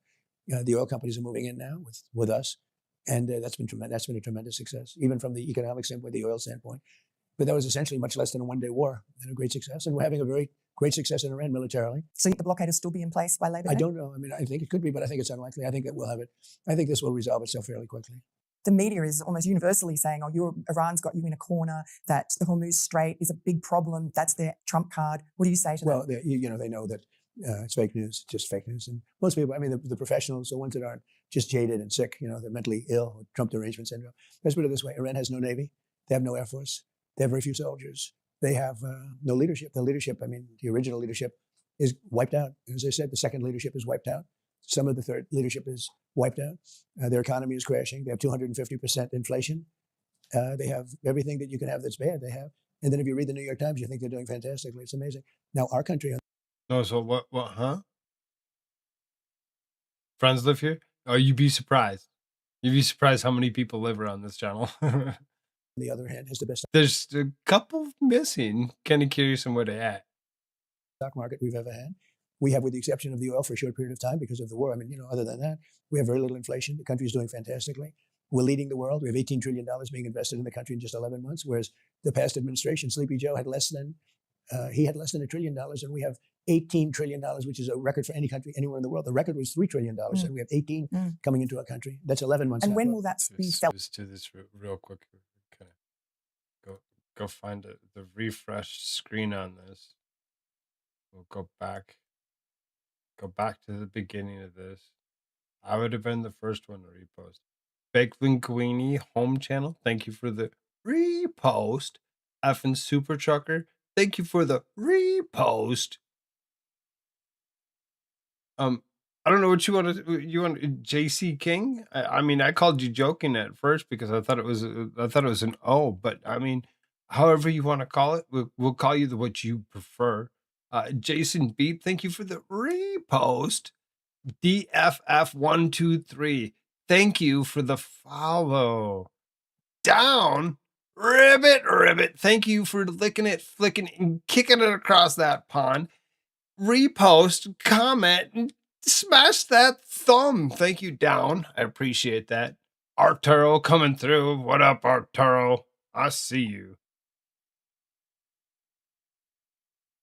The oil companies are moving in now with us. And that's been tremendous. That's been a tremendous success, even from the economic standpoint, the oil standpoint. But that was essentially much less than a one-day war and a great success. And we're having a very great success in Iran militarily. So the blockade will still be in place by Labor Day? I don't know. I mean, I think it could be, but I think it's unlikely. I think that we'll have it. I think this will resolve itself fairly quickly. The media is almost universally saying, oh, Iran's got you in a corner, that the Hormuz Strait is a big problem. That's their trump card. What do you say to that? Well, they know that it's fake news, just fake news. And most people, I mean, the professionals, the ones that aren't just jaded and sick, they're mentally ill, Trump derangement syndrome. Let's put it this way. Iran has no Navy. They have no Air Force. They have very few soldiers. They have no leadership. The leadership, I mean, the original leadership is wiped out. As I said, the second leadership is wiped out. Some of the third leadership is wiped out. Their economy is crashing. They have 250% inflation. They have everything that you can have that's bad. They have. And then if you read the New York Times, you think they're doing fantastically. It's amazing. Now, our country. No, so what, huh? Friends live here? Oh, you'd be surprised. You'd be surprised how many people live around this channel. On the other hand, has the best. There's a couple missing. Kind of curious on where they at. Stock market we've ever had. We have, with the exception of the oil, for a short period of time because of the war. I mean, other than that, we have very little inflation. The country is doing fantastically. We're leading the world. We have $18 trillion being invested in the country in just 11 months, whereas the past administration, Sleepy Joe, had less than $1 trillion, and we have $18 trillion, which is a record for any country anywhere in the world. The record was $3 trillion, and we have 18 coming into our country. That's 11 months. And now. when will that be felt? Let's do this real quick. Okay. Go find the refreshed screen on this. We'll go back to the beginning of this. I would have been the first one to repost. Baked Linguini home channel, thank you for the repost. Effing Super Trucker, thank you for the repost. I don't know what you want. JC King. I mean, I called you joking at first because I thought it was an O, but I mean, however you want to call it, we'll call you what you prefer. Jason Beat, thank you for the repost. DFF123, thank you for the follow. Down, Ribbit, thank you for licking it, flicking, and kicking it across that pond. Repost, comment, and smash that thumb. Thank you, Down. I appreciate that. Arturo coming through. What up, Arturo? I see you.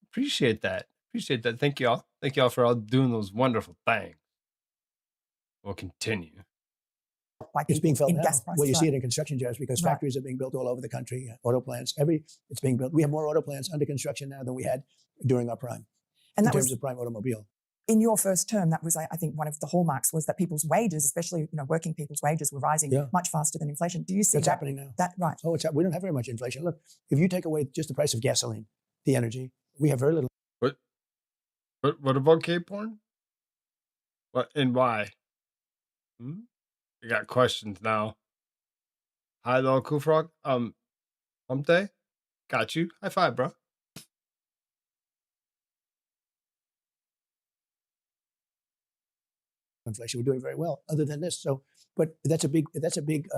Appreciate that. Thank y'all. Thank y'all for all doing those wonderful things. We'll continue. It's being felt now. Well, you see it in construction jobs because factories are being built all over the country. Auto plants, it's being built. We have more auto plants under construction now than we had during our prime in terms of prime automobile. in your first term, that was, I think, one of the hallmarks was that people's wages, especially working people's wages, were rising much faster than inflation. Do you see That's happening now? Right. Oh, we don't have very much inflation. Look, if you take away just the price of gasoline, the energy, we have very little. What about gay porn? What and why? Hmm? I got questions now. Hi, little Koolfrogg. Hump day? Got you. High five, bro. Inflation. We're doing very well, other than this. So, but that's a big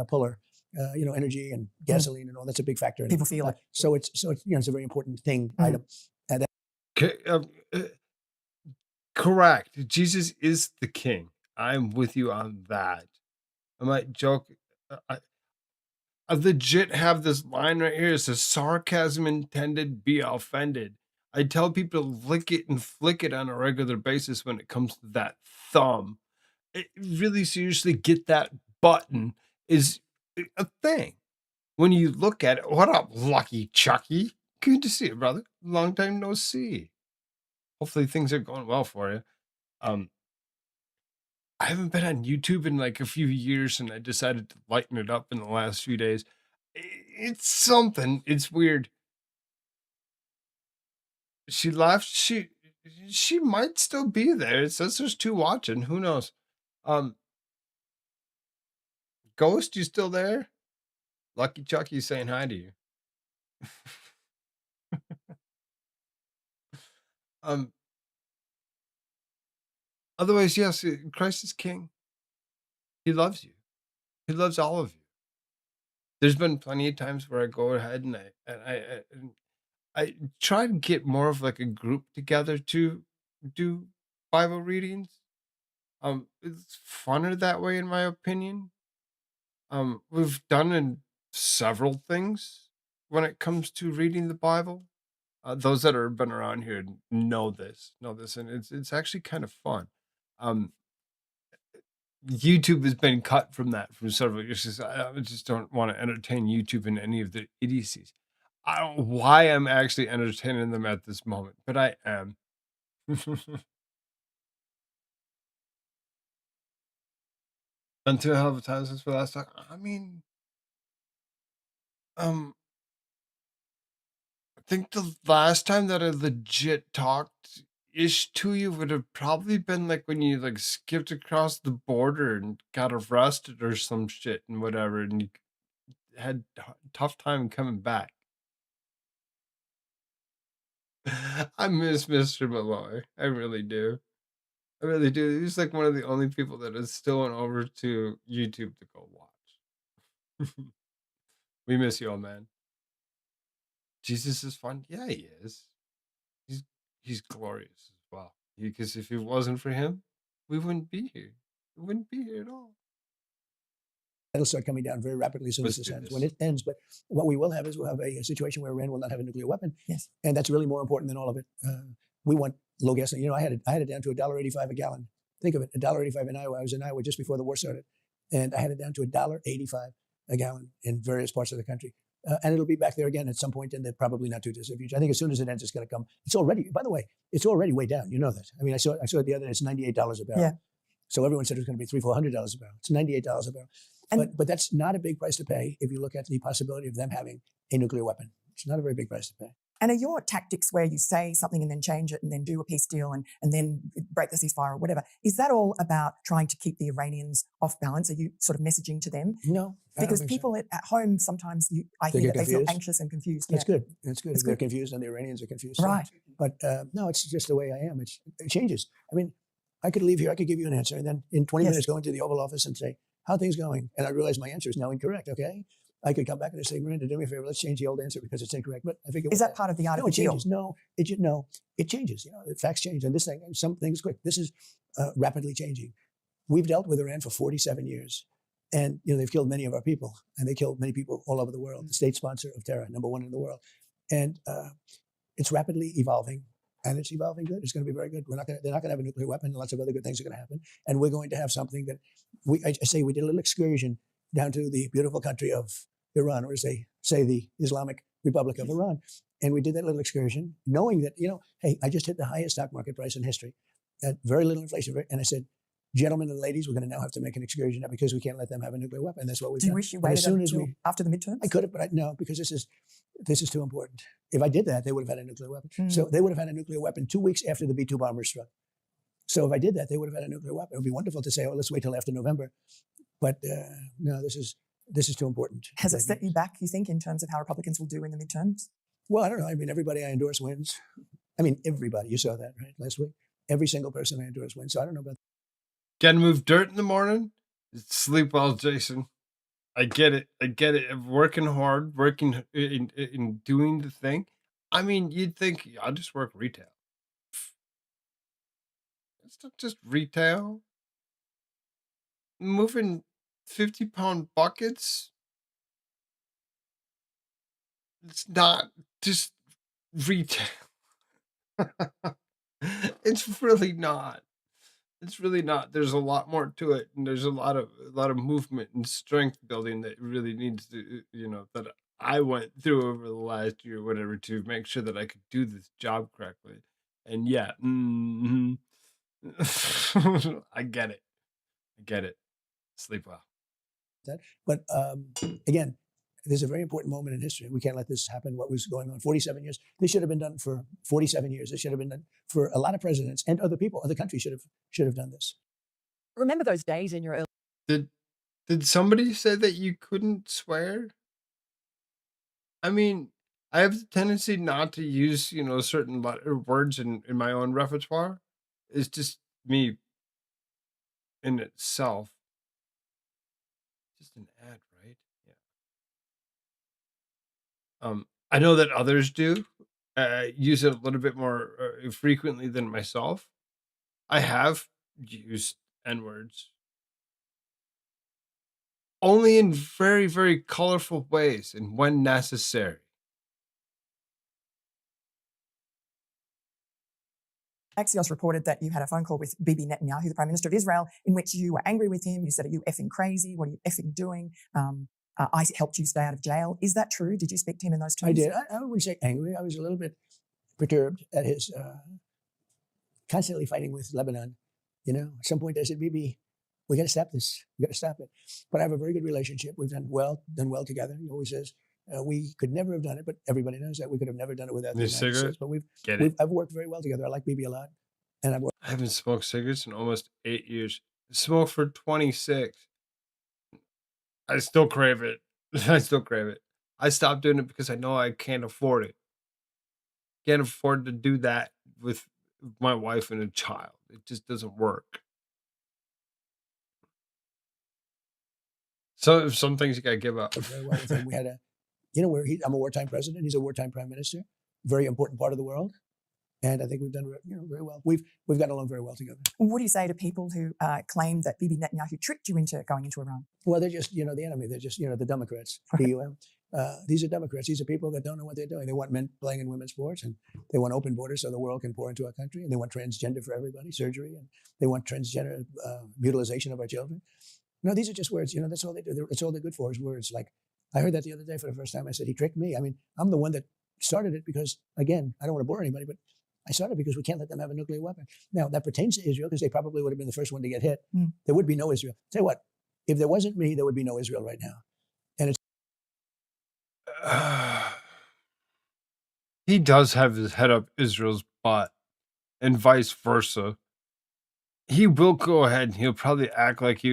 puller. Energy and gasoline and all. That's a big factor. People feel it. So it's it's a very important thing item. And Correct. Jesus is the king. I'm with you on that. I might joke. I legit have this line right here. It says sarcasm intended, be offended. I tell people to lick it and flick it on a regular basis when it comes to that thumb. Really seriously get that button is a thing. When you look at it, what up, Lucky Chucky? Good to see you, brother. Long time no see. Hopefully things are going well for you. I haven't been on YouTube in like a few years, and I decided to lighten it up in the last few days. It's something. It's weird. She left. She might still be there. It says there's 2 watching. Who knows? Ghost, you still there? Lucky Chucky saying hi to you. Otherwise, yes, Christ is king. He loves you. He loves all of you. There's been plenty of times where I go ahead and I try to get more of like a group together to do Bible readings. It's funner that way, in my opinion. We've done in several things when it comes to reading the Bible. Those that have been around here know this, and it's actually kind of fun. YouTube has been cut from that for several years. 'Cause I just don't want to entertain YouTube in any of the idiocies. I don't know why I'm actually entertaining them at this moment, but I am. Been through a hell of a time since we last talked. I mean, I think the last time that I legit talked ish to you would have probably been like when you like skipped across the border and got arrested or some shit and whatever, and you had tough time coming back. I miss Mr. Malloy. I really do. I really do. He's like one of the only people that is still went over to YouTube to go watch. We miss you, old man. Jesus is fun. Yeah, he is. He's glorious as well. Because if it wasn't for him, we wouldn't be here. We wouldn't be here at all. It'll start coming down very rapidly as soon as this ends. When it ends, but what we will have is we'll have a situation where Iran will not have a nuclear weapon. Yes, and that's really more important than all of it. We want low gasoline. I had it down to $1.85 a gallon. Think of it, $1.85 in Iowa. I was in Iowa just before the war started, and I had it down to $1.85 a gallon in various parts of the country. And it'll be back there again at some point in the probably not too distant future. I think as soon as it ends, it's going to come. It's already, by the way, it's already way down. You know that. I mean, I saw it the other day. It's $98 a barrel. Yeah. So everyone said it was going to be $300-400 a barrel. It's $98 a barrel. But that's not a big price to pay if you look at the possibility of them having a nuclear weapon. It's not a very big price to pay. And are your tactics where you say something and then change it and then do a peace deal and then break the ceasefire or whatever, is that all about trying to keep the Iranians off balance? Are you sort of messaging to them? No. Because people at home sometimes, I hear that they feel anxious and confused. That's good. That's good. If they're confused and the Iranians are confused. Right. But no, it's just the way I am. It changes. I mean, I could leave here, I could give you an answer, and then in 20 minutes go into the Oval Office and say, how are things going? And I realize my answer is now incorrect, okay? I could come back and say, Miranda, do me a favor, let's change the old answer because it's incorrect. But I figure, is that part of the art of the deal? No, it changes. The facts change. And this thing, some things quick. This is rapidly changing. We've dealt with Iran for 47 years. And they've killed many of our people, and they killed many people all over the world. The state sponsor of terror, #1 in the world. And it's rapidly evolving. And it's evolving good. It's going to be very good. They're not going to have a nuclear weapon. Lots of other good things are going to happen. And we're going to have something that we did a little excursion down to the beautiful country of Iran, or as they say, the Islamic Republic of Iran. And we did that little excursion knowing that, hey, I just hit the highest stock market price in history. very little inflation. And I said, gentlemen and ladies, we're going to now have to make an excursion now because we can't let them have a nuclear weapon. That's what we've Do done. you wish you And waited as soon as until after the midterms? I could have, but no, because this is too important. If I did that, they would have had a nuclear weapon. Mm. So they would have had a nuclear weapon 2 weeks after the B-2 bombers struck. So if I did that, they would have had a nuclear weapon. It would be wonderful to say, oh, let's wait till after November. But no, this is too important. Has it set you back, you think, in terms of how Republicans will do in the midterms? Well, I don't know. I mean, everybody I endorse wins. I mean, everybody. You saw that, right, last week? Every single person I endorse wins. So I don't know about that. Gotta move dirt in the morning. Sleep well, Jason. I get it. I get it. Working hard, working in doing the thing. I mean, you'd think I'll just work retail. It's not just retail. Moving 50-pound buckets. It's not just retail. It's really not. It's really not. There's a lot more to it, and there's a lot of movement and strength building that really needs to, that I went through over the last year, whatever, to make sure that I could do this job correctly. And yeah, I get it. I get it. Sleep well. But again, there's a very important moment in history. We can't let this happen. What was going on 47 years? This should have been done for 47 years. This should have been done for a lot of presidents and other people. Other countries should have done this. Remember those days in your early... Did somebody say that you couldn't swear? I mean, I have the tendency not to use, certain words in my own repertoire. It's just me in itself. Just an ad, right? Yeah. I know that others do use it a little bit more frequently than myself. I have used N-words only in very, very colorful ways and when necessary. Axios reported that you had a phone call with Bibi Netanyahu, the Prime Minister of Israel, in which you were angry with him. You said, are you effing crazy? What are you effing doing? I helped you stay out of jail. Is that true? Did you speak to him in those terms? I did. I wouldn't say angry. I was a little bit perturbed at his constantly fighting with Lebanon. At some point I said, Bibi, we got to stop this. We got to stop it. But I have a very good relationship. We've done well together. He always says, we could never have done it, but everybody knows that we could have never done it without the United States. But I've worked very well together. I like Bibi a lot. And I haven't smoked cigarettes in almost 8 years. Smoked for 26. I still crave it. I still crave it. I stopped doing it because I know I can't afford it. Can't afford to do that with my wife and a child. It just doesn't work. So some things you gotta give up. Very well with him. We had I'm a wartime president. He's a wartime prime minister. Very important part of the world. And I think we've done very well. We've gotten along very well together. What do you say to people who claim that Bibi Netanyahu tricked you into going into Iran? Well, they're just, the enemy. They're just, the Democrats. DUM. These are Democrats. These are people that don't know what they're doing. They want men playing in women's sports, and they want open borders so the world can pour into our country, and they want transgender for everybody, surgery, and they want transgender mutilization of our children. No, these are just words. That's all they do. That's all they're good for is words. Like, I heard that the other day for the first time. I said, he tricked me. I mean, I'm the one that started it because, again, I don't want to bore anybody, but I started because we can't let them have a nuclear weapon. Now, that pertains to Israel because they probably would have been the first one to get hit. There would be no Israel. Tell you what, if there wasn't me, there would be no Israel right now. And it's... He does have his head up Israel's butt and vice versa. He will go ahead and he'll probably act like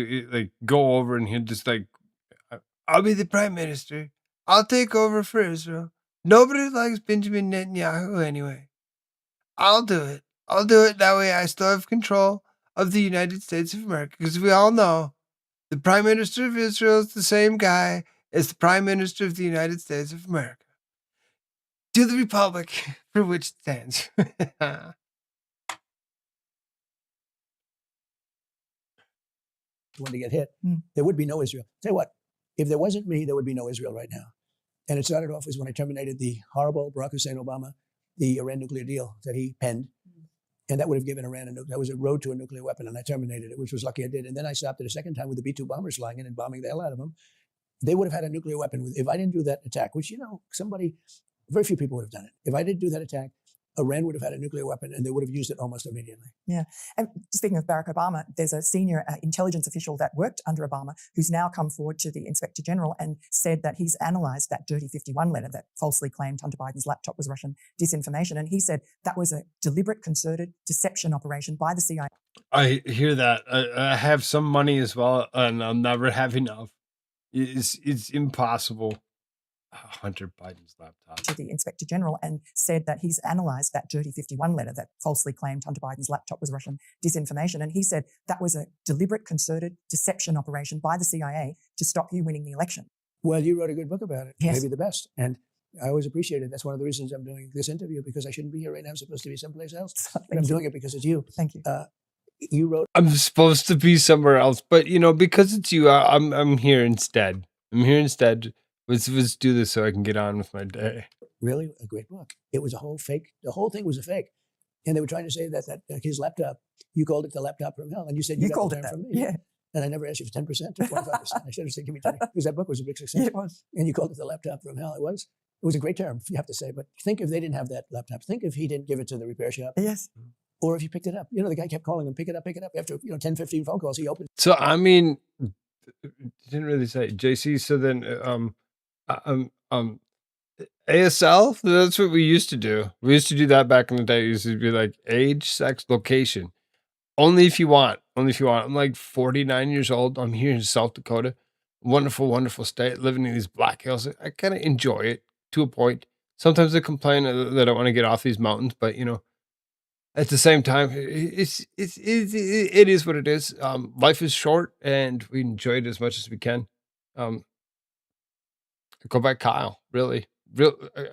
go over and he'll just I'll be the prime minister. I'll take over for Israel. Nobody likes Benjamin Netanyahu anyway. I'll do it. I'll do it. That way I still have control of the United States of America. Because we all know the Prime Minister of Israel is the same guy as the Prime Minister of the United States of America. To the Republic for which it stands. When to get hit, there would be no Israel. Tell you what, if there wasn't me, there would be no Israel right now. And it started off as when I terminated the horrible Barack Hussein Obama, the Iran nuclear deal that he penned. And that would have given Iran that was a road to a nuclear weapon. And I terminated it, which was lucky I did. And then I stopped it a second time with the B-2 bombers flying in and bombing the hell out of them. They would have had a nuclear weapon if I didn't do that attack, which, very few people would have done it. If I didn't do that attack, Iran would have had a nuclear weapon and they would have used it almost immediately. Yeah. And speaking of Barack Obama, there's a senior intelligence official that worked under Obama who's now come forward to the Inspector General and said that he's analysed that Dirty 51 letter that falsely claimed Hunter Biden's laptop was Russian disinformation. And he said that was a deliberate, concerted deception operation by the CIA. I hear that. I have some money as well, and I'll never have enough. It's impossible. Hunter Biden's laptop. To the Inspector General and said that he's analysed that Dirty 51 letter that falsely claimed Hunter Biden's laptop was Russian disinformation. And he said that was a deliberate, concerted deception operation by the CIA to stop you winning the election. Well, you wrote a good book about it. Yes. Maybe the best. And I always appreciate it. That's one of the reasons I'm doing this interview, because I shouldn't be here right now. I'm supposed to be someplace else. But I'm doing it because it's you. Thank you. You wrote. I'm supposed to be somewhere else, but because it's you, I'm here instead. I'm here instead. Let's do this so I can get on with my day. Really, a great book. It was a whole fake. The whole thing was a fake, and they were trying to say that his laptop. You called it the laptop from hell, and you said you got called the it term that. from me. Yeah. And I never asked you for 10% or 25%. I should have said, give me 20, because that book was a big success. Yeah, it was. And you called it the laptop from hell. It was. It was a great term, you have to say. But think if they didn't have that laptop. Think if he didn't give it to the repair shop. Yes. Or if he picked it up. The guy kept calling him, pick it up. After 10, 15 phone calls, he opened. So I mean, didn't really say JC. So then, ASL. That's what we used to do. We used to do that back in the day. It used to be like age, sex, location. Only if you want. Only if you want. I'm like 49 years old. I'm here in South Dakota. Wonderful, wonderful state. Living in these Black Hills. I kind of enjoy it to a point. Sometimes I complain that I want to get off these mountains, but at the same time, it is what it is. Life is short, and we enjoy it as much as we can. Go by Kyle, really.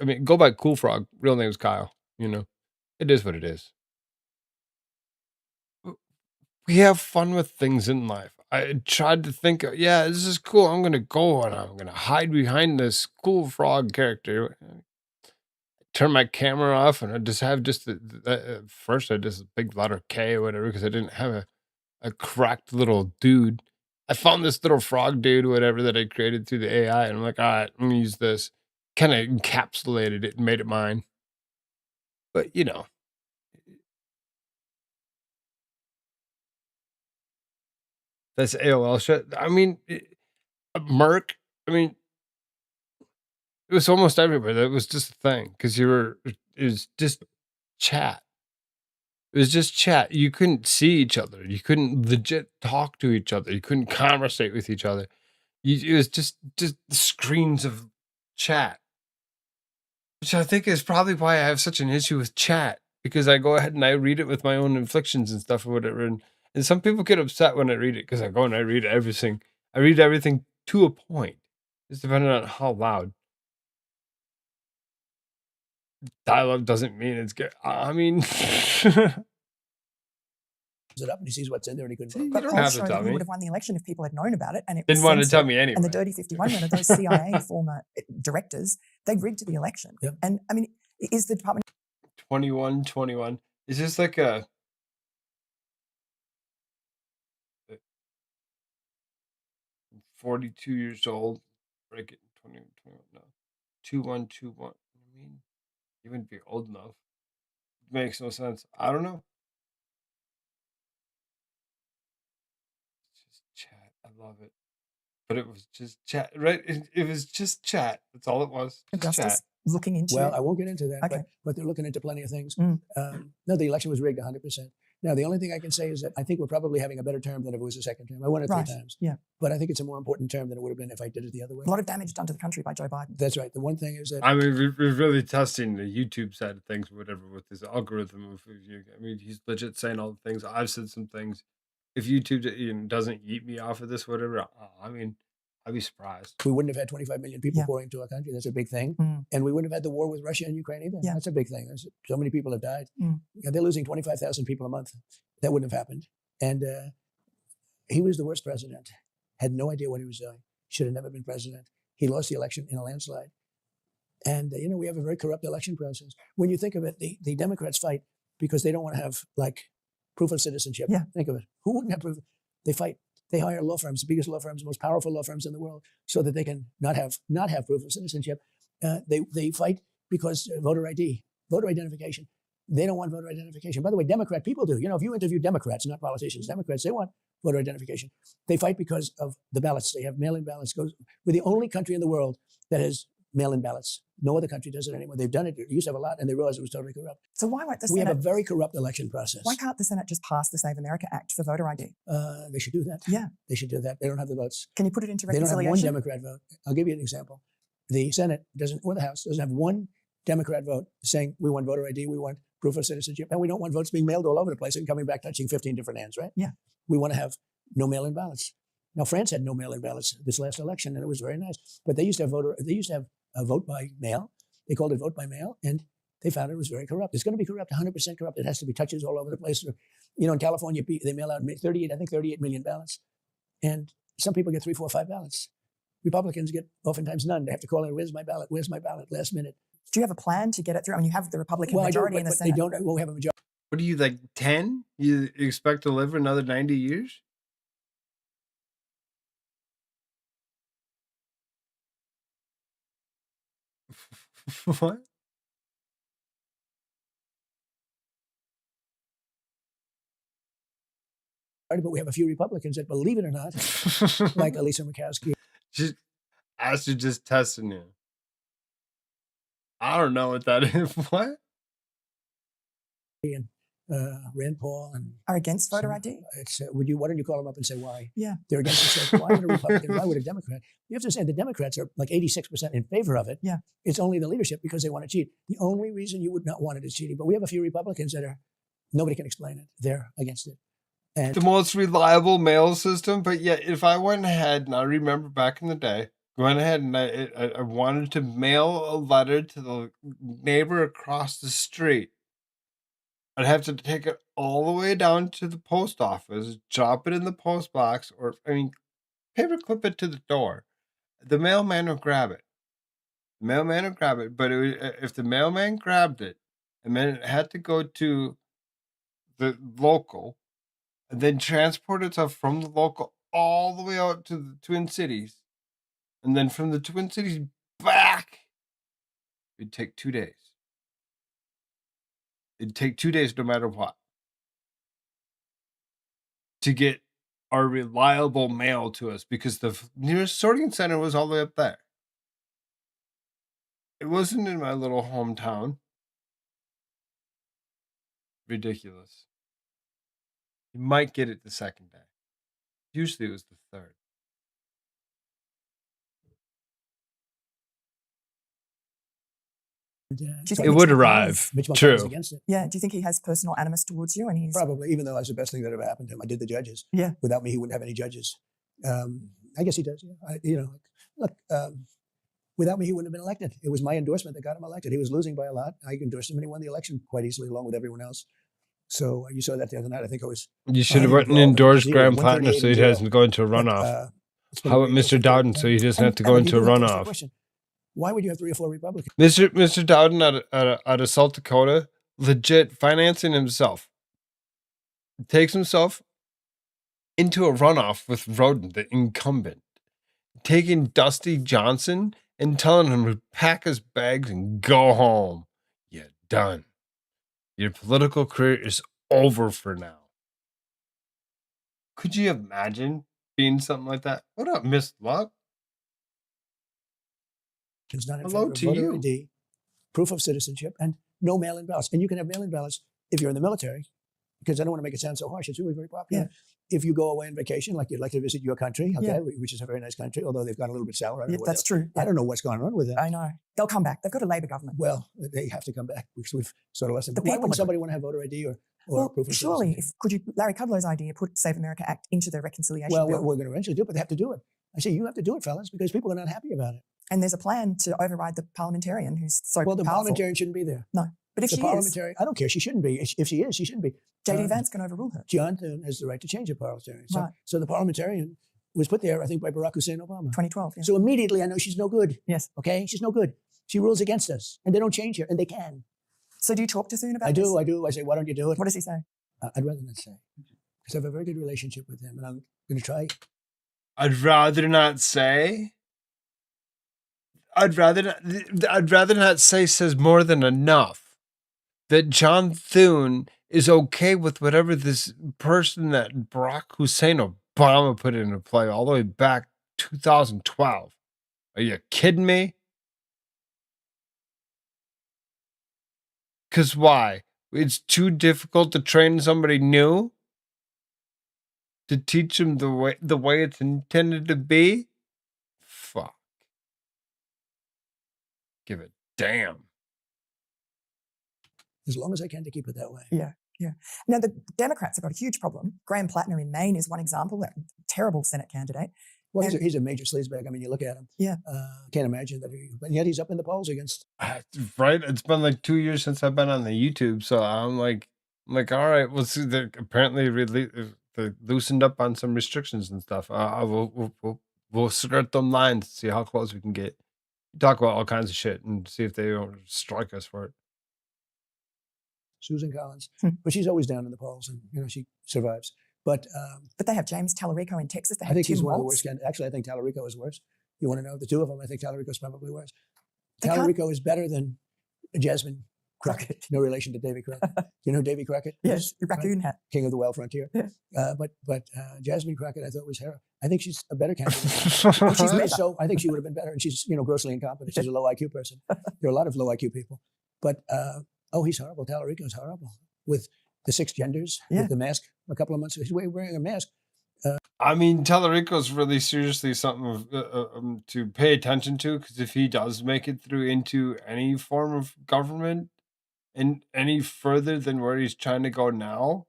I mean, go by Koolfrogg. Real name's Kyle. It is what it is. We have fun with things in life. I tried to think, yeah, this is cool. I'm gonna go and I'm gonna hide behind this Koolfrogg character. Turn my camera off, and I just have first I just a big letter K or whatever, because I didn't have a cracked little dude. I found this little frog dude, whatever, that I created through the AI, and I'm like, all right, I'm gonna use this. Kind of encapsulated it and made it mine. But that's AOL shit. I mean, Merc. I mean, it was almost everywhere. That was just a thing, because it was just chat. It was just chat. You couldn't see each other. You couldn't legit talk to each other. You couldn't conversate with each other. It was just screens of chat, which I think is probably why I have such an issue with chat, because I go ahead and I read it with my own inflections and stuff or whatever. And some people get upset when I read it, because I go and I read everything. I read everything to a point. It's depending on how loud. Dialogue doesn't mean it's good. I mean, it up and he sees what's in there and he couldn't. But also, he would have won the election if people had known about it. And it didn't want to tell me anyway. And the Dirty 51 letter, those CIA former directors, they rigged the election. Yep. And I mean, is the Department 21. Is this like a 42 years old? Break it. 21. No. 2121. I mean, you wouldn't be old enough. Makes no sense. I don't know. It's just chat. I love it. But it was just chat, right? It was just chat. That's all it was. Just chat. Looking into Well, it? I won't get into that, Okay. but they're looking into plenty of things. No, the election was rigged 100%. Now, the only thing I can say is that I think we're probably having a better term than if it was a second term. I won it 3 times. Yeah. But I think it's a more important term than it would have been if I did it the other way. A lot of damage done to the country by Joe Biden. That's right. The one thing is that... I mean, we're really testing the YouTube side of things, whatever, with this algorithm. I mean, he's legit saying all the things. I've said some things. If YouTube doesn't eat me off of this, whatever, I mean, I'd be surprised. We wouldn't have had 25 million people pouring into our country. That's a big thing. And we wouldn't have had the war with Russia and Ukraine either. That's a big thing. So many people have died. They're losing 25,000 people a month. That wouldn't have happened. And he was the worst president. Had no idea what he was doing. Should have never been president. He lost the election in a landslide. And, we have a very corrupt election process. When you think of it, the Democrats fight because they don't want to have, proof of citizenship. Yeah. Think of it. Who wouldn't have proof? They fight. They hire law firms, the biggest law firms, the most powerful law firms in the world, so that they can not have proof of citizenship. They fight because voter ID, voter identification. They don't want voter identification. By the way, Democrat people do. You know, if you interview Democrats, not politicians, Democrats, they want voter identification. They fight because of the ballots. They have mail-in ballots. We're the only country in the world that has mail-in ballots. No other country does it anymore. They've done it. They used to have a lot, and they realized it was totally corrupt. So why won't the We Senate... have a very corrupt election process. Why can't the Senate just pass the Save America Act for voter ID? They should do that. Yeah. They should do that. They don't have the votes. Can you put it into They don't reconciliation? have one Democrat vote. I'll give you an example. The Senate doesn't, or the House, doesn't have one Democrat vote saying we want voter ID, we want proof of citizenship, and we don't want votes being mailed all over the place and coming back touching 15 different hands, right? Yeah. We want to have no mail-in ballots. Now, France had no mail-in ballots this last election, and it was very nice. But they used to have a vote by mail. They called it vote by mail, and they found it was very corrupt. It's going to be corrupt, 100% corrupt. It has to be touches all over the place. You know, in California, they mail out 38 million ballots, and some people get 3, 4, 5 ballots. Republicans get oftentimes none. They have to call in, where's my ballot? Where's my ballot? Last minute. Do you have a plan to get it through? I mean, you have the Republican majority in the Senate. They don't. We'll have a majority. What are you, like 10? You expect to live another 90 years? What? But we have a few Republicans that, believe it or not, like Elisa Murkowski. Just testing you. I don't know what that is. What? And Rand Paul and are against voter ID. Why don't you call them up and say why? Yeah, they're against it. So why would a Republican? Why would a Democrat? You have to say the Democrats are like 86% in favor of it. Yeah, it's only the leadership because they want to cheat. The only reason you would not want it is cheating. But we have a few Republicans that are nobody can explain it. They're against it. And the most reliable mail system, but yet if I went ahead and I remember back in the day, went ahead and I wanted to mail a letter to the neighbor across the street, I'd have to take it all the way down to the post office, drop it in the post box, or paperclip it to the door. The mailman would grab it. But if the mailman grabbed it, and then it had to go to the local, and then transport itself from the local all the way out to the Twin Cities, and then from the Twin Cities back, it'd take 2 days. It'd take 2 days no matter what to get our reliable mail to us because the nearest sorting center was all the way up there. It wasn't in my little hometown. Ridiculous. You might get it the second day. Usually it was the third. It would arrive. True. Yeah. Do you think he has personal animus towards you? And he's probably, even though that's the best thing that ever happened to him. I did the judges. Yeah. Without me, he wouldn't have any judges. I guess he does. Yeah. Without me, he wouldn't have been elected. It was my endorsement that got him elected. He was losing by a lot. I endorsed him, and he won the election quite easily, along with everyone else. So you saw that the other night. I think it was. You should have went and endorsed Graham Plattner so he doesn't go into a runoff. How about Mr. Dowden so he doesn't have to go into a runoff? Why would you have 3 or 4 Republicans? Mr. Dowden out of South Dakota, legit financing himself, takes himself into a runoff with Roden, the incumbent, taking Dusty Johnson and telling him to pack his bags and go home. You're done. Your political career is over for now. Could you imagine being something like that? What up, Miss Luck? Hello to you. ID, proof of citizenship, and no mail-in ballots. And you can have mail-in ballots if you're in the military, because I don't want to make it sound so harsh. It's really very popular. Yeah. If you go away on vacation, like you'd like to visit your country, okay, which is a very nice country, although they've got a little bit sour. Yeah, that's true. I don't know what's going on with it. I know. They'll come back. They've got a Labour government. Well, they have to come back because we've sort of lessened. Why would somebody want to have voter ID or proof of surely, could you, Larry Kudlow's idea, put Save America Act into the reconciliation bill? bill? We're going to eventually do it, but they have to do it. I say, you have to do it, fellas, because people are not happy about it. And there's a plan to override the parliamentarian who's so Well, the powerful. Parliamentarian shouldn't be there. No. But if the she parliamentarian, I don't care. She shouldn't be. If she is, she shouldn't be. J.D. Vance can overrule her. John Thune has the right to change a parliamentarian. So, Right. so the parliamentarian was put there, I think, by Barack Hussein Obama. 2012. Yeah. So immediately I know she's no good. Yes. Okay? She's no good. She rules against us. And they don't change her. And they can. So do you talk to Thune about I this? do. I say, why don't you do it? What does he say? I'd rather not say. Because I have a very good relationship with him. And I'm going to try. I'd rather not say. I'd rather not say says more than enough. that John Thune is okay with whatever this person that Barack Hussein Obama put into play all the way back 2012. Are you kidding me? Because why? It's too difficult to train somebody new? To teach them the way it's intended to be? Fuck. Give a damn. As long as I can to keep it that way. Yeah, yeah. Now, the Democrats have got a huge problem. Graham Plattner in Maine is one example, a terrible Senate candidate. Well, he's a major sleazebag. I mean, you look at him. Yeah. Can't imagine that. But yet he's up in the polls against. Right? It's been like 2 years since I've been on the YouTube, so I'm like, all right, well, see, they apparently they loosened up on some restrictions and stuff. We'll skirt them lines, see how close we can get. Talk about all kinds of shit and see if they don't strike us for it. Susan Collins, but she's always down in the polls, and she survives. But they have James Tallarico in Texas. They have I think Tim he's one of the Walz. worst. Actually, I think Tallarico is worse. You want to know the two of them? I think Tallarico's probably worse. Tallarico is better than Jasmine Crockett. No relation to Davy Crockett. You know Davy Crockett? Yes, the raccoon hat. King of the Wild Frontier. Yes. But Jasmine Crockett, I thought was her. I think she's a better candidate. I think she would have been better, and she's grossly incompetent. She's a low IQ person. There are a lot of low IQ people, but he's horrible. Tallarico's horrible with the 6 genders, with the mask. A couple of months ago, he's wearing a mask. I mean, Tallarico's really seriously something to pay attention to, because if he does make it through into any form of government and any further than where he's trying to go now,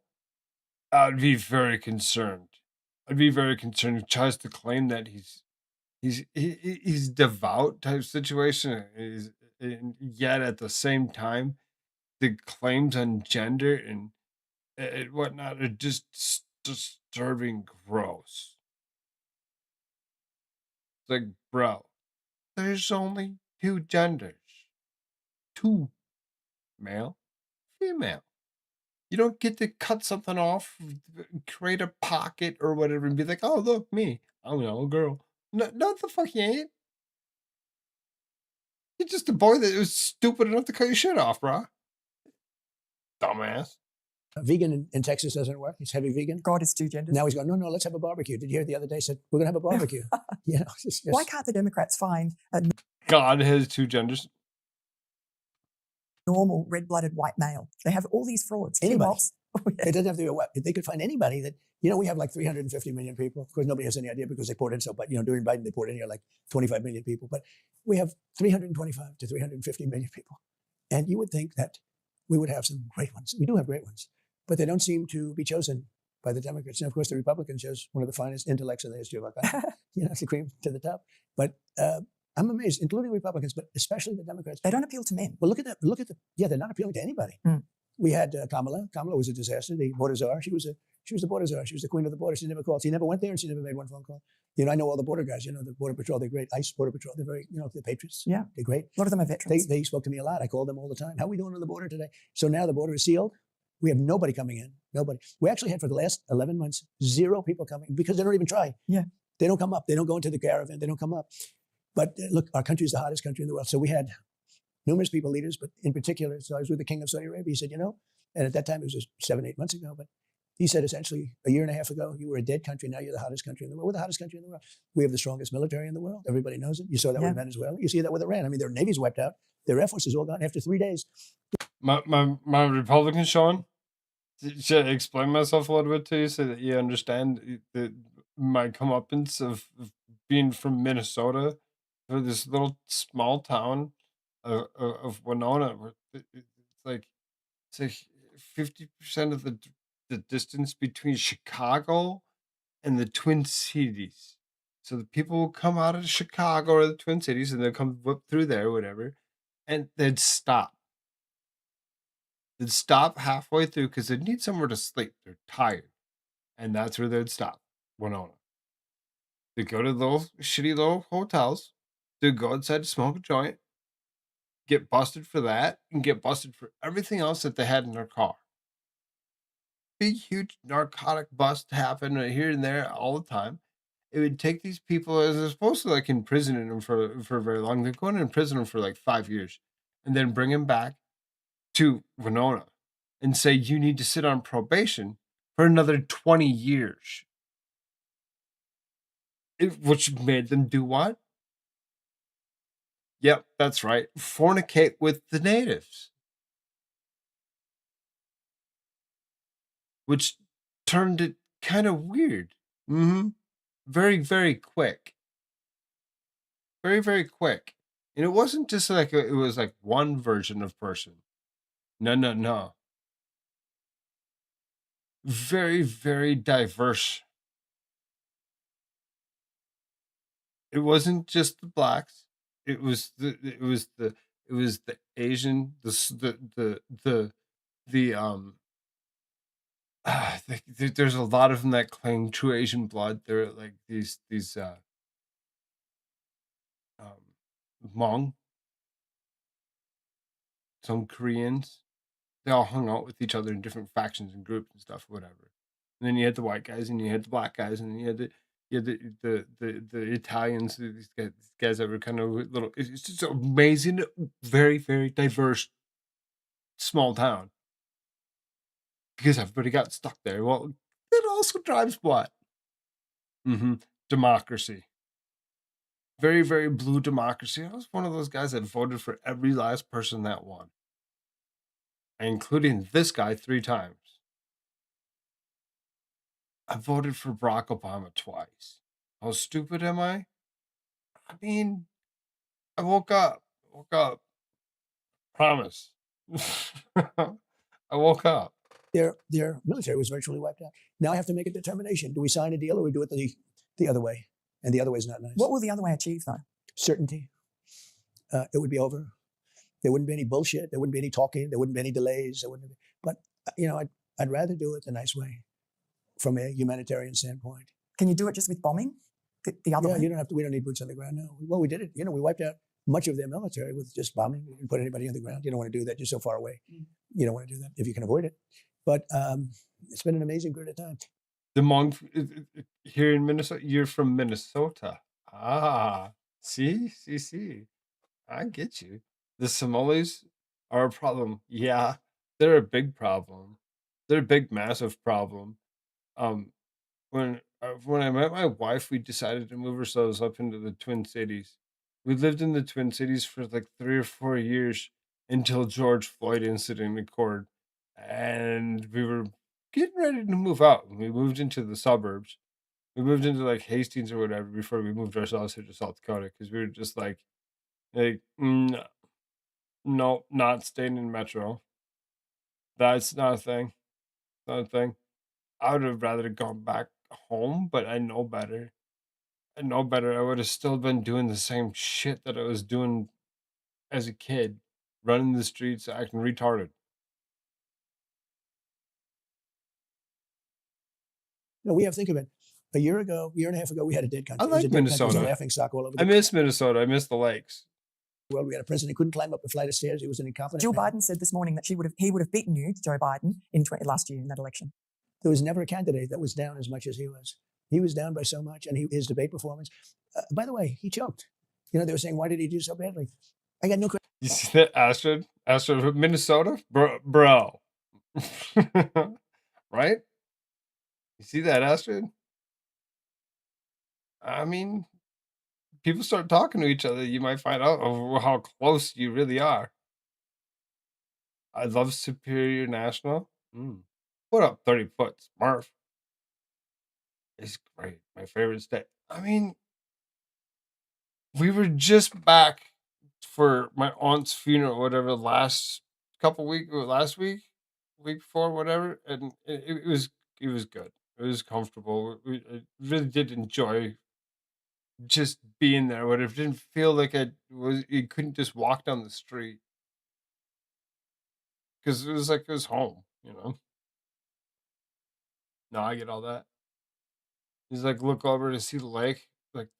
I'd be very concerned. He tries to claim that he's devout type situation, yet at the same time, the claims on gender and whatnot are just disturbing gross. It's like, bro, there's only 2 genders. 2. Male, female. You don't get to cut something off, create a pocket or whatever, and be like, oh, look, me. I'm a girl. No, the fuck you ain't. You're just a boy that was stupid enough to cut your shit off, bro. Dumbass. Vegan in Texas doesn't work. He's heavy vegan. God is 2 genders. Now he's going, no, let's have a barbecue. Did you hear the other day said, we're going to have a barbecue? Why can't the Democrats find a God has 2 genders? Normal red-blooded white male? They have all these frauds. Anybody. It doesn't have to be a what. They could find anybody that, we have like 350 million people. Of course, nobody has any idea because they poured in so, but, during Biden, they poured in here like 25 million people. But we have 325 to 350 million people. And you would think that we would have some great ones. We do have great ones, but they don't seem to be chosen by the Democrats. And of course, the Republicans chose one of the finest intellects in the history of our country. It's the cream to the top. But I'm amazed, including Republicans, but especially the Democrats. They don't appeal to men. Well, look at they're not appealing to anybody. We had Kamala. Kamala was a disaster. The border czar. She was the border czar. She was the queen of the border. She never called. She never went there, and she never made one phone call. I know all the border guys. The border patrol. They're great. ICE border patrol. They're very, they're patriots. Yeah, they're great. A lot of them are veterans. They spoke to me a lot. I called them all the time. How are we doing on the border today? So now the border is sealed. We have nobody coming in. Nobody. We actually had for the last 11 months 0 people coming because they don't even try. Yeah. They don't come up. They don't go into the caravan. They don't come up. But look, our country is the hottest country in the world. So we had numerous people, leaders, but in particular, so I was with the King of Saudi Arabia. He said, and at that time it was just 7-8 months ago, but he said essentially a year and a half ago, you were a dead country. Now you're the hottest country in the world. We're the hottest country in the world. We have the strongest military in the world. Everybody knows it. You saw that with Venezuela. You see that with Iran. I mean, their navy's wiped out. Their Air Force is all gone after 3 days. My Republican Sean, should I explain myself a little bit to you so that you understand my comeuppance of being from Minnesota for this little small town of Winona, where it's like 50% of the distance between Chicago and the Twin Cities. So the people will come out of Chicago or the Twin Cities and they'll come whip through there or whatever, and they'd stop. They'd stop halfway through because they'd need somewhere to sleep. They're tired. And that's where they'd stop. Winona. They'd go to those shitty little hotels. They'd go outside to smoke a joint, get busted for that, and get busted for everything else that they had in their car. Big, huge narcotic bust happen right here and there all the time. It would take these people, as they're supposed to like imprisoning them for very long. They're going to imprison them for like 5 years and then bring them back to Winona and say, you need to sit on probation for another 20 years. Which made them do what? Yep, that's right. Fornicate with the natives. Which turned it kind of weird. Very, very quick. Very, very quick. And it wasn't just like it was like one version of person. No. Very, very diverse. It wasn't just the blacks. It was the Asian, there's a lot of them that claim true Asian blood. They're like these Hmong, some Koreans. They all hung out with each other in different factions and groups and stuff, whatever. And then you had the white guys, and you had the black guys, and then you had the Italians. These guys that were kind of little. It's just amazing, very, very diverse, small town. Because everybody got stuck there. Well, it also drives what? Democracy. Very, very blue democracy. I was one of those guys that voted for every last person that won, including this guy 3 times. I voted for Barack Obama twice. How stupid am I? I mean, I woke up. Promise. I woke up. Their military was virtually wiped out. Now I have to make a determination. Do we sign a deal or we do it the other way? And the other way is not nice. What will the other way achieve, though? Certainty. It would be over. There wouldn't be any bullshit. There wouldn't be any talking. There wouldn't be any delays. There wouldn't be, but, I'd rather do it the nice way from a humanitarian standpoint. Can you do it just with bombing? The other way? You don't have to. We don't need boots on the ground. No. Well, we did it. We wiped out much of their military with just bombing. We didn't put anybody on the ground. You don't want to do that. You're so far away. You don't want to do that if you can avoid it. But it's been an amazing period of time. The Hmong here in Minnesota. You're from Minnesota. See. I get you. The Somalis are a problem. Yeah, they're a big problem. They're a big, massive problem. When I met my wife, we decided to move ourselves up into the Twin Cities. We lived in the Twin Cities for like 3 or 4 years until George Floyd incident occurred, and we were getting ready to move out. We moved into the suburbs. We moved into like Hastings or whatever before we moved ourselves here to South Dakota because we were just like no, not staying in Metro. That's not a thing. Not a thing. I would have rather gone back home, but I know better. I know better. I would have still been doing the same shit that I was doing as a kid, running the streets, acting retarded. No, we have to think of it. A year and a half ago, we had a dead country. I like Minnesota. It was a laughing stock all over. I miss Minnesota. I miss the lakes. Well, we had a president who couldn't climb up a flight of stairs. He was an incompetent. Jill Biden said this morning that he would have beaten you, Joe Biden, last year in that election. There was never a candidate that was down as much as he was. He was down by so much, and his debate performance. By the way, he choked. They were saying, why did he do so badly? I got no credit. You see that, Astrid? Astrid from Minnesota? Bro. Right? You see that, Astrid? I mean, people start talking to each other, you might find out how close you really are. I love Superior National. Put up 30 foot Smurf. It's great. My favorite state. I mean, we were just back for my aunt's funeral, whatever, last week, week before, whatever, and it was good. It was comfortable. I really did enjoy just being there. But it didn't feel like you couldn't just walk down the street because it was like it was home. No, I get all that. He's like, look over to see the lake, like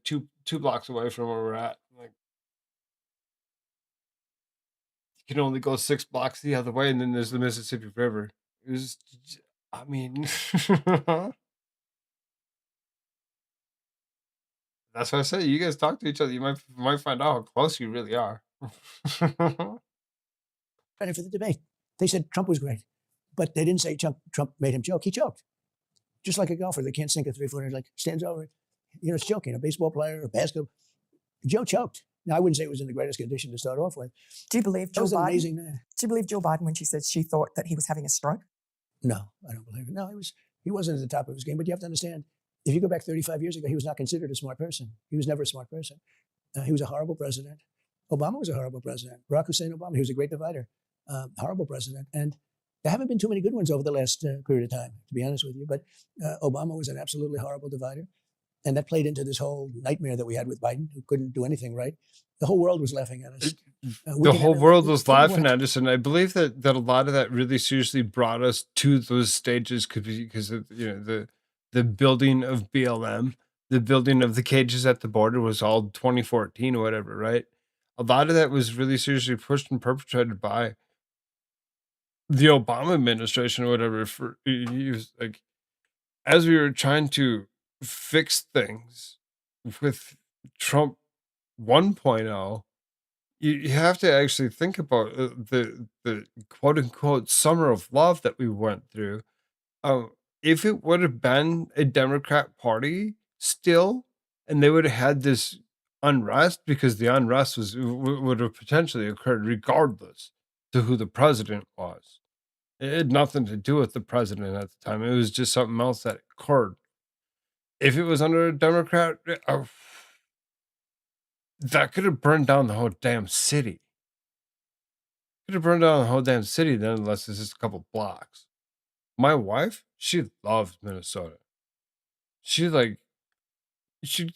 two blocks away from where we're at. Like, you can only go 6 blocks the other way, and then there's the Mississippi River. It was, I mean, that's why I say you guys talk to each other. You might find out how close you really are. ready for the debate. They said Trump was great, but they didn't say Trump made him choke. He choked. Just like a golfer, they can't sink a 3-footer, like stands over it. You know, it's choking. A baseball player, a basketball. Joe choked. Now, I wouldn't say it was in the greatest condition to start off with. Do you believe Jill was an Biden? amazing man. Do you believe Jill Biden when she said she thought that he was having a stroke? No, I don't believe it. No, he wasn't at the top of his game. But you have to understand, if you go back 35 years ago, he was not considered a smart person. He was never a smart person. He was a horrible president. Obama was a horrible president. Barack Hussein Obama, he was a great divider. Horrible president. And there haven't been too many good ones over the last period of time, to be honest with you. But Obama was an absolutely horrible divider. And that played into this whole nightmare that we had with Biden, who couldn't do anything right. The whole world was laughing at us. The whole world was laughing at us, and I believe that a lot of that really seriously brought us to those stages because of the building of BLM, the building of the cages at the border was all 2014 or whatever, right? A lot of that was really seriously pushed and perpetrated by the Obama administration or whatever. For he was like, as we were trying to fix things with Trump 1.0, you have to actually think about the quote unquote summer of love that we went through. If it would have been a Democrat party still, and they would have had this unrest, because the unrest would have potentially occurred regardless to who the president was. It had nothing to do with the president at the time. It was just something else that occurred. If it was under a Democrat, that could have burned down the whole damn city. Could have burned down the whole damn city then, unless it's just a couple blocks. My wife, she loves Minnesota. She like, she,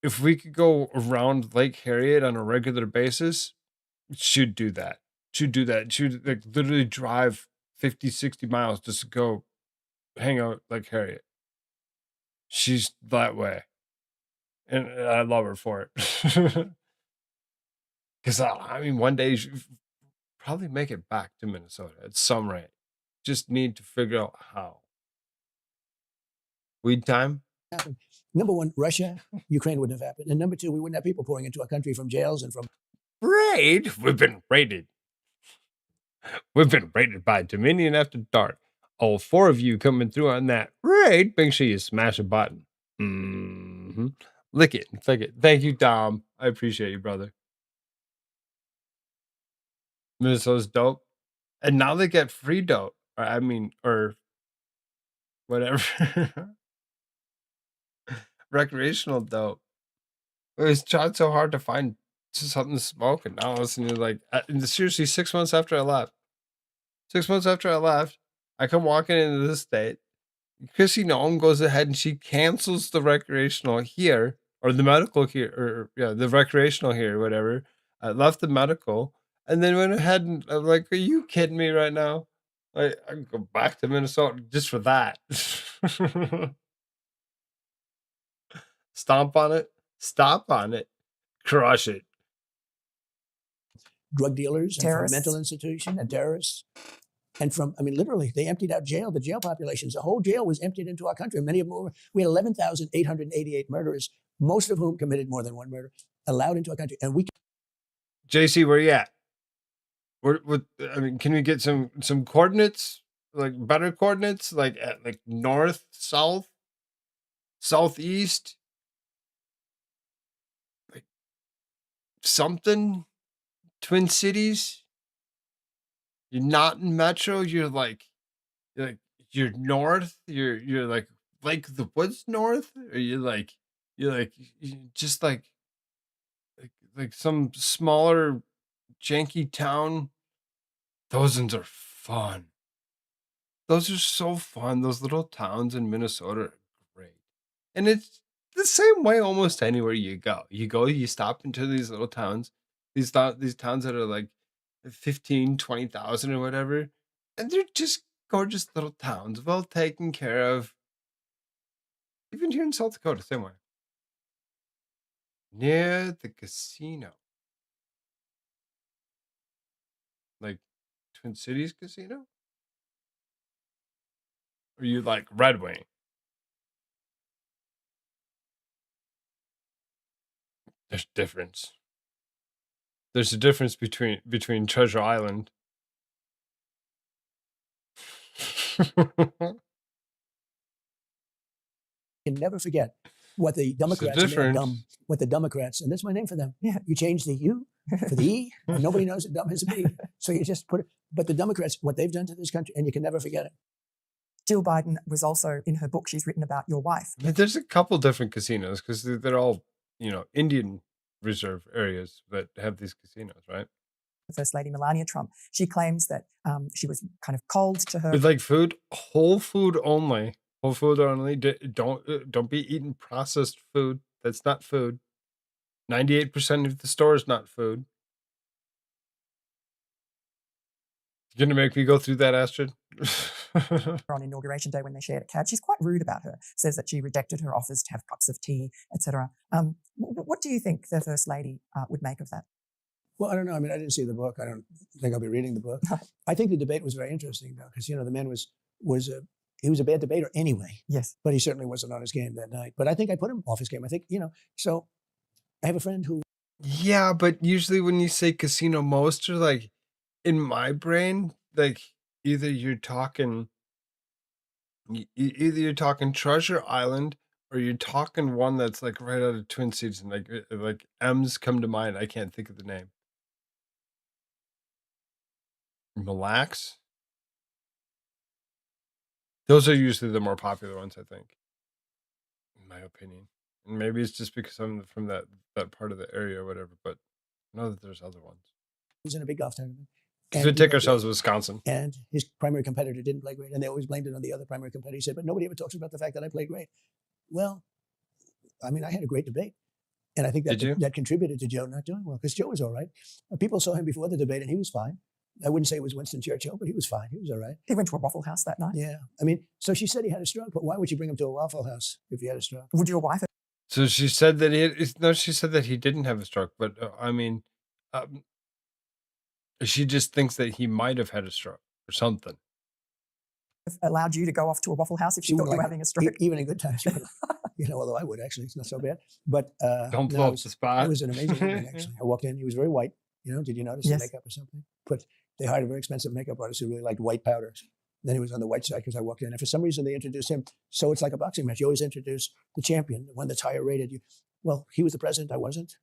if we could go around Lake Harriet on a regular basis, she'd do that. She'd do that. She'd like literally drive 50, 60 miles just to go hang out Lake Harriet. She's that way. And I love her for it. Because I mean, one day she'll probably make it back to Minnesota at some rate. Just need to figure out how. Weed time? Number one, Russia, Ukraine wouldn't have happened. And number two, we wouldn't have people pouring into our country from jails and from... Raid? We've been raided. We've been raided by Dominion after dark. All four of you coming through on that raid, make sure you smash a button. Mm-hmm. Lick it and flick it. Thank you, Dom. I appreciate you, brother. Minnesota's dope. And now they get free dope. Or whatever. Recreational dope. It was tried so hard to find something to smoke, and now listen to like seriously 6 months after I left. 6 months after I left, I come walking into this state. Chrissy Noem goes ahead and she cancels the recreational here, or the medical here, or yeah, the recreational here, whatever. I left the medical and then went ahead and I'm like, are you kidding me right now? I can go back to Minnesota just for that. Stomp on it, stop on it, crush it. Drug dealers, and from Terrorists. mental institution and terrorists. And from, I mean, literally, they emptied out jail, the jail populations. The whole jail was emptied into our country. Many of them we had 11,888 murderers, most of whom committed more than one murder, allowed into our country. And we... JC, where you at? I mean, can we get some coordinates, like better coordinates, like at like north, south, southeast, like something, Twin Cities? You're not in Metro. You're you're north. You're like Lake of the Woods north, or you're just like some smaller janky town. Those ones are fun. Those are so fun. Those little towns in Minnesota are great. And it's the same way almost anywhere you go. You stop into these little towns, these towns that are like 15, 20,000 or whatever. And they're just gorgeous little towns, well taken care of. Even here in South Dakota, same way. Near the casino. Like Twin Cities Casino? Or you like Red Wing? There's difference. There's a difference between Treasure Island. You can never forget what the Democrats, and they're dumb, what the Democrats, and that's my name for them. Yeah. You change the U for the E, and nobody knows that dumb is a B. So you just put it, but the Democrats, what they've done to this country, and you can never forget it. Jill Biden was also, in her book, she's written about your wife. There's a couple different casinos because they're all, Indian reserve areas that have these casinos, right? First Lady Melania Trump. She claims that she was kind of cold to her. With like food, whole food only. Whole food only. Don't be eating processed food. That's not food. 98% of the store is not food. You're gonna make me go through that, Astrid? On Inauguration Day when they shared a cab. She's quite rude about her. Says that she rejected her offers to have cups of tea, etc. What do you think the First Lady would make of that? Well, I don't know. I mean, I didn't see the book. I don't think I'll be reading the book. I think the debate was very interesting, though, because the man was he was a bad debater anyway. Yes, but he certainly wasn't on his game that night. But I think I put him off his game. I think So I have a friend who. Yeah, but usually when you say casino, most are like, in my brain, like either you're talking Treasure Island or you're talking one that's like right out of Twin Cities, and like M's come to mind. I can't think of the name. Mille Lacs. Those are usually the more popular ones, I think, in my opinion. And maybe it's just because I'm from that part of the area or whatever, but I know that there's other ones. He was in a big golf tournament. Because we take ourselves to Wisconsin. And his primary competitor didn't play great, and they always blamed it on the other primary competitor. He said, but nobody ever talks about the fact that I played great. Well, I mean, I had a great debate. And I think that contributed to Joe not doing well, because Joe was all right. People saw him before the debate, and he was fine. I wouldn't say it was Winston Churchill, but he was fine. He was all right. He went to a Waffle House that night. Yeah. I mean, so she said he had a stroke, but why would you bring him to a Waffle House if he had a stroke? Would your wife? So she said that she said that he didn't have a stroke, but I mean, she just thinks that he might have had a stroke or something. Allowed you to go off to a Waffle House if she thought you were having a stroke? Even in good times. Although I would actually, it's not so bad. But don't blow up the spot. It was an amazing evening, actually. I walked in, he was very white. Did you notice the makeup or something? But they hired a very expensive makeup artist who really liked white powder. Then he was on the white side because I walked in. And for some reason, they introduced him. So it's like a boxing match. You always introduce the champion, the one that's higher rated. Well, he was the president. I wasn't.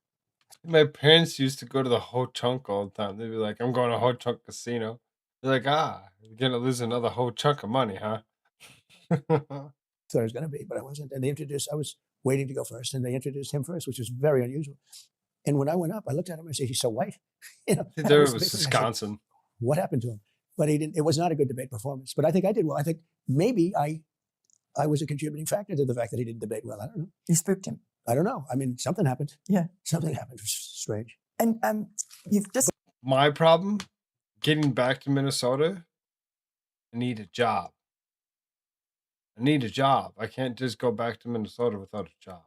My parents used to go to the Ho Chunk all the time. They'd be like, I'm going to Ho Chunk Casino. They're like, you're going to lose another whole chunk of money, huh? Thought I was going to be, but I wasn't. And I was waiting to go first, and they introduced him first, which was very unusual. And when I went up, I looked at him and I said, he's so white. There was Wisconsin. Said, what happened to him? But he didn't. It was not a good debate performance. But I think I did well. I think maybe I was a contributing factor to the fact that he didn't debate well. I don't know. You spooked him. I don't know. I mean, something happened. Yeah. Something happened. It was strange. And you've just... My problem, getting back to Minnesota, I need a job. I can't just go back to Minnesota without a job.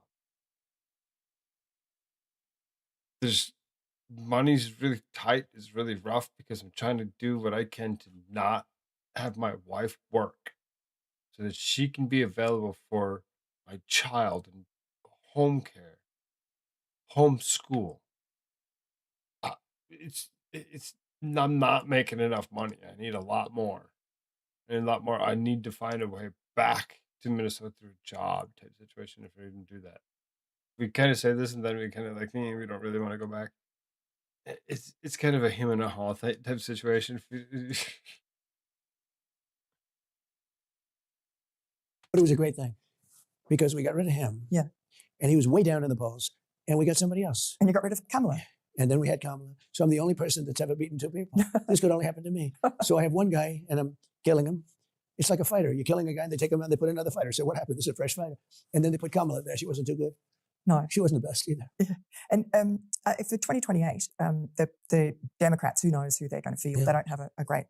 Money's really tight, is really rough because I'm trying to do what I can to not have my wife work so that she can be available for my child and home care, homeschool. I'm not making enough money. I need a lot more. I need to find a way back to Minnesota through a job type situation if we even do that. We kind of say this and then we kind of like, we don't really want to go back. It's kind of a him and a haw type situation. But it was a great thing because we got rid of him. Yeah. And he was way down in the polls. And we got somebody else. And you got rid of Kamala. And then we had Kamala. So I'm the only person that's ever beaten two people. This could only happen to me. So I have one guy and I'm killing him. It's like a fighter. You're killing a guy and they take him out and they put another fighter. So what happened? This is a fresh fighter. And then they put Kamala there. She wasn't too good. No. She wasn't the best either. Yeah. And for 2028, the Democrats, who knows who they're going to field? They don't have a great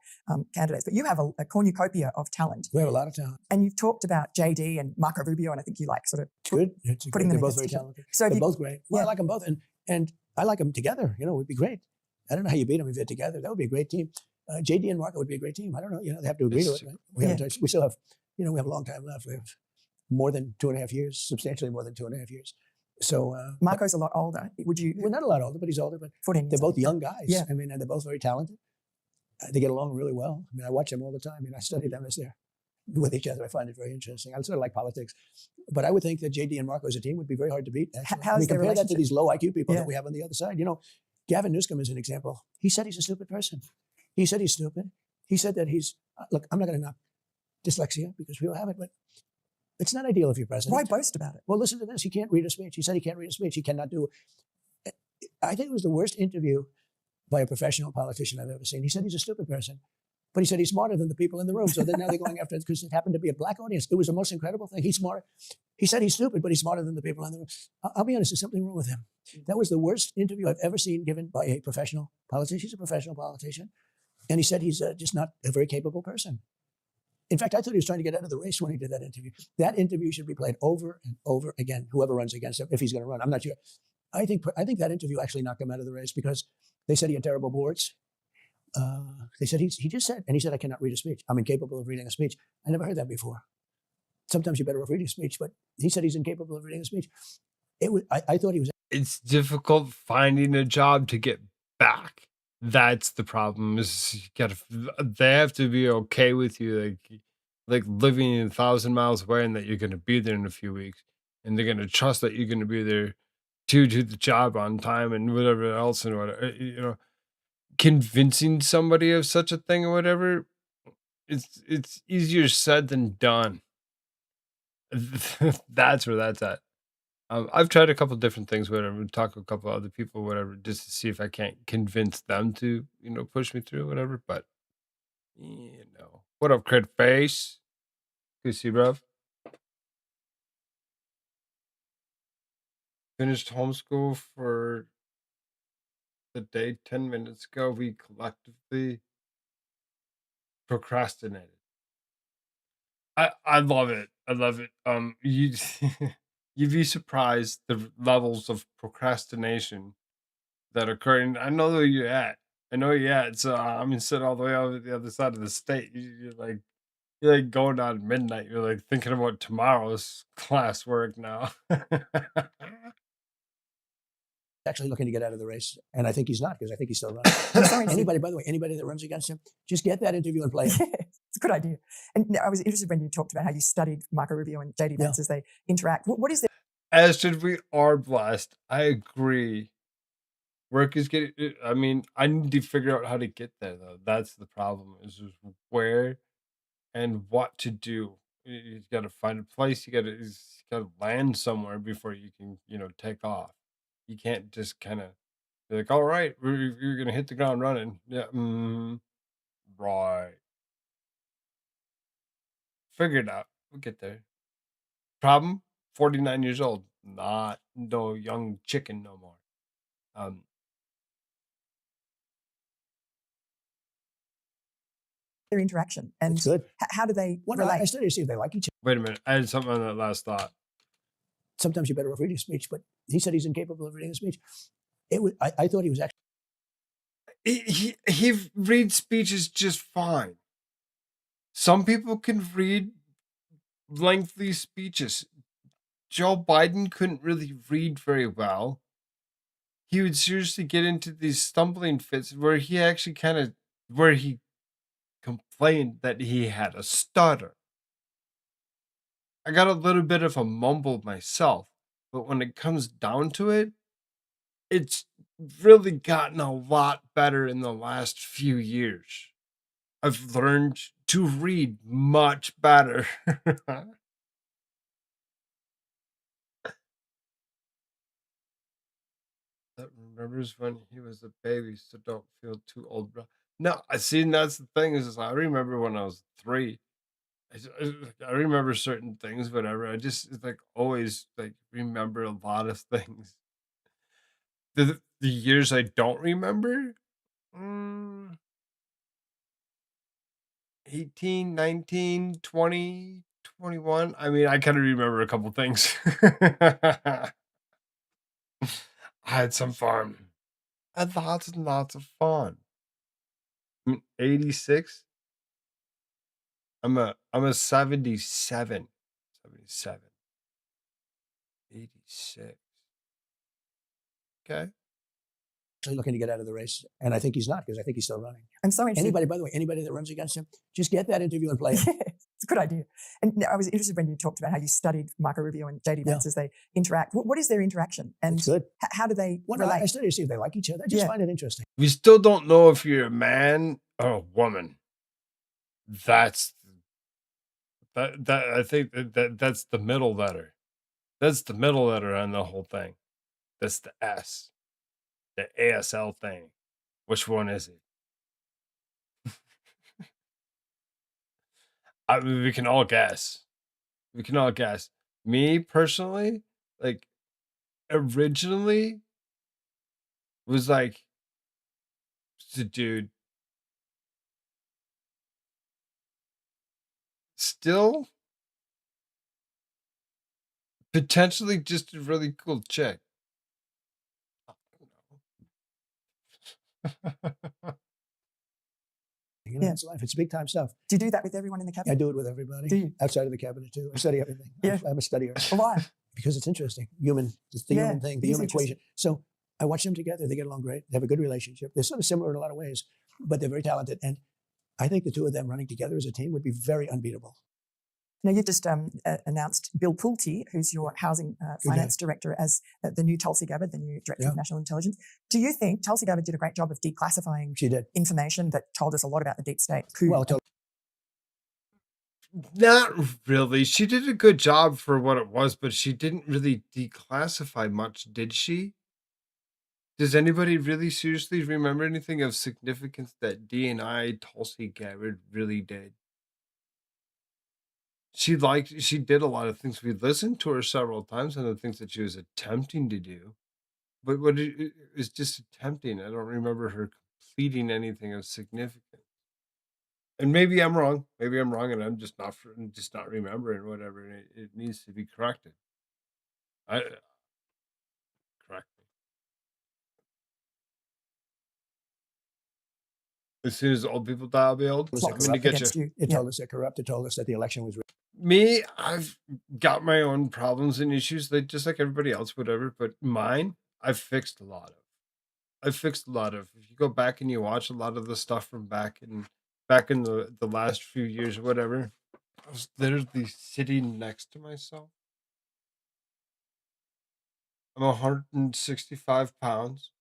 candidates. But you have a cornucopia of talent. We have a lot of talent. And you've talked about JD and Marco Rubio, and I think you like sort of good. Putting them They're both very talented. So they're both great. Well, I like them both. And I like them together. It would be great. I don't know how you beat them if they're together. That would be a great team. JD and Marco would be a great team. I don't know. They have to agree to it. Right? We still have, we have a long time left. We have more than 2.5 years, substantially more than 2.5 years. So Marco's a lot older. Would you? Well, not a lot older, but he's older. But 14 years they're both older. young guys. Yeah. I mean, and they're both very talented. They get along really well. I mean, I watch them all the time. I mean, I study them as they're with each other. I find it very interesting. I sort of like politics, but I would think that JD and Marco as a team would be very hard to beat. Actually. How's I mean, their compare that to relationship? these low IQ people Yeah. that we have on the other side. You know, Gavin Newsom is an example. He said he's a stupid person. He said he's stupid. He said that he's look. I'm not going to knock dyslexia because we all have it, but it's not ideal if you're president. Why boast about it? Well, listen to this. He can't read a speech. He said he can't read a speech. He cannot do it. I think it was the worst interview by a professional politician I've ever seen. He said he's a stupid person, but he said he's smarter than the people in the room. So then now they're going after it because it happened to be a black audience. It was the most incredible thing. He's smart. He said he's stupid, but he's smarter than the people in the room. I'll be honest, there's something wrong with him. That was the worst interview I've ever seen given by a professional politician. He's a professional politician. And he said he's just not a very capable person. In fact, I thought he was trying to get out of the race when he did that interview. That interview should be played over and over again, whoever runs against him, if he's going to run. I'm not sure. I think that interview actually knocked him out of the race because they said he had terrible boards. They said he just said, and he said, I cannot read a speech. I'm incapable of reading a speech. I never heard that before. Sometimes you're better off reading a speech, but he said he's incapable of reading a speech. I thought he was. It's difficult finding a job to get back. That's the problem. Is you gotta. They have to be okay with you, like living 1,000 miles away, and that you're going to be there in a few weeks, and they're going to trust that you're going to be there to do the job on time and whatever else and whatever. You know, convincing somebody of such a thing or whatever, it's easier said than done. That's where that's at. I've tried a couple different things, whatever, talk to a couple other people, whatever, just to see if I can't convince them to, push me through, whatever. But what up, cred face? Good to see you, bruv. Finished homeschool for the day 10 minutes ago. We collectively procrastinated. I love it. I love it. You'd be surprised the levels of procrastination that occur. And I know where you're at. I know you're at. So I'm sitting all the way over the other side of the state. You're like going on midnight. You're like thinking about tomorrow's classwork now. Actually looking to get out of the race, and I think he's not because I think he's still running. Anybody, by the way, anybody that runs against him, just get that interview and play it. It's a good idea. And I was interested when you talked about how you studied Marco Rubio and JD Vance as they interact. What is the As should we are blessed. I agree. Work is getting. I mean, I need to figure out how to get there though. That's the problem. Is just where and what to do. You got to find a place. You got to land somewhere before you can take off. You can't just kind of be like, all right, you're gonna hit the ground running. Yeah, right. Figure it out. We'll get there. Problem: 49 years old, not no young chicken no more. their interaction and It's good. How do they Well, relate? I study to see if they like each other. Wait a minute. I had something on that last thought. Sometimes you're better off reading a speech, but he said he's incapable of reading a speech. I thought he was actually. He reads speeches just fine. Some people can read lengthy speeches. Joe Biden couldn't really read very well. He would seriously get into these stumbling fits where he actually where he complained that he had a stutter. I got a little bit of a mumble myself, but when it comes down to it, it's really gotten a lot better in the last few years. I've learned to read much better. That remembers when he was a baby, so don't feel too old, bro. No, I see. That's the thing is I remember when I was 3. I remember certain things, whatever. I just always remember a lot of things. The years I don't remember, 18, 19, 20, 21. I mean, I kind of remember a couple things. I had some fun. I had lots and lots of fun. 86. I'm a 77. 77. 86. Okay. Looking to get out of the race, and I think he's not, because I think he's still running. I'm so interested. Anybody, by the way, anybody that runs against him, just get that interview and play it. It's a good idea. And I was interested when you talked about how you studied Marco Rubio and JD Vance as they interact. What is their interaction? And it's good. How do they Well, relate? I study to see if they like each other. I just find it interesting. We still don't know if you're a man or a woman. That's that I think that's the middle letter. That's the middle letter on the whole thing. That's the S. The ASL thing. Which one is it? I mean, we can all guess. We can all guess. Me personally, like originally was like the dude. Still potentially just a really cool chick. It's life. It's big time stuff. Do you do that with everyone in the cabinet? I do it with everybody. Do you? Outside of the cabinet too. I study everything. I'm a studier. Why? Because it's interesting. It's the human thing, the human equation. So I watch them together. They get along great. They have a good relationship. They're sort of similar in a lot of ways, but they're very talented. And I think the two of them running together as a team would be very unbeatable. Now, you just announced Bill Pulte, who's your housing finance director, as the new Tulsi Gabbard, the new director of national intelligence. Do you think Tulsi Gabbard did a great job of declassifying information that told us a lot about the deep state coup? Well, not really. She did a good job for what it was, but she didn't really declassify much, did she? Does anybody really seriously remember anything of significance that DNI Tulsi Gabbard really did? She did a lot of things. We listened to her several times on the things that she was attempting to do, but what it was just attempting. I don't remember her completing anything of significance. And maybe I'm wrong. Maybe I'm wrong, and I'm just not remembering whatever. And it needs to be corrected. Correct me. As soon as old people die, I'll be old. I'm going to get you. It told us they're corrupt. It told us that the election was rigged. Me, I've got my own problems and issues, just like everybody else, whatever. But mine, I've fixed a lot of. If you go back and you watch a lot of the stuff from back in the last few years or whatever, I was literally sitting next to myself. I'm 165 pounds.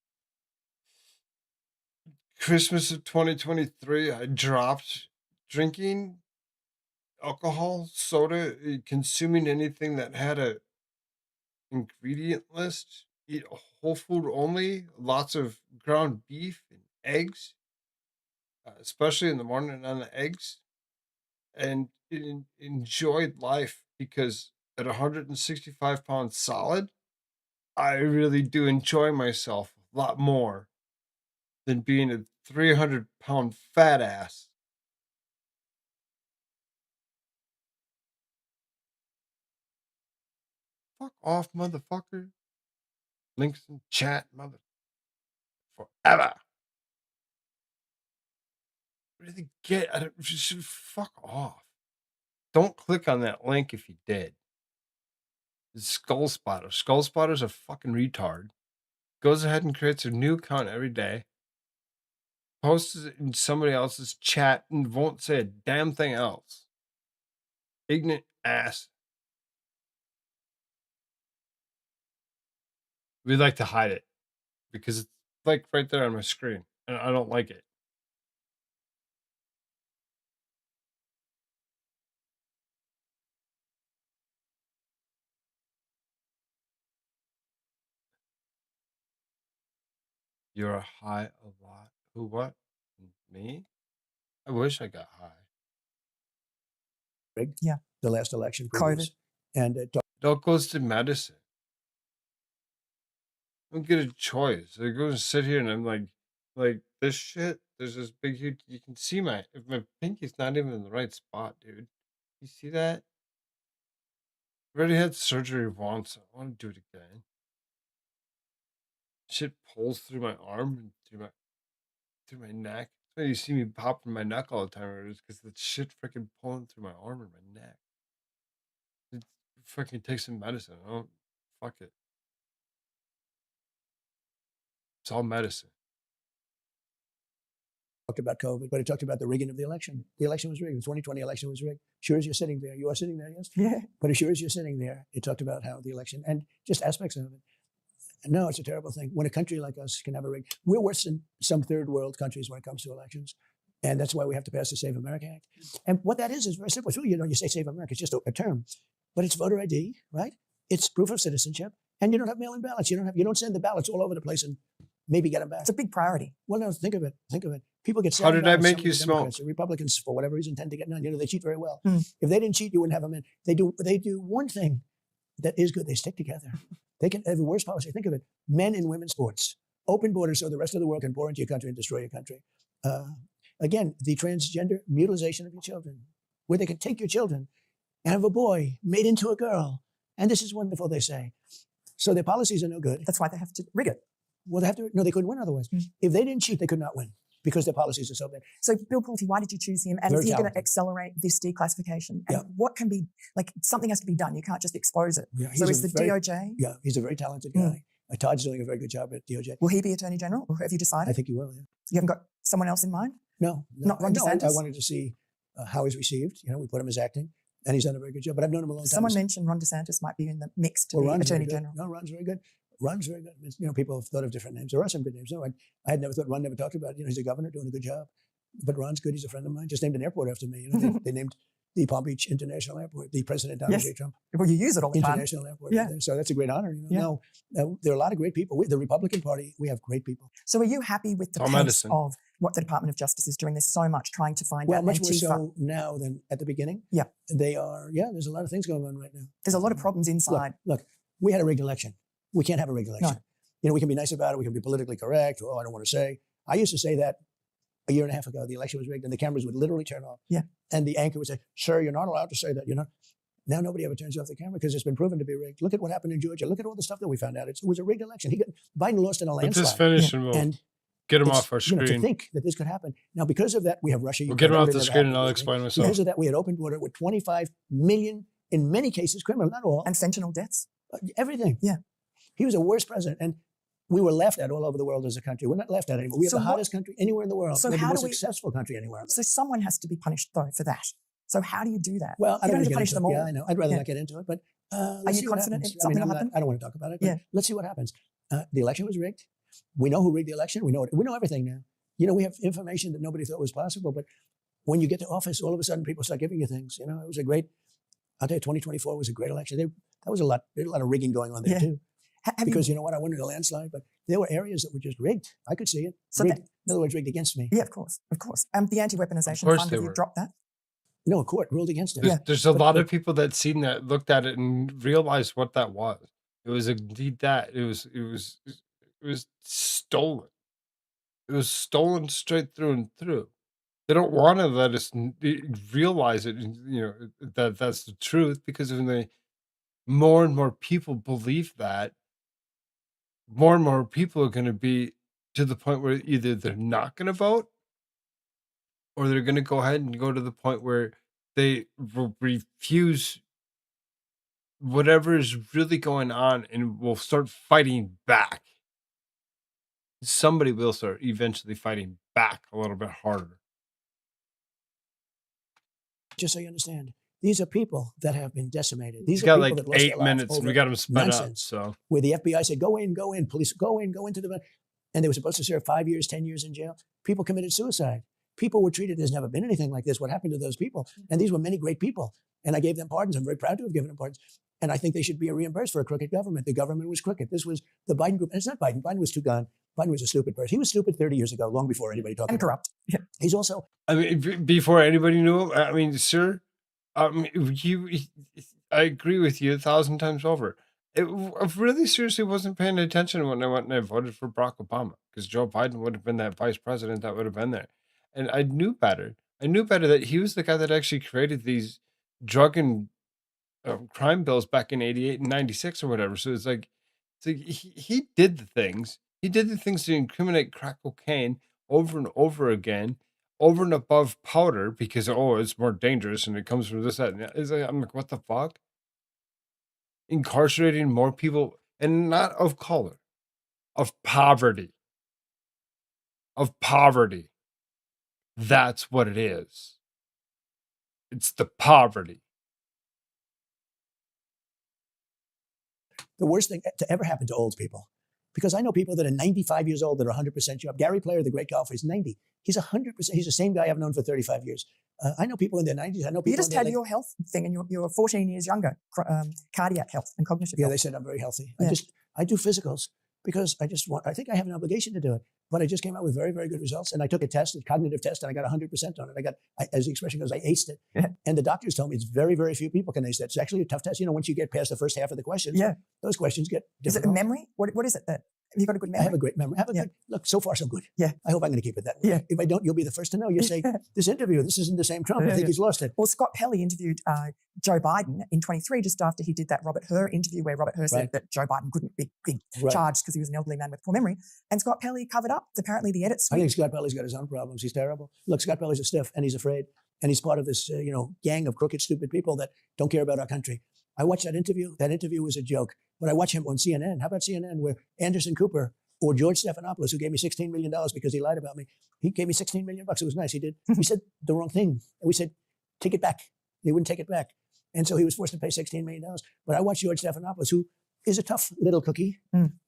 Christmas of 2023, I dropped drinking alcohol, soda, consuming anything that had a ingredient list, eat whole food only, lots of ground beef and eggs, especially in the morning on the eggs, and enjoyed life because at 165 pounds solid, I really do enjoy myself a lot more than being a 300-pound fat ass. Fuck off, motherfucker. Links in chat, mother. Forever. Really get. I don't, just fuck off. Don't click on that link if you did. It's Skull Spotter. Skull Spotter's a fucking retard. Goes ahead and creates a new account every day. Posts it in somebody else's chat and won't say a damn thing else. Ignorant ass. We like to hide it because it's like right there on my screen, and I don't like it. You're high a lot. Who? What? Me? I wish I got high. Rigged. Yeah. The last election. COVID. And it all goes to medicine. I don't get a choice. I go and sit here and I'm like this shit. There's this big huge. You can see my pinky's not even in the right spot, dude. You see that? I already had surgery once. I want to do it again. Shit pulls through my arm and through my neck. That's why you see me popping my neck all the time. It's because the shit freaking pulling through my arm and my neck. It fucking take some medicine. I don't fuck it. It's all medicine. Talked about COVID, but it talked about the rigging of the election. The election was rigged. The 2020 election was rigged. Sure as you're sitting there, you are sitting there, yes? Yeah. But as sure as you're sitting there, it talked about how the election and just aspects of it. No, it's a terrible thing. When a country like us can have a rig, we're worse than some third world countries when it comes to elections. And that's why we have to pass the Save America Act. And what that is very simple. It's really, you say Save America, it's just a term, but it's voter ID, right? It's proof of citizenship. And you don't have mail-in ballots. You don't send the ballots all over the place and maybe get them back. It's a big priority. Well, no, think of it. People get How did that make you smell? The Republicans, for whatever reason, tend to get none. They cheat very well. If they didn't cheat, you wouldn't have them in. They do one thing that is good. They stick together. They can have the worst policy. Think of it. Men and women's sports. Open borders so the rest of the world can pour into your country and destroy your country. Again, the transgender mutilization of your children, where they can take your children and have a boy made into a girl. And this is wonderful, they say. So their policies are no good. That's why they have to rig it. Well, they couldn't win otherwise. If they didn't cheat, they could not win because their policies are so bad. So Bill Pulte, why did you choose him? And Very is he going to talented. accelerate this declassification? And what can be, something has to be done. You can't just expose it. Yeah, So is the DOJ? Yeah, he's a very talented guy. Todd's doing a very good job at DOJ. Will he be Attorney General? Or have you decided? I think he will, yeah. You haven't got someone else in mind? No. Not Ron DeSantis? I wanted to see how he's received. We put him as acting, and he's done a very good job. But I've known him a long time. Someone mentioned Ron DeSantis might be in the mix to be Ron's Attorney very good. General. No, Ron's very good. Ron's very good. People have thought of different names. There are some good names. No, I had never thought. Ron never talked about it. He's a governor doing a good job. But Ron's good. He's a friend of mine. Just named an airport after me. They named the Palm Beach International Airport. The president, Donald J. Trump. Well, you use it all the time. International Airport. Yeah. So that's a great honor. No, there are a lot of great people. The Republican Party, we have great people. So are you happy with the pace of what the Department of Justice is doing? There's so much trying to find out. Much more Antifa. so now than at the beginning. Yeah. They are, there's a lot of things going on right now. There's a lot of problems inside. Look, we had a rigged election. We can't have a rigged election. No. We can be nice about it. We can be politically correct. Oh, I don't want to say. I used to say that a year and a half ago. The election was rigged and the cameras would literally turn off. Yeah. And the anchor would say, sir, you're not allowed to say that. Now nobody ever turns off the camera because it's been proven to be rigged. Look at what happened in Georgia. Look at all the stuff that we found out. It was a rigged election. Biden lost in a landslide. But just finish and we'll get him off our screen. To think that this could happen. Now, because of that, we have Russia. We'll get him off the screen and I'll explain myself. Because of that, we had open border with 25 million, in many cases, criminal, not all. And fentanyl deaths. Everything. Yeah. He was the worst president. And we were laughed at all over the world as a country. We're not laughed at anymore. We have the hottest country anywhere in the world. So We're the how most do we, successful country anywhere. So someone has to be punished, though, for that. So how do you do that? Well, I you don't don't have want to punish them all. Yeah, I know. I'd rather not get into it. But are you confident something will happen? I don't want to talk about it. But let's see what happens. The election was rigged. We know who rigged the election. We know everything now. We have information that nobody thought was possible. But when you get to office, all of a sudden people start giving you things. It was a great. I'll tell you, 2024 was a great election. That was a lot. There's a lot of rigging going on there too. Because you know what? I wanted a landslide, but there were areas that were just rigged. I could see it. So rigged, in other words, rigged against me. Yeah, of course. The anti-weaponization fund, have you dropped that? No, a court ruled against it. There's a lot of people that seen that, looked at it, and realized what that was. It was indeed that. It was stolen. It was stolen straight through and through. They don't want to let us realize it. That that's the truth, because when more and more people believe that, more and more people are going to be to the point where either they're not going to vote, or they're going to go ahead and go to the point where they will refuse whatever is really going on and will start fighting back. Somebody will start eventually fighting back a little bit harder. Just so you understand, these are people that have been decimated. These He's got are people like that lost 8 their lives minutes, and we over got him sped up. nonsense. So where the FBI said, go in, police, go into the, and they were supposed to serve 5 years, 10 years in jail. People committed suicide. People were treated. There's never been anything like this. What happened to those people? And these were many great people. And I gave them pardons. I'm very proud to have given them pardons. And I think they should be reimbursed for a crooked government. The government was crooked. This was the Biden group. And it's not Biden. Biden was too gone. Biden was a stupid person. He was stupid 30 years ago, long before anybody talked about him. Corrupt. Yeah. He's also. I mean, before anybody knew him, I mean, sir, I agree with you 1,000 times over. I really seriously wasn't paying attention when I went and I voted for Barack Obama, because Joe Biden would have been that vice president that would have been there. And I knew better. I knew better that he was the guy that actually created these drug and crime bills back in 88 and 96 or whatever. So it's like he did the things. He did the things to incriminate crack cocaine over and over again, over and above powder, because, it's more dangerous and it comes from this, that, and that. I'm like, what the fuck? Incarcerating more people, and not of color, of poverty. of poverty. That's what it is. It's the poverty. The worst thing to ever happen to old people. Because I know people that are 95 years old that are 100% sharp. Gary Player, the great golfer, is 90. He's 100%. He's the same guy I've known for 35 years. I know people in their 90s. I know people. You just had your health thing, and you're 14 years younger. Cardiac health and cognitive. Yeah, health. they said I'm very healthy. Yeah. I do physicals because I think I have an obligation to do it. But I just came out with very, very good results. And I took a test, a cognitive test, and I got 100% on it. As the expression goes, I aced it. Yeah. And the doctors told me it's very, very few people can ace that. It's actually a tough test. Once you get past the first half of the questions, those questions get difficult. Is it memory? What is it that? Have you got a good memory? I have a great memory. Look, so far so good. Yeah. I hope I'm going to keep it that way. Yeah. If I don't, you'll be the first to know. You say, this interview, this isn't the same Trump. I think he's lost it. Well, Scott Pelley interviewed Joe Biden in 23 just after he did that Robert Hur interview where Robert Hur said that Joe Biden couldn't be charged because he was an elderly man with poor memory. And Scott Pelley covered up apparently the edit suite. I think Scott Pelley's got his own problems. He's terrible. Look, Scott Pelley's a stiff and he's afraid. And he's part of this, gang of crooked, stupid people that don't care about our country. I watched that interview. That interview was a joke. But I watch him on CNN. How about CNN where Anderson Cooper or George Stephanopoulos, who gave me $16 million because he lied about me. He gave me $16 million. It was nice. He did. He said the wrong thing. And we said, take it back. He wouldn't take it back. And so he was forced to pay $16 million. But I watched George Stephanopoulos, who is a tough little cookie.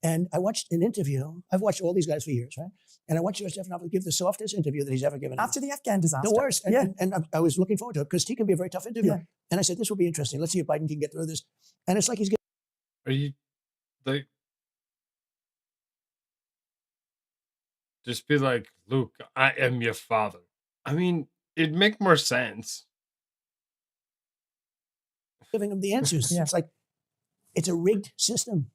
And I watched an interview. I've watched all these guys for years, right? And I watched George Stephanopoulos give the softest interview that he's ever given. After the Afghan disaster. The worst. And I was looking forward to it because he can be a very tough interviewer. Yeah. And I said, this will be interesting. Let's see if Biden can get through this. And it's like he's getting... Are you like... Just be like, Luke, I am your father. I mean, it'd make more sense. Giving them the answers. It's like, it's a rigged system.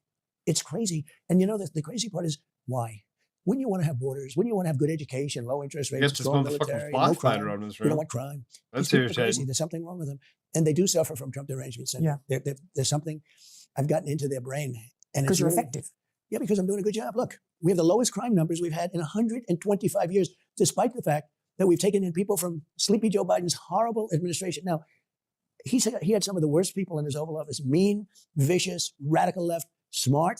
It's crazy. And the crazy part is why? Wouldn't you want to have borders? Wouldn't you want to have good education, low interest rates, strong military, no crime? You don't want crime. That's crazy. There's something wrong with them. And they do suffer from Trump derangement syndrome. There's something I've gotten into their brain. Because you're effective. Yeah, because I'm doing a good job. Look, we have the lowest crime numbers we've had in 125 years, despite the fact that we've taken in people from Sleepy Joe Biden's horrible administration. Now, he had some of the worst people in his Oval Office, mean, vicious, radical left, smart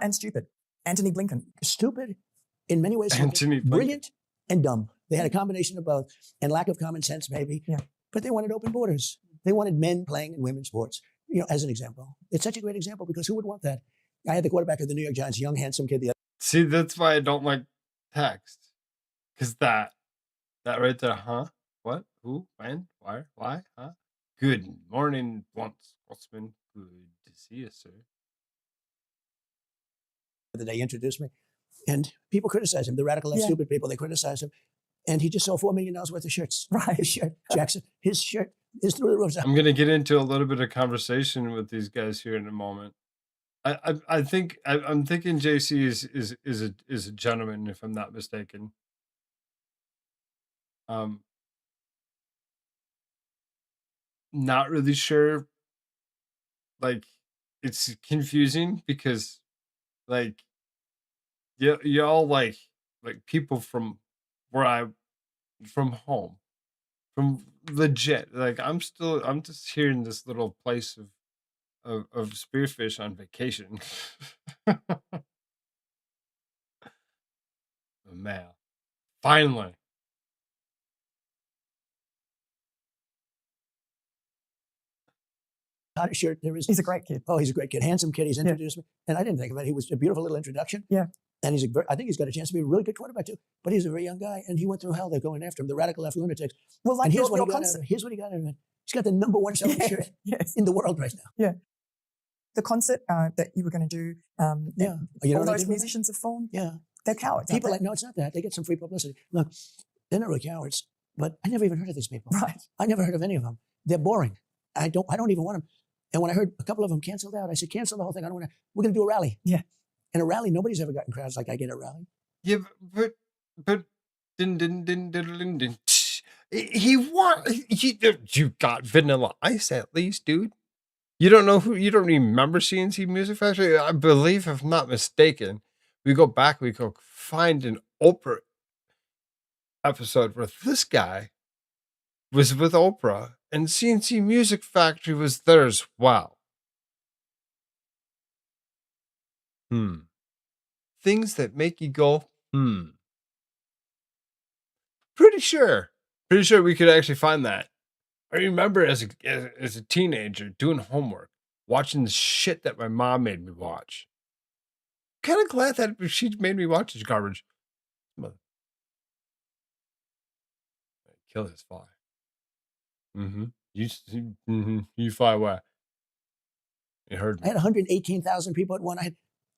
and stupid. Anthony Blinken. Stupid, in many ways, brilliant and dumb. They had a combination of both and lack of common sense, maybe. Yeah. But they wanted open borders. They wanted men playing in women's sports, as an example. It's such a great example because who would want that? I had the quarterback of the New York Giants, young, handsome kid. See, that's why I don't like text. Because that right there, huh? What? Who? When? Why? Huh? Good morning, once, Scotsman. Good to see you, sir. They introduced me, and people criticize him. The radical left, stupid people, they criticize him. And he just sold $4 million worth of shirts. Right. His shirt, Jackson, his shirt is through the roof. I'm going to get into a little bit of conversation with these guys here in a moment. I'm thinking JC is a gentleman, if I'm not mistaken. Not really sure. Like, it's confusing because, like, y'all like people from from home, from legit. Like, I'm just here in this little place of spearfish on vacation. Man, finally. Hottest shirt there is. He's a great kid. Oh, he's a great kid. Handsome kid. He's introduced me. And I didn't think about it. He was a beautiful little introduction. Yeah. And I think he's got a chance to be a really good quarterback too. But he's a very young guy. And he went through hell. They're going after him. The radical left lunatics. Well, like and here's what he got out of it. He's got the #1 selling shirt in the world right now. Yeah. The concert that you were going to do, all those musicians have fallen. Yeah. They're cowards. People no, it's not that. They get some free publicity. Look, they're not really cowards, but I never even heard of these people. Right. I never heard of any of them. They're boring. I don't even want them. And when I heard a couple of them canceled out, I said, cancel the whole thing. I don't want to. We're going to do a rally. Yeah. And a rally, nobody's ever gotten crowds like I get at a rally. Yeah, but you got Vanilla Ice at least, dude. You don't know you don't remember CNC Music Factory? I believe, if I'm not mistaken, we go find an Oprah episode where this guy was with Oprah and CNC Music Factory was there as well. Things that make you go, Pretty sure. Pretty sure we could actually find that. I remember as a teenager doing homework, watching the shit that my mom made me watch. Kind of glad that she made me watch this garbage. Kill this fly. You fly away. You heard I me. had 118,000 people at one. I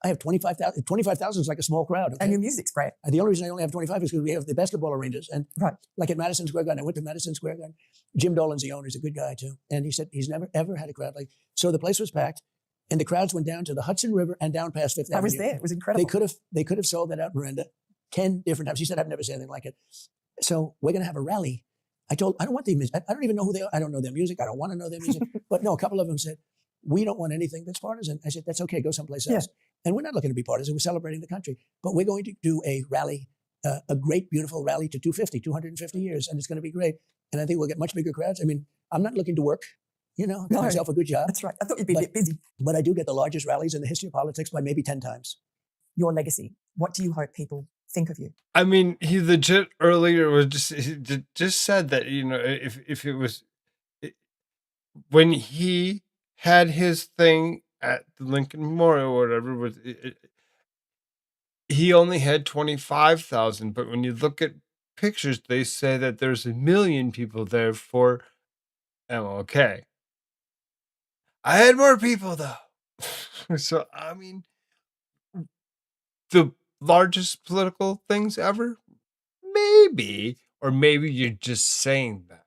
have 25,000. 25,000 is like a small crowd. Okay? And your music's great. And the only reason I only have 25 is because we have the basketball arenas. And like at Madison Square Garden, I went to Madison Square Garden. Jim Dolan's the owner. He's a good guy too. And he said he's never, ever had a crowd like, so the place was packed and the crowds went down to the Hudson River and down past Fifth Avenue. I was there. It was incredible. They could have sold that out, Miranda, 10 different times. He said, I've never seen anything like it. So we're going to have a rally. I don't want the music. I don't even know who they are. I don't know their music. I don't want to know their music. But no, a couple of them said, we don't want anything that's partisan. I said, that's okay. Go someplace else. And we're not looking to be partisan. We're celebrating the country. But we're going to do a rally, a great, beautiful rally to 250 years. And it's going to be great. And I think we'll get much bigger crowds. I mean, I'm not looking to work, get myself a good job. That's right. I thought you'd be a bit busy. But I do get the largest rallies in the history of politics by maybe 10 times. Your legacy. What do you hope people think of you? I mean, he legit earlier was just said that, if it was when he had his thing at the Lincoln Memorial or whatever, he only had 25,000. But when you look at pictures, they say that there's 1 million people there for MLK. I had more people though. So, I mean, the largest political things ever? Maybe. Or maybe you're just saying that.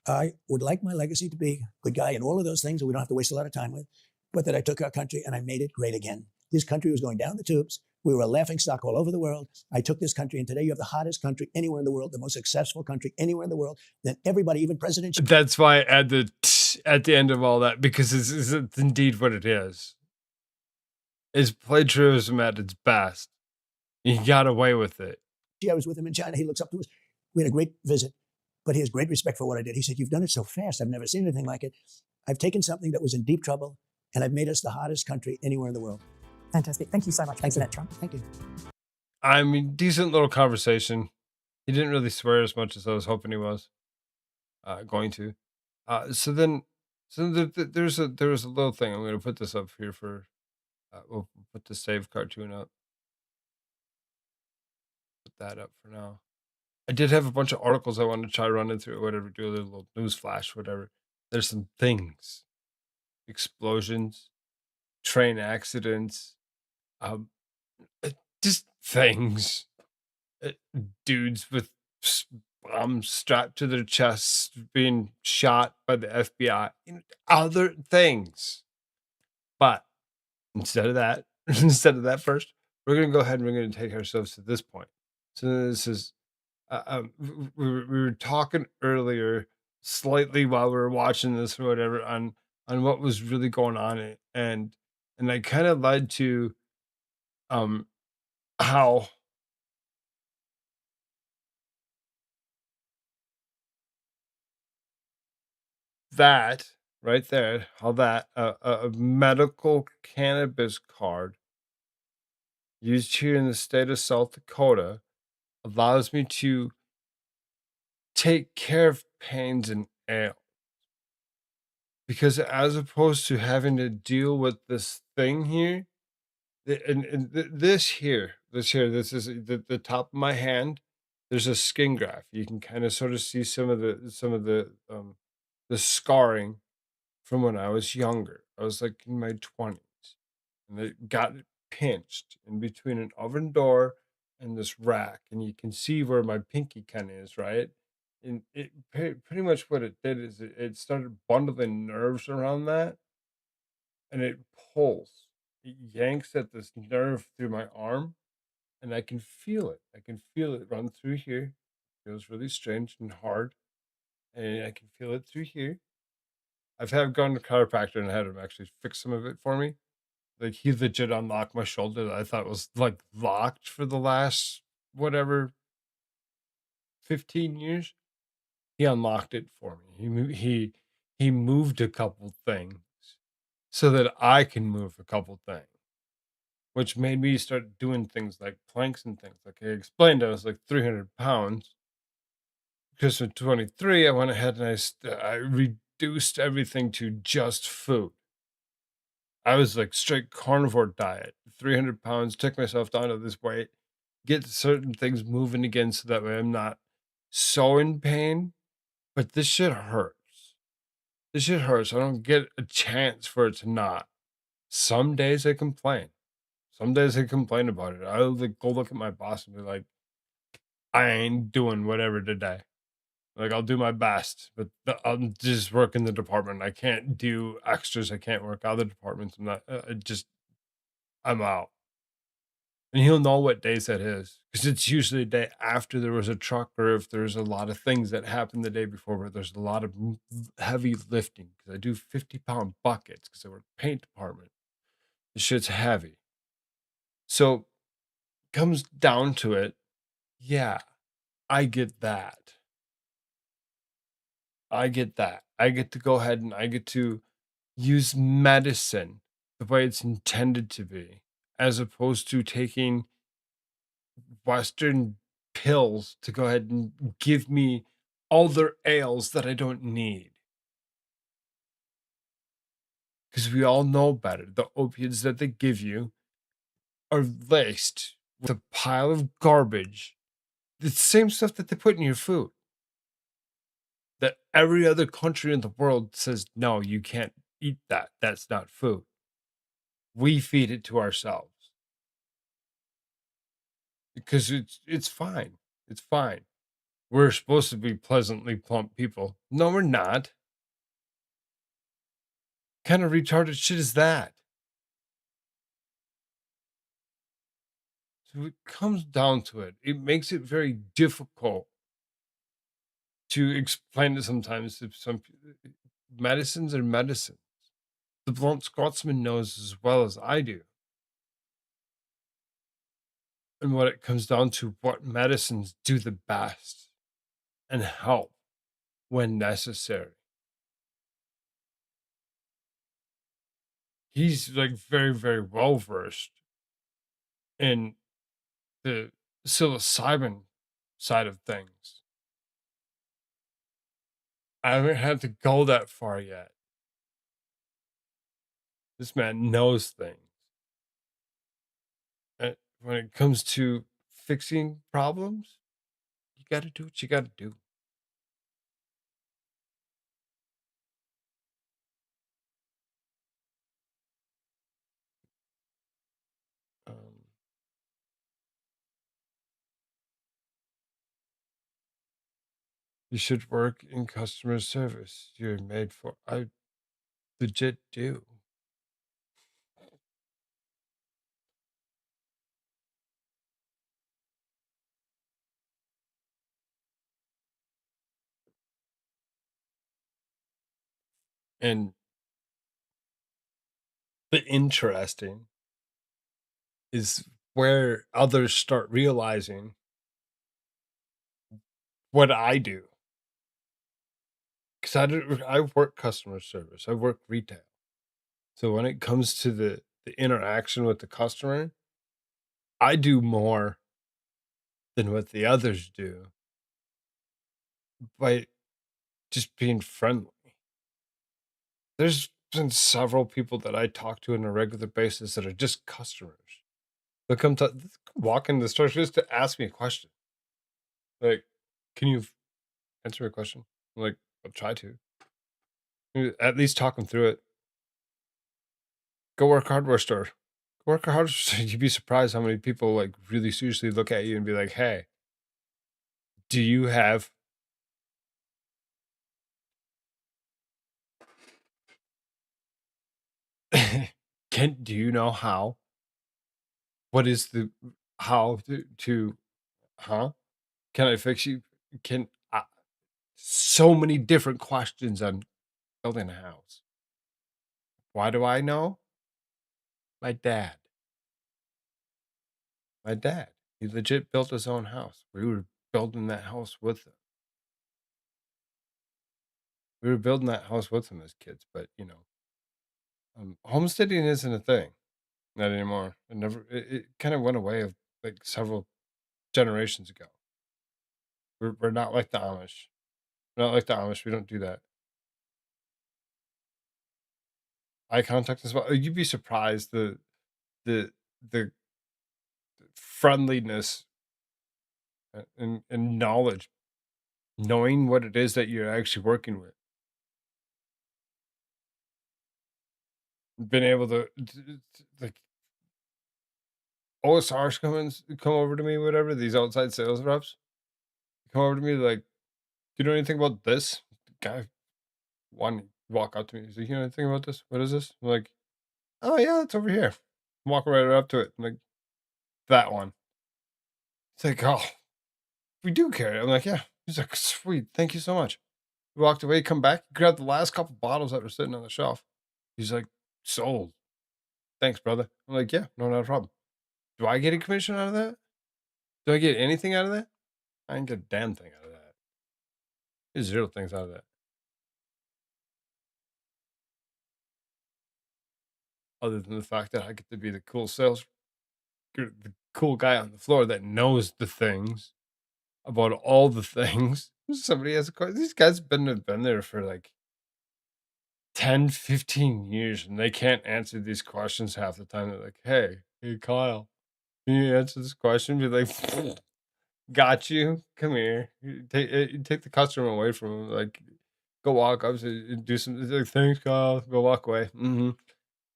I would like my legacy to be a good guy in all of those things that we don't have to waste a lot of time with, but that I took our country and I made it great again. This country was going down the tubes. We were a laughing stock all over the world. I took this country, and today you have the hottest country anywhere in the world, the most successful country anywhere in the world. Then everybody, even President. That's why I add the at the end of all that, because it's indeed what it is. It's plagiarism at its best. He got away with it. I was with him in China. He looks up to us. We had a great visit, but he has great respect for what I did. He said, you've done it so fast. I've never seen anything like it. I've taken something that was in deep trouble, and I've made us the hottest country anywhere in the world. Fantastic. Thank you so much, President Trump. Thank you. I mean, decent little conversation. He didn't really swear as much as I was hoping he was going to. So there was a little thing. I'm going to put this up here for. We'll put the save cartoon up. Put that up for now. I did have a bunch of articles I wanted to try running through, or whatever, do a little news flash, whatever. There's some things, explosions, train accidents, just things. Dudes with bombs strapped to their chests being shot by the FBI, other things. But instead of that first, we're going to go ahead and we're going to take ourselves to this point. So this is, we were talking earlier slightly while we were watching this or whatever on what was really going on. And I kind of led to how that right there, how that a medical cannabis card used here in the state of South Dakota allows me to take care of pains and ails. Because as opposed to having to deal with this thing here, this is the top of my hand. There's a skin graft. You can kind of sort of see some of the scarring from when I was younger. I was like in my 20s, and it got pinched in between an oven door and this rack, and you can see where my pinky kind of is, right? And it pretty much what it did is it started bundling nerves around that, and it pulls. It yanks at this nerve through my arm, and I can feel it. I can feel it run through here. It feels really strange and hard, and I can feel it through here. I've gone to chiropractor and had him actually fix some of it for me. Like, he legit unlocked my shoulder that I thought was like locked for the last whatever 15 years. He unlocked it for me. He moved a couple things so that I can move a couple things, which made me start doing things like planks and things. Like I explained, I was like 300 pounds. Christmas 23, I went ahead and I reduced everything to just food. I was like straight carnivore diet, 300 pounds, took myself down to this weight, get certain things moving again so that way I'm not so in pain. But this shit hurts. This shit hurts. I don't get a chance for it to not. Some days I complain. Some days I complain about it. I'll like go look at my boss and be like, I ain't doing whatever today. Like I'll do my best, but I'm just working the department. I can't do extras. I can't work other departments. I'm not. I'm out. And he'll know what days that is because it's usually a day after there was a truck, or if there's a lot of things that happened the day before where there's a lot of heavy lifting. Because I do 50-pound buckets because I work paint department. The shit's heavy. So comes down to it, yeah, I get that. I get that. I get to go ahead and I get to use medicine the way it's intended to be, as opposed to taking Western pills to go ahead and give me other ails that I don't need. Because we all know better. The opiates that they give you are laced with a pile of garbage. The same stuff that they put in your food. That every other country in the world says, no, you can't eat that. That's not food. We feed it to ourselves. Because it's fine. It's fine. We're supposed to be pleasantly plump people. No, we're not. Kind of retarded shit is that? So it comes down to it. It makes it very difficult to explain it sometimes to medicines are medicines. The blunt Scotsman knows as well as I do. And what it comes down to, what medicines do the best and help when necessary. He's like very, very well versed in the psilocybin side of things. I haven't had to go that far yet. This man knows things. And when it comes to fixing problems, you got to do what you got to do. Um, you should work in customer service. You're made for. I legit do. And the interesting is where others start realizing what I do. Because I work customer service, I work retail. So when it comes to the interaction with the customer, I do more than what the others do by just being friendly. There's been several people that I talk to on a regular basis that are just customers. They'll come to walk in the store just to ask me a question. Like, can you answer a question? I'm like, I'll try to. At least talk them through it. Go work hardware store. Go work a hardware store. You'd be surprised how many people like really seriously look at you and be like, hey, do you have do you know how? What is the how to huh? Can I fix you? Can so many different questions on building a house. Why do I know? My dad. My dad. He legit built his own house. We were building that house with him. We were building that house with him as kids, but homesteading isn't a thing. Not anymore. It never. It kind of went away of like several generations ago. We're not like the Amish. We're not like the Amish. We don't do that. Eye contact as well. You'd be surprised the the friendliness and knowledge, knowing what it is that you're actually working with. Been able to like OSRs come over to me, whatever, these outside sales reps come over to me like, "Do you know anything about this?" Guy one walk up to me. He's like, "You know anything about this? What is this?" I'm like, "Oh yeah, it's over here." Walk right up to it. I'm like, "That one." It's like, "Oh, we do carry it." I'm like, "Yeah." He's like, "Sweet, thank you so much." We walked away, come back, grabbed the last couple bottles that were sitting on the shelf. He's like, "Sold. Thanks, brother." I'm like, "Yeah, no, not a problem." Do I get a commission out of that? Do I get anything out of that? I didn't get a damn thing out of that. There's 0 things out of that. Other than the fact that I get to be the cool guy on the floor that knows the things about all the things. Somebody has a question. These guys been there for like 10, 15 years and they can't answer these questions half the time. They're like, hey, Kyle, can you answer this question? Be like, got you. Come here. You take the customer away from him. Like, go walk up and do some. Like, thanks, Kyle. Go walk away.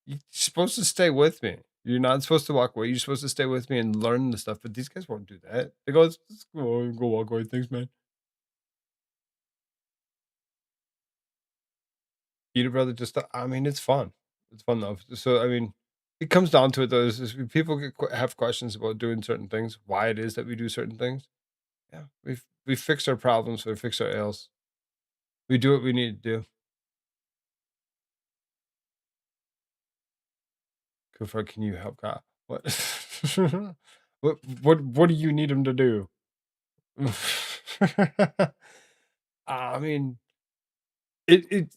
You're supposed to stay with me. You're not supposed to walk away. You're supposed to stay with me and learn the stuff. But these guys won't do that. They go, "Let's go walk away. Thanks, man." Peter brother, just I mean, it's fun. It's fun though. So I mean, it comes down to it though. Is people have questions about doing certain things, why it is that we do certain things. Yeah, we fix our problems, we fix our ails. We do what we need to do. Koolfrogg, can you help God? What? What do you need him to do? I mean, it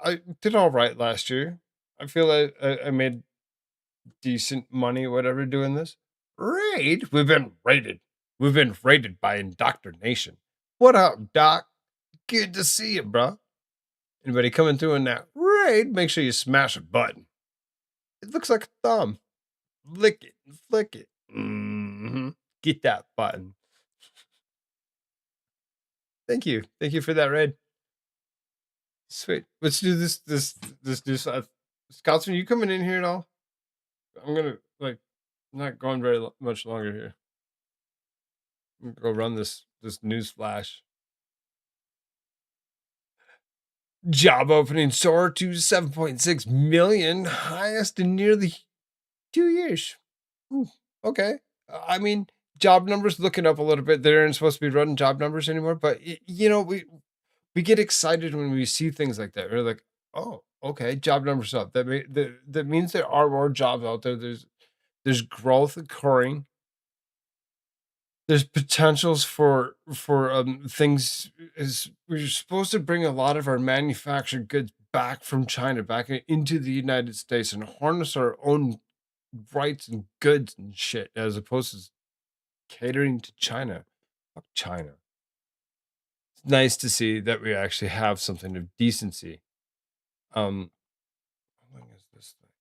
I did all right last year. I feel like I made decent money, whatever, doing this. Raid? We've been raided. We've been raided by indoctrination. What up, Doc? Good to see you, bro. Anybody coming through in that raid? Make sure you smash a button. It looks like a thumb. Lick it, flick it. Get that button. Thank you. Thank you for that raid. Sweet. Let's do this. Scotsman, you coming in here at all? I'm gonna like not going very much longer here. I'm gonna go run this news flash. Job opening soar to 7.6 million, highest in nearly 2 years. Okay. I mean, job numbers looking up a little bit. They aren't supposed to be running job numbers anymore, but we get excited when we see things like that. We're like, oh, okay, job numbers up. That means there are more jobs out there. There's growth occurring. There's potentials for things. Is we're supposed to bring a lot of our manufactured goods back from China back into the United States and harness our own rights and goods and shit as opposed to catering to China. Fuck China. It's nice to see that we actually have something of decency. How long is this thing?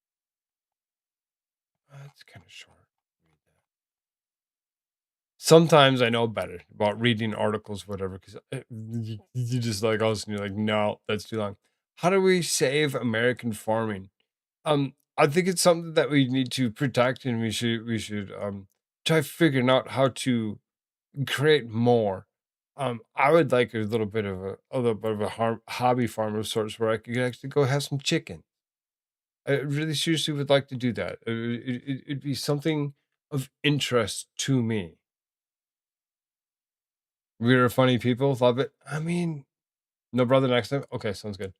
It's kind of short. Sometimes I know better about reading articles, whatever, because you just like all of a sudden you're like, no, that's too long. How do we save American farming? I think it's something that we need to protect, and we should try figuring out how to create more. I would like a little bit of a hobby farm of sorts where I could actually go have some chicken. I really seriously would like to do that. It'd be something of interest to me. We're funny people, love it. I mean, no brother next time. Okay, sounds good.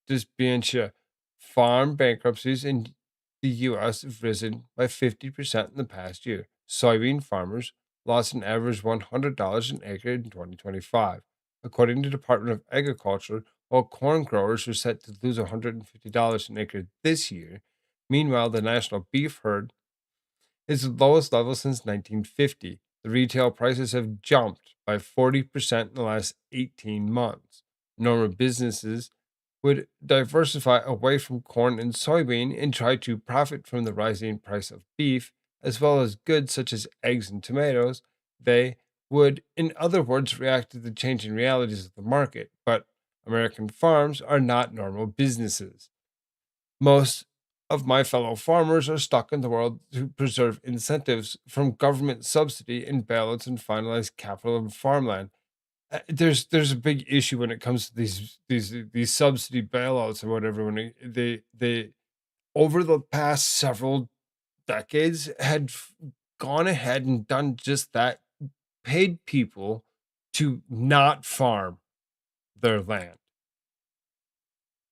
Just being sure. Farm bankruptcies in the U.S. have risen by 50% in the past year. Soybean farmers lost an average $100 an acre in 2025, according to the Department of Agriculture, while corn growers are set to lose $150 an acre this year. Meanwhile, the national beef herd is the lowest level since 1950. The retail prices have jumped by by 40% in the last 18 months. Normal businesses would diversify away from corn and soybean and try to profit from the rising price of beef, as well as goods such as eggs and tomatoes. They would, in other words, react to the changing realities of the market. But American farms are not normal businesses. Most of my fellow farmers are stuck in the world to preserve incentives from government subsidy and bailouts and finalize capital and farmland. There's a big issue when it comes to these subsidy bailouts and whatever. When they over the past several decades had gone ahead and done just that, paid people to not farm their land,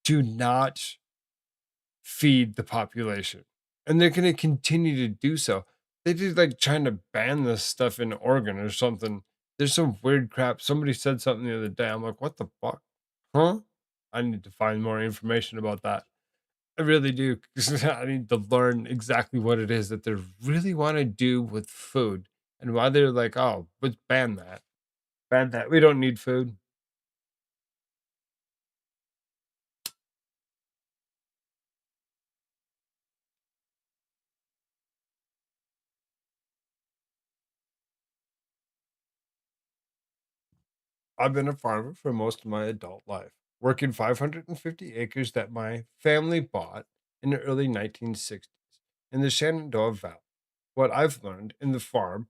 to not feed the population. And they're going to continue to do so. They did like trying to ban this stuff in Oregon or something. There's some weird crap. Somebody said something the other day. I'm like, what the fuck? Huh? I need to find more information about that. I really do. 'Cause I need to learn exactly what it is that they really want to do with food and why they're like, oh, let's ban that. Ban that. We don't need food. I've been a farmer for most of my adult life, working 550 acres that my family bought in the early 1960s in the Shenandoah Valley. What I've learned in the farm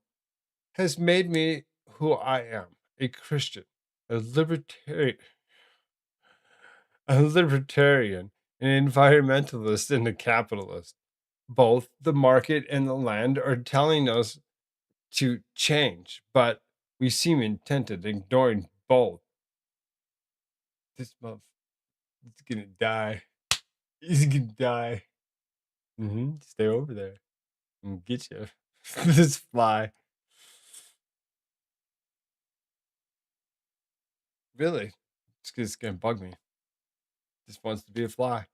has made me who I am, a Christian, a libertarian, an environmentalist, and a capitalist. Both the market and the land are telling us to change, but we seem intent at ignoring both. This month, it's gonna die. He's gonna die. Stay over there. And get you. This fly. Really? It's gonna bug me. Just wants to be a fly.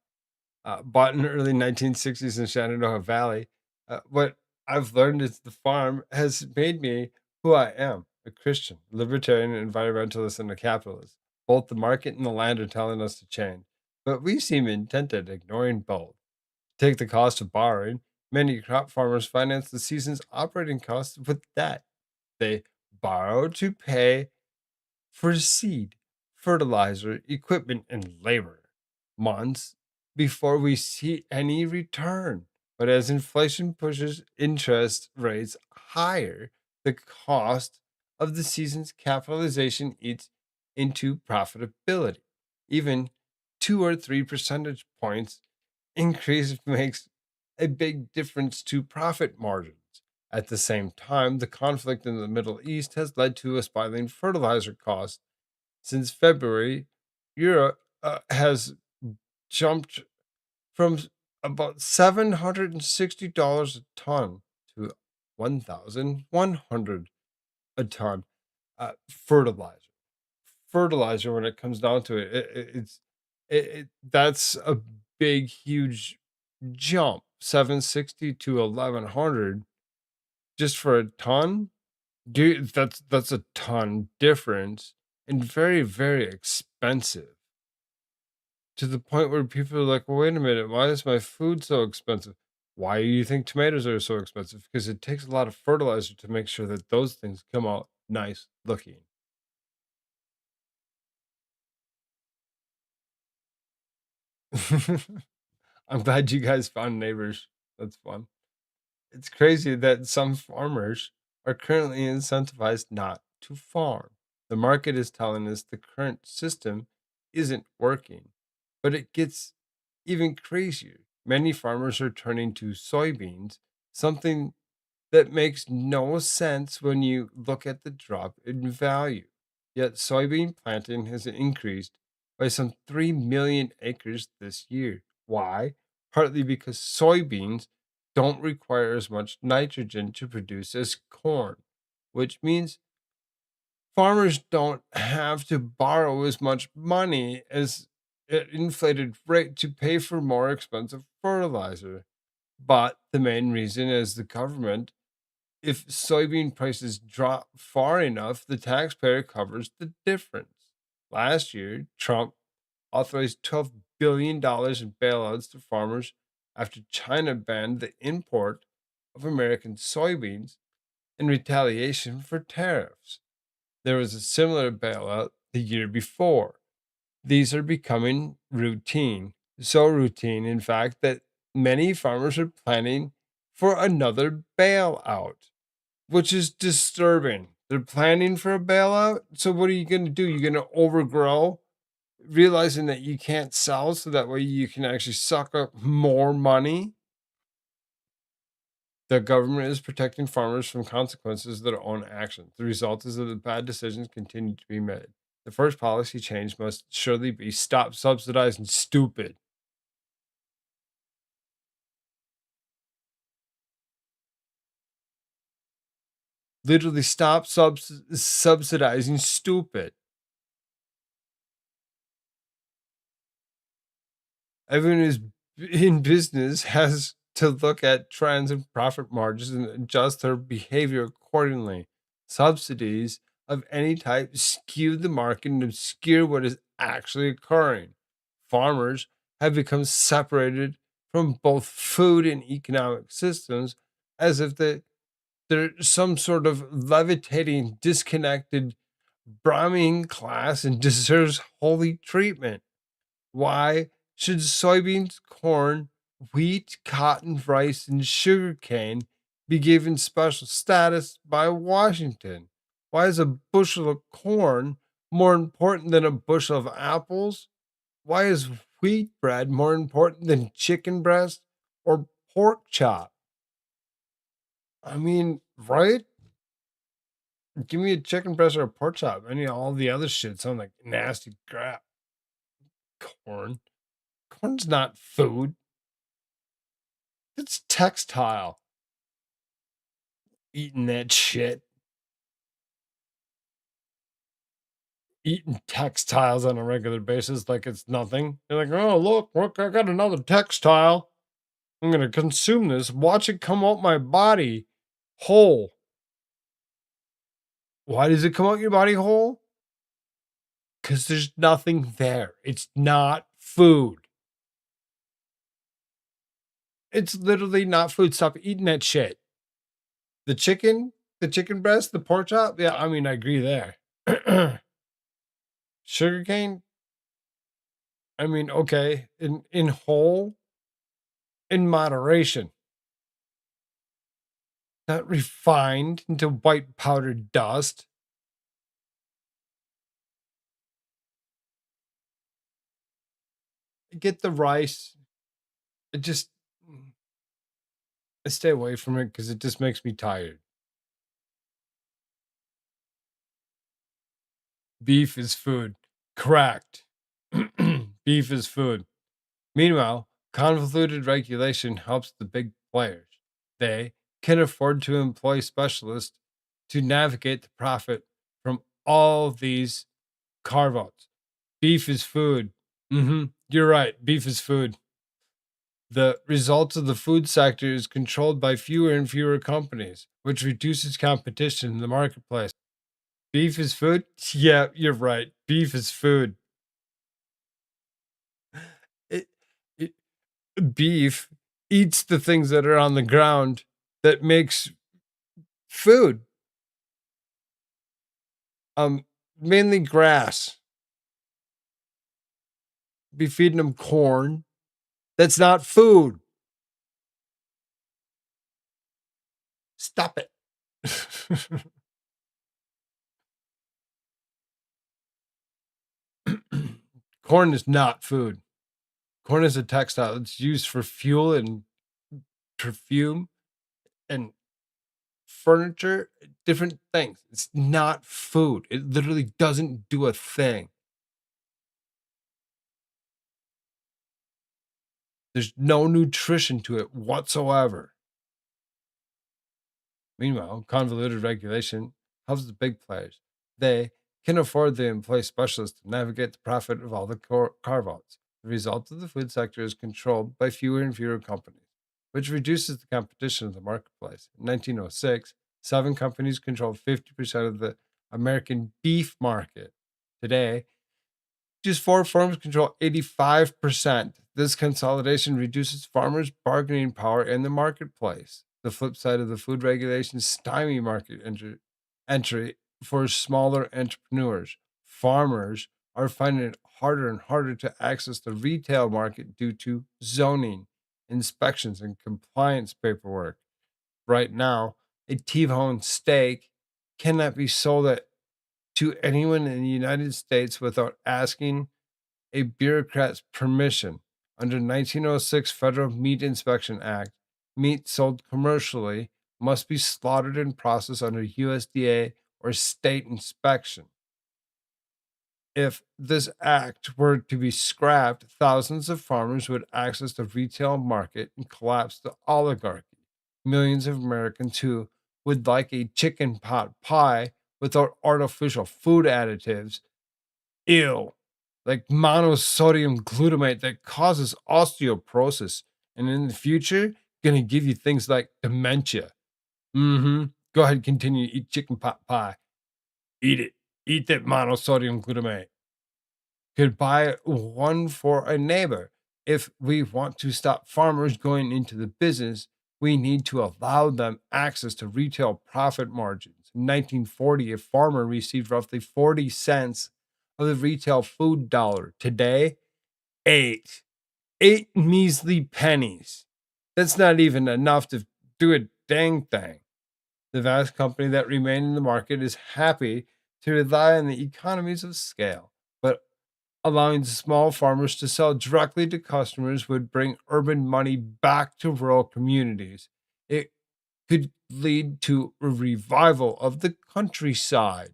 Bought in the early 1960s in Shenandoah Valley. What I've learned is the farm has made me who I am, a Christian, libertarian, environmentalist, and a capitalist. Both the market and the land are telling us to change, but we seem intent at ignoring both. Take the cost of borrowing. Many crop farmers finance the season's operating costs with debt. They borrow to pay for seed, fertilizer, equipment, and labor months before we see any return. But as inflation pushes interest rates higher, the cost of the season's capitalization eats into profitability. Even 2 or 3 percentage points increase makes a big difference to profit margins. At the same time, the conflict in the Middle East has led to a spiraling fertilizer cost. Since February, Europe has jumped from about $760 a ton to 1,100 a ton. Fertilizer, when it comes down to it, that's a big, huge jump. 760 to 1,100 just for a ton. Dude, that's a ton difference and very, very expensive. To the point where people are like, well, wait a minute, why is my food so expensive? Why do you think tomatoes are so expensive? Because it takes a lot of fertilizer to make sure that those things come out nice looking. I'm glad you guys found neighbors. That's fun. It's crazy that some farmers are currently incentivized not to farm. The market is telling us the current system isn't working, but it gets even crazier. Many farmers are turning to soybeans, something that makes no sense when you look at the drop in value. Yet soybean planting has increased by some 3 million acres this year. Why? Partly because soybeans don't require as much nitrogen to produce as corn, which means farmers don't have to borrow as much money as at inflated rate to pay for more expensive fertilizer. But the main reason is the government If soybean prices drop far enough, the taxpayer covers the difference. Last year, Trump authorized $12 billion in bailouts to farmers after China banned the import of American soybeans in retaliation for tariffs. There was a similar bailout the year before. These are becoming routine, so routine, in fact, that many farmers are planning for another bailout, which is disturbing. They're planning for a bailout. So, what are you going to do? You're going to overgrow, realizing that you can't sell, so that way you can actually suck up more money. The government is protecting farmers from consequences of their own actions. The result is that the bad decisions continue to be made. The first policy change must surely be stop subsidizing stupid. Literally stop subsidizing stupid. Everyone who's in business has to look at trends and profit margins and adjust their behavior accordingly. Subsidies of any type skew the market and obscure what is actually occurring. Farmers have become separated from both food and economic systems as if they're some sort of levitating, disconnected Brahmin class and deserves holy treatment. Why should soybeans, corn, wheat, cotton, rice, and sugarcane be given special status by Washington? Why is a bushel of corn more important than a bushel of apples? Why is wheat bread more important than chicken breast or pork chop? I mean, right? Give me a chicken breast or a pork chop. All the other shit sound like nasty crap. Corn. Corn's not food. It's textile. Eating that shit. Eating textiles on a regular basis like it's nothing. You're like, oh, look, I got another textile. I'm going to consume this. Watch it come out my body whole. Why does it come out your body whole? Because there's nothing there. It's not food. It's literally not food. Stop eating that shit. The chicken breast, the pork chop. Yeah, I mean, I agree there. Sugarcane. I mean, okay, in whole, in moderation, not refined into white powdered dust. Get the rice. It just, I stay away from it because it just makes me tired. Beef is food. Correct. Beef is food. Meanwhile, convoluted regulation helps the big players. They can afford to employ specialists to navigate the profit from all these carve outs. Beef is food. You're right. Beef is food. The results of the food sector is controlled by fewer and fewer companies, which reduces competition in the marketplace. Beef is food? Yeah, you're right. Beef is food. It, it, beef eats the things that are on the ground that makes food. Mainly grass. Be feeding them corn. That's not food. Stop it. Corn is not food. Corn is a textile. It's used for fuel and perfume and furniture, different things. It's not food. It literally doesn't do a thing. There's no nutrition to it whatsoever. Meanwhile, convoluted regulation helps the big players. They can afford to employ specialists to navigate the profit of all the carve outs. The result of the food sector is controlled by fewer and fewer companies, which reduces the competition of the marketplace. In 1906, 7 companies control 50% of the American beef market. Today, just 4 firms control 85%. This consolidation reduces farmers' bargaining power in the marketplace. The flip side of the food regulations stymie market entry for smaller entrepreneurs. Farmers are finding it harder and harder to access the retail market due to zoning, inspections, and compliance paperwork. Right now, a T-bone steak cannot be sold to anyone in the United States without asking a bureaucrat's permission. Under 1906 Federal Meat Inspection Act, meat sold commercially must be slaughtered and processed under USDA or state inspection. If this act were to be scrapped, thousands of farmers would access the retail market and collapse the oligarchy. Millions of Americans who would like a chicken pot pie without artificial food additives, ew, like monosodium glutamate that causes osteoporosis, and in the future, gonna give you things like dementia. Go ahead, continue to eat chicken pot pie. Eat it. Eat that monosodium glutamate. Could buy one for a neighbor. If we want to stop farmers going into the business, we need to allow them access to retail profit margins. In 1940, a farmer received roughly 40 cents of the retail food dollar. Today, 8. 8 measly pennies. That's not even enough to do a dang thing. The vast company that remained in the market is happy to rely on the economies of scale, but allowing small farmers to sell directly to customers would bring urban money back to rural communities. It could lead to a revival of the countryside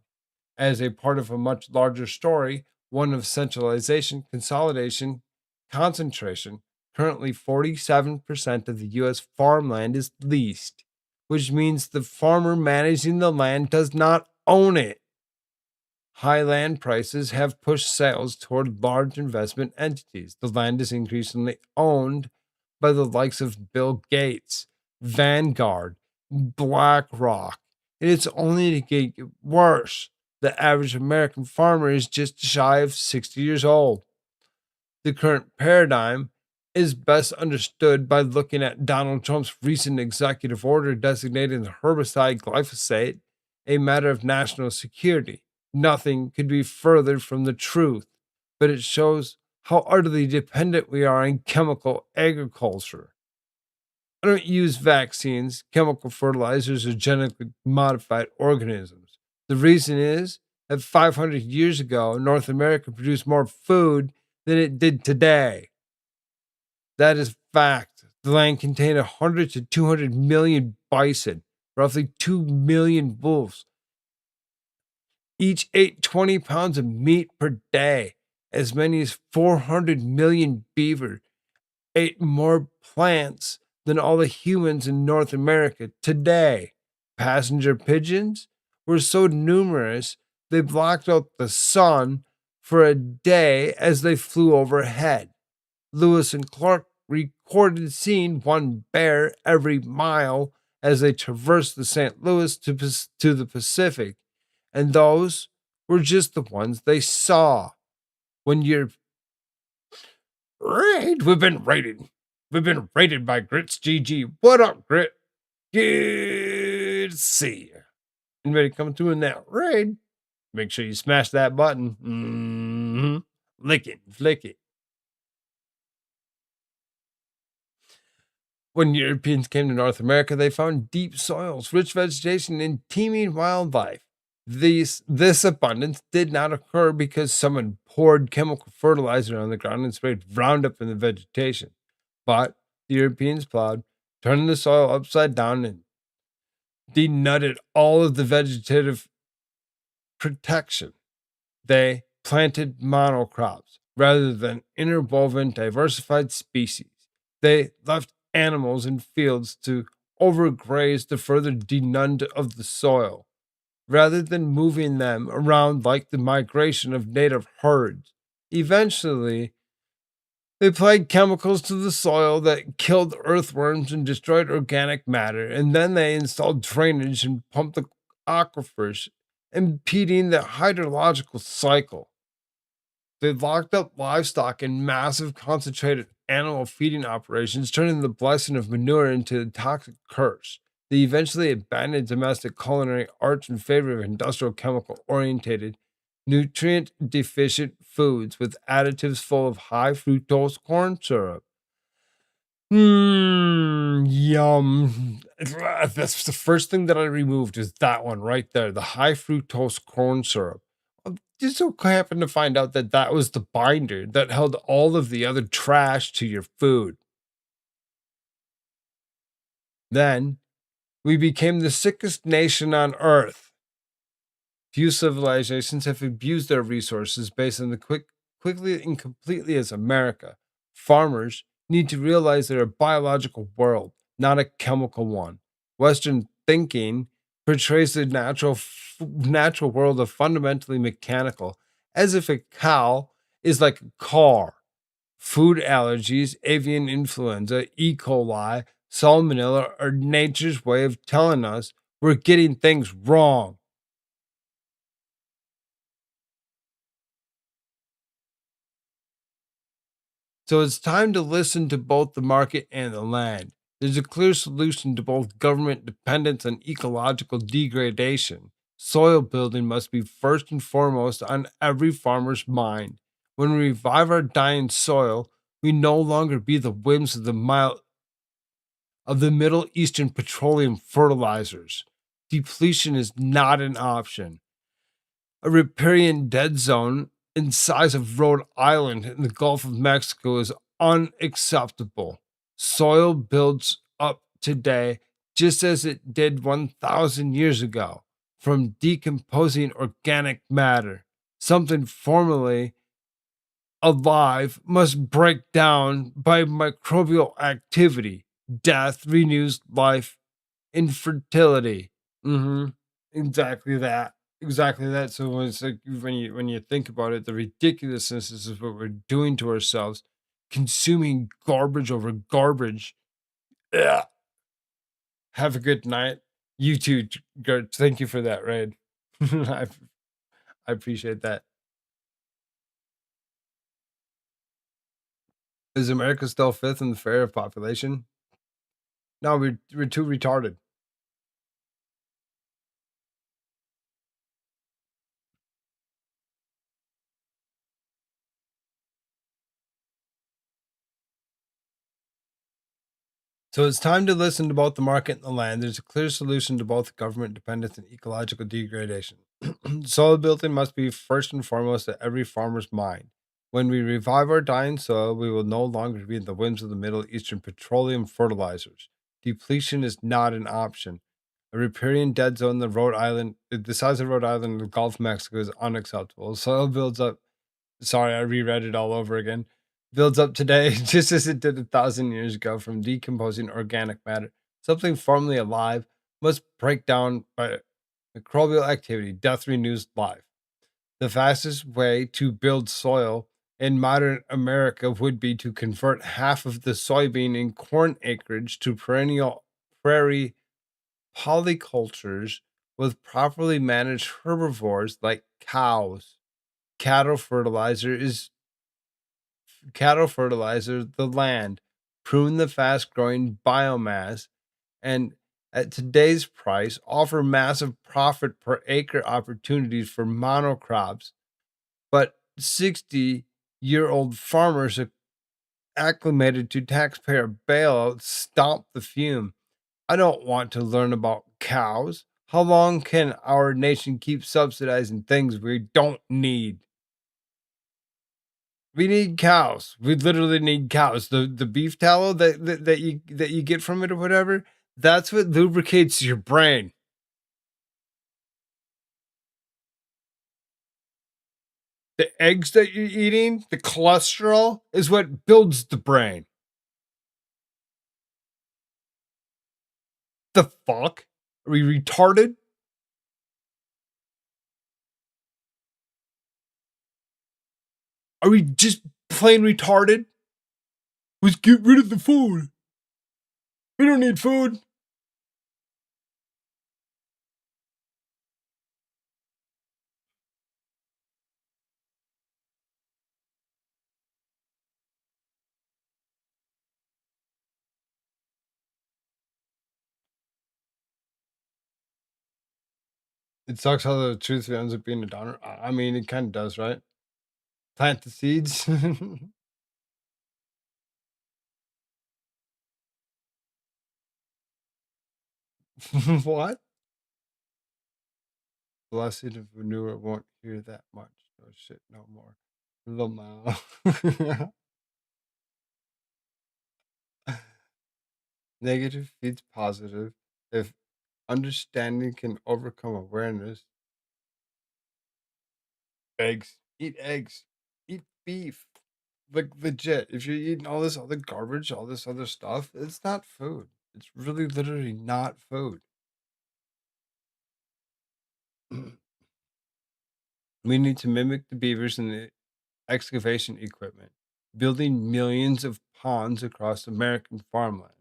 as a part of a much larger story, one of centralization, consolidation, concentration. Currently, 47% of the U.S. farmland is leased, which means the farmer managing the land does not own it. High land prices have pushed sales toward large investment entities. The land is increasingly owned by the likes of Bill Gates, Vanguard, BlackRock, and it's only to get worse. The average American farmer is just shy of 60 years old. The current paradigm is best understood by looking at Donald Trump's recent executive order designating the herbicide glyphosate a matter of national security. Nothing could be further from the truth, but it shows how utterly dependent we are on chemical agriculture. I don't use vaccines, chemical fertilizers, or genetically modified organisms. The reason is that 500 years ago, North America produced more food than it did today. That is fact. The land contained 100 to 200 million bison, roughly 2 million wolves. Each ate 20 pounds of meat per day. As many as 400 million beaver ate more plants than all the humans in North America today. Passenger pigeons were so numerous they blocked out the sun for a day as they flew overhead. Lewis and Clark recorded seeing one bear every mile as they traversed the St. Louis to the Pacific, and those were just the ones they saw. When you're raid, we've been raided. We've been raided by Grits GG. What up, Grit? Good to see you. Anybody coming through in that raid? Make sure you smash that button. Lick it, flick it. When Europeans came to North America, they found deep soils, rich vegetation, and teeming wildlife. This abundance did not occur because someone poured chemical fertilizer on the ground and sprayed Roundup in the vegetation. But the Europeans plowed, turning the soil upside down and denuded all of the vegetative protection. They planted monocrops rather than interwoven diversified species. They left animals in fields to overgraze to further denud of the soil, rather than moving them around like the migration of native herds. Eventually, They applied chemicals to the soil that killed earthworms and destroyed organic matter, and then they installed drainage and pumped the aquifers, impeding the hydrological cycle. They locked up livestock in massive concentrated animal feeding operations, turning the blessing of manure into a toxic curse. They eventually abandoned domestic culinary arts in favor of industrial chemical orientated, nutrient deficient foods with additives full of high fructose corn syrup. Yum. That's the first thing that I removed is that one right there, the high fructose corn syrup. I just so happened to find out that that was the binder that held all of the other trash to your food. Then we became the sickest nation on earth. Few civilizations have abused their resources based on the quickly and completely as America. Farmers need to realize they're a biological world, not a chemical one. Western thinking portrays the natural world of fundamentally mechanical, as if a cow is like a car. Food allergies, avian influenza, E. coli, salmonella are nature's way of telling us we're getting things wrong. So it's time to listen to both the market and the land. There's a clear solution to both government dependence and ecological degradation. Soil building must be first and foremost on every farmer's mind. When we revive our dying soil, we no longer be the whims of the Middle Eastern petroleum fertilizers. Depletion is not an option. A riparian dead zone in size of Rhode Island in the Gulf of Mexico is unacceptable. Soil builds up today just as it did 1,000 years ago from decomposing organic matter. Something formerly alive must break down by microbial activity. Death renews life. Infertility. Exactly that. Exactly that. So it's like when you think about it, the ridiculousness is what we're doing to ourselves, consuming garbage over garbage. Ugh. Have a good night. You too, Gert. Thank you for that, Raid. I appreciate that. Is America still fifth in the fair of population? No, we're too retarded. So it's time to listen to both the market and the land. There's a clear solution to both government dependence and ecological degradation. Soil building must be first and foremost at every farmer's mind. When we revive our dying soil, we will no longer be in the whims of the Middle Eastern petroleum fertilizers. Depletion is not an option. A riparian dead zone in the size of Rhode Island in the Gulf of Mexico is unacceptable. Soil builds up. Sorry, I reread it all over again. Builds up today just as it did 1,000 years ago from decomposing organic matter. Something formerly alive must break down by microbial activity. Death renews life. The fastest way to build soil in modern America would be to convert half of the soybean and corn acreage to perennial prairie polycultures with properly managed herbivores like cows. Cattle fertilizer the land, prune the fast growing biomass, and at today's price, offer massive profit per acre opportunities for monocrops. But 60-year-old farmers acclimated to taxpayer bailouts stomp the fume. I don't want to learn about cows. How long can our nation keep subsidizing things we don't need? We need cows. We literally need cows. The beef tallow that you get from it or whatever, that's what lubricates your brain. The eggs that you're eating, the cholesterol is what builds the brain. The fuck? Are we retarded? Are we just plain retarded? Let's get rid of the food. We don't need food. It sucks how the truth ends up being a downer. I mean, it kind of does, right? Plant the seeds. What? Blessed if we knew it won't hear that much. No shit, no more. Lamau. Negative feeds positive. If understanding can overcome awareness, eggs. Eat eggs. Eat beef. Like legit. If you're eating all this other garbage, all this other stuff, it's not food. It's really literally not food. We need to mimic the beavers in the excavation equipment, building millions of ponds across American farmland.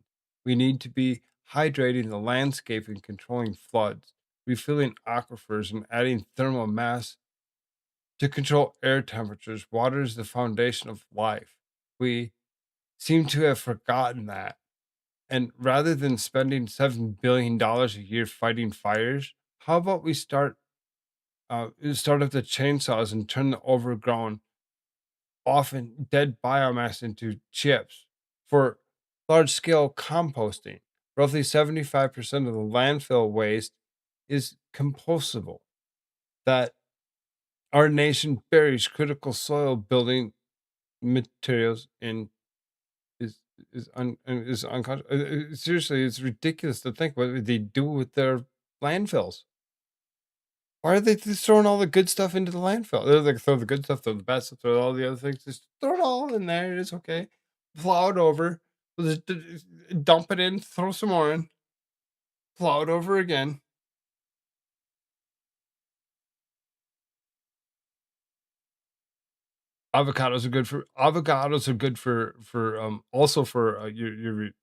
We need to be hydrating the landscape and controlling floods, refilling aquifers, and adding thermal mass to control air temperatures. Water is the foundation of life. We seem to have forgotten that. And rather than spending $7 billion a year fighting fires, how about we start up the chainsaws and turn the overgrown, often dead biomass into chips for large scale composting. Roughly 75% of the landfill waste is compostable. That our nation buries critical soil building materials in is unconscious. Seriously, it's ridiculous to think what they do with their landfills. Why are they just throwing all the good stuff into the landfill? They're like, throw the good stuff, throw the bad stuff, throw all the other things. Just throw it all in there. It's okay. Plow it over. Dump it in. Throw some more in. Plow it over again. Avocados are good for also for your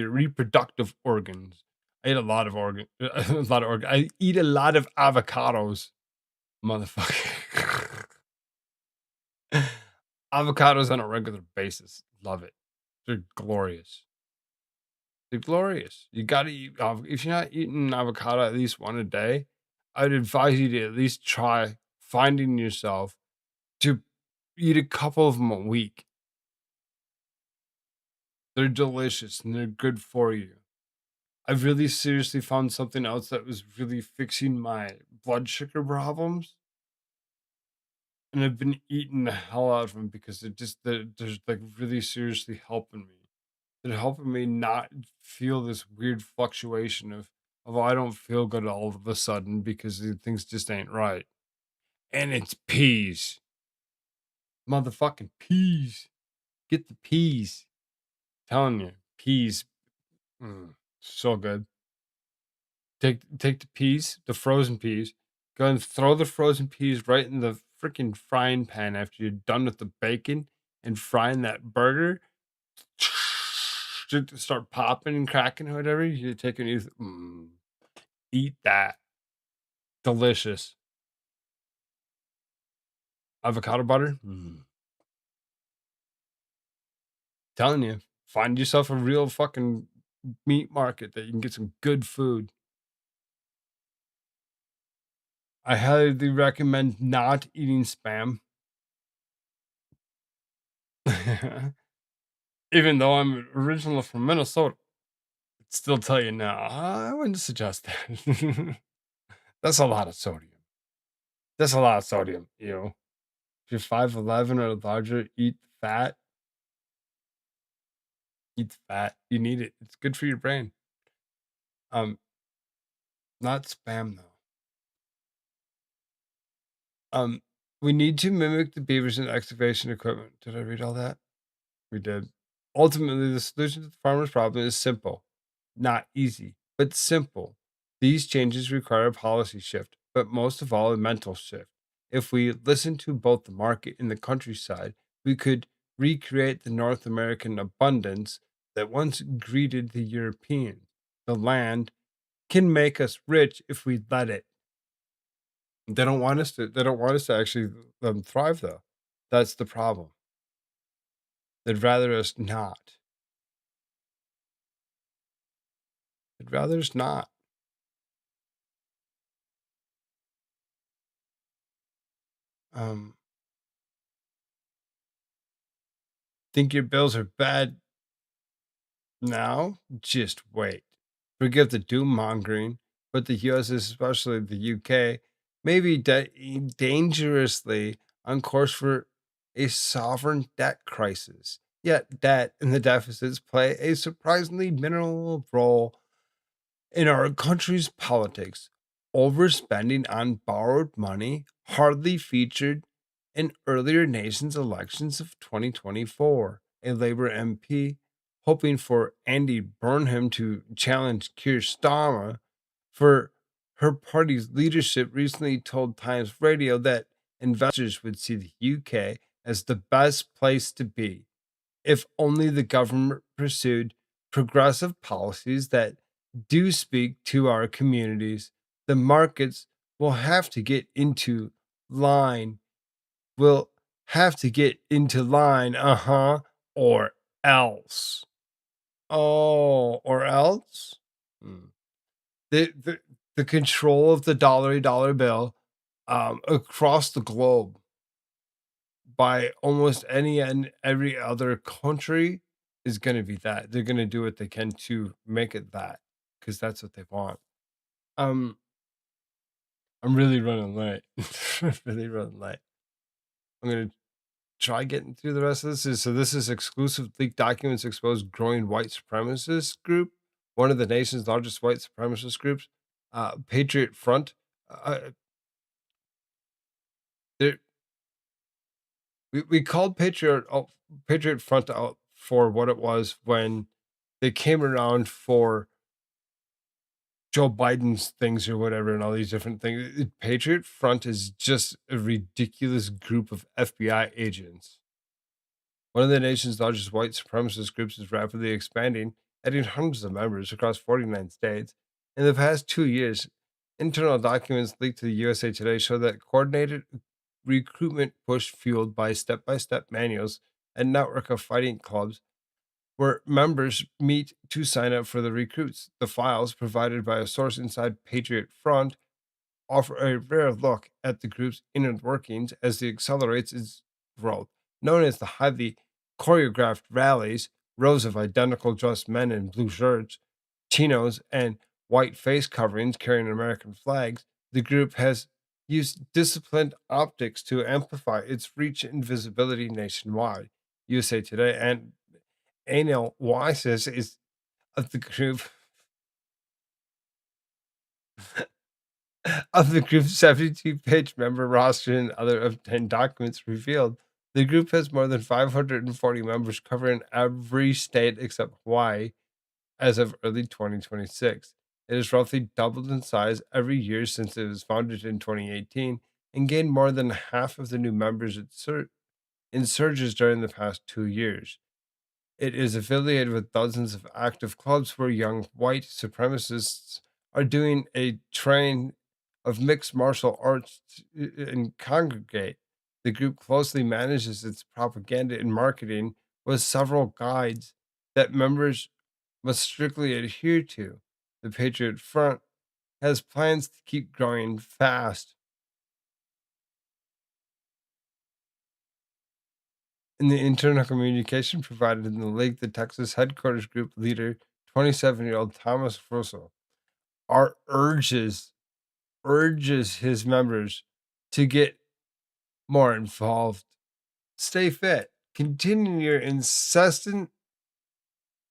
reproductive organs. I eat a lot of I eat a lot of avocados, motherfucker. Avocados on a regular basis. Love it. They're glorious. They're glorious. You gotta eat if you're not eating avocado at least one a day, I'd advise you to at least try finding yourself to eat a couple of them a week. They're delicious and they're good for you. I've really seriously found something else that was really fixing my blood sugar problems. And I've been eating the hell out of them because they're like really seriously helping me. They're helping me not feel this weird fluctuation of I don't feel good all of a sudden because things just ain't right. And it's peas. Motherfucking peas. Get the peas. Telling you, peas. So good. Take the peas, the frozen peas, go and throw the frozen peas right in the freaking frying pan after you're done with the bacon and frying that burger. Just start popping and cracking or whatever. You take and eat that. Delicious. Avocado butter. Telling you, find yourself a real fucking meat market that you can get some good food. I highly recommend not eating spam. Even though I'm originally from Minnesota, I'd still tell you now, I wouldn't suggest that. That's a lot of sodium. That's a lot of sodium, you know. If you're 5'11" or larger, eat fat. Eat fat. You need it. It's good for your brain. Um, Not spam though. We need to mimic the beavers in excavation equipment. Did I read all that? We did. Ultimately, the solution to the farmer's problem is simple, not easy, but simple. These changes require a policy shift, but most of all, a mental shift. If we listen to both the market and the countryside, we could recreate the North American abundance that once greeted the Europeans. The land can make us rich if we let it. They don't want us to. They don't want us to actually thrive, though. That's the problem. They'd rather us not. They'd rather us not. Um, think your bills are bad now? Just wait. Forgive the doom mongering, but the US, especially the UK, may be dangerously on course for a sovereign debt crisis. Yet, debt and the deficits play a surprisingly minimal role in our country's politics. Overspending on borrowed money hardly featured in earlier nation's elections of 2024. A Labour MP hoping for Andy Burnham to challenge Keir Starmer for her party's leadership recently told Times Radio that investors would see the UK as the best place to be if only the government pursued progressive policies that do speak to our communities. The markets will have to get into line, will have to get into line, or else. Oh, or else? Hmm. The control of the dollar bill across the globe by almost any and every other country is going to be that. They're going to do what they can to make it that because that's what they want. Um, I'm really running late. Really running late. I'm going to try getting through the rest of this. So this is exclusive leaked documents expose growing white supremacist group, one of the nation's largest white supremacist groups, Patriot Front. There, we called Patriot Front out for what it was when they came around for Joe Biden's things or whatever and all these different things. Patriot Front is just a ridiculous group of FBI agents. One of the nation's largest white supremacist groups is rapidly expanding, adding hundreds of members across 49 states. In the past 2 years, internal documents leaked to the USA Today show that coordinated recruitment push fueled by step-by-step manuals and network of fighting clubs where members meet to sign up for the recruits. The files provided by a source inside Patriot Front offer a rare look at the group's inner workings as it accelerates its growth. Known as the highly choreographed rallies, rows of identical dressed men in blue shirts, chinos, and white face coverings carrying American flags, the group has used disciplined optics to amplify its reach and visibility nationwide. USA Today and Anil Weiss is of the group of the group's 72-page member roster and other obtained documents revealed. The group has more than 540 members covering every state except Hawaii as of early 2026. It has roughly doubled in size every year since it was founded in 2018 and gained more than half of the new members in surges during the past 2 years. It is affiliated with dozens of active clubs where young white supremacists are doing a train of mixed martial arts and congregate. The group closely manages its propaganda and marketing with several guides that members must strictly adhere to. The Patriot Front has plans to keep growing fast. In the internal communication provided in the link, the Texas headquarters group leader, 27-year-old Thomas Russell, urges his members to get more involved. Stay fit. Continue your incessant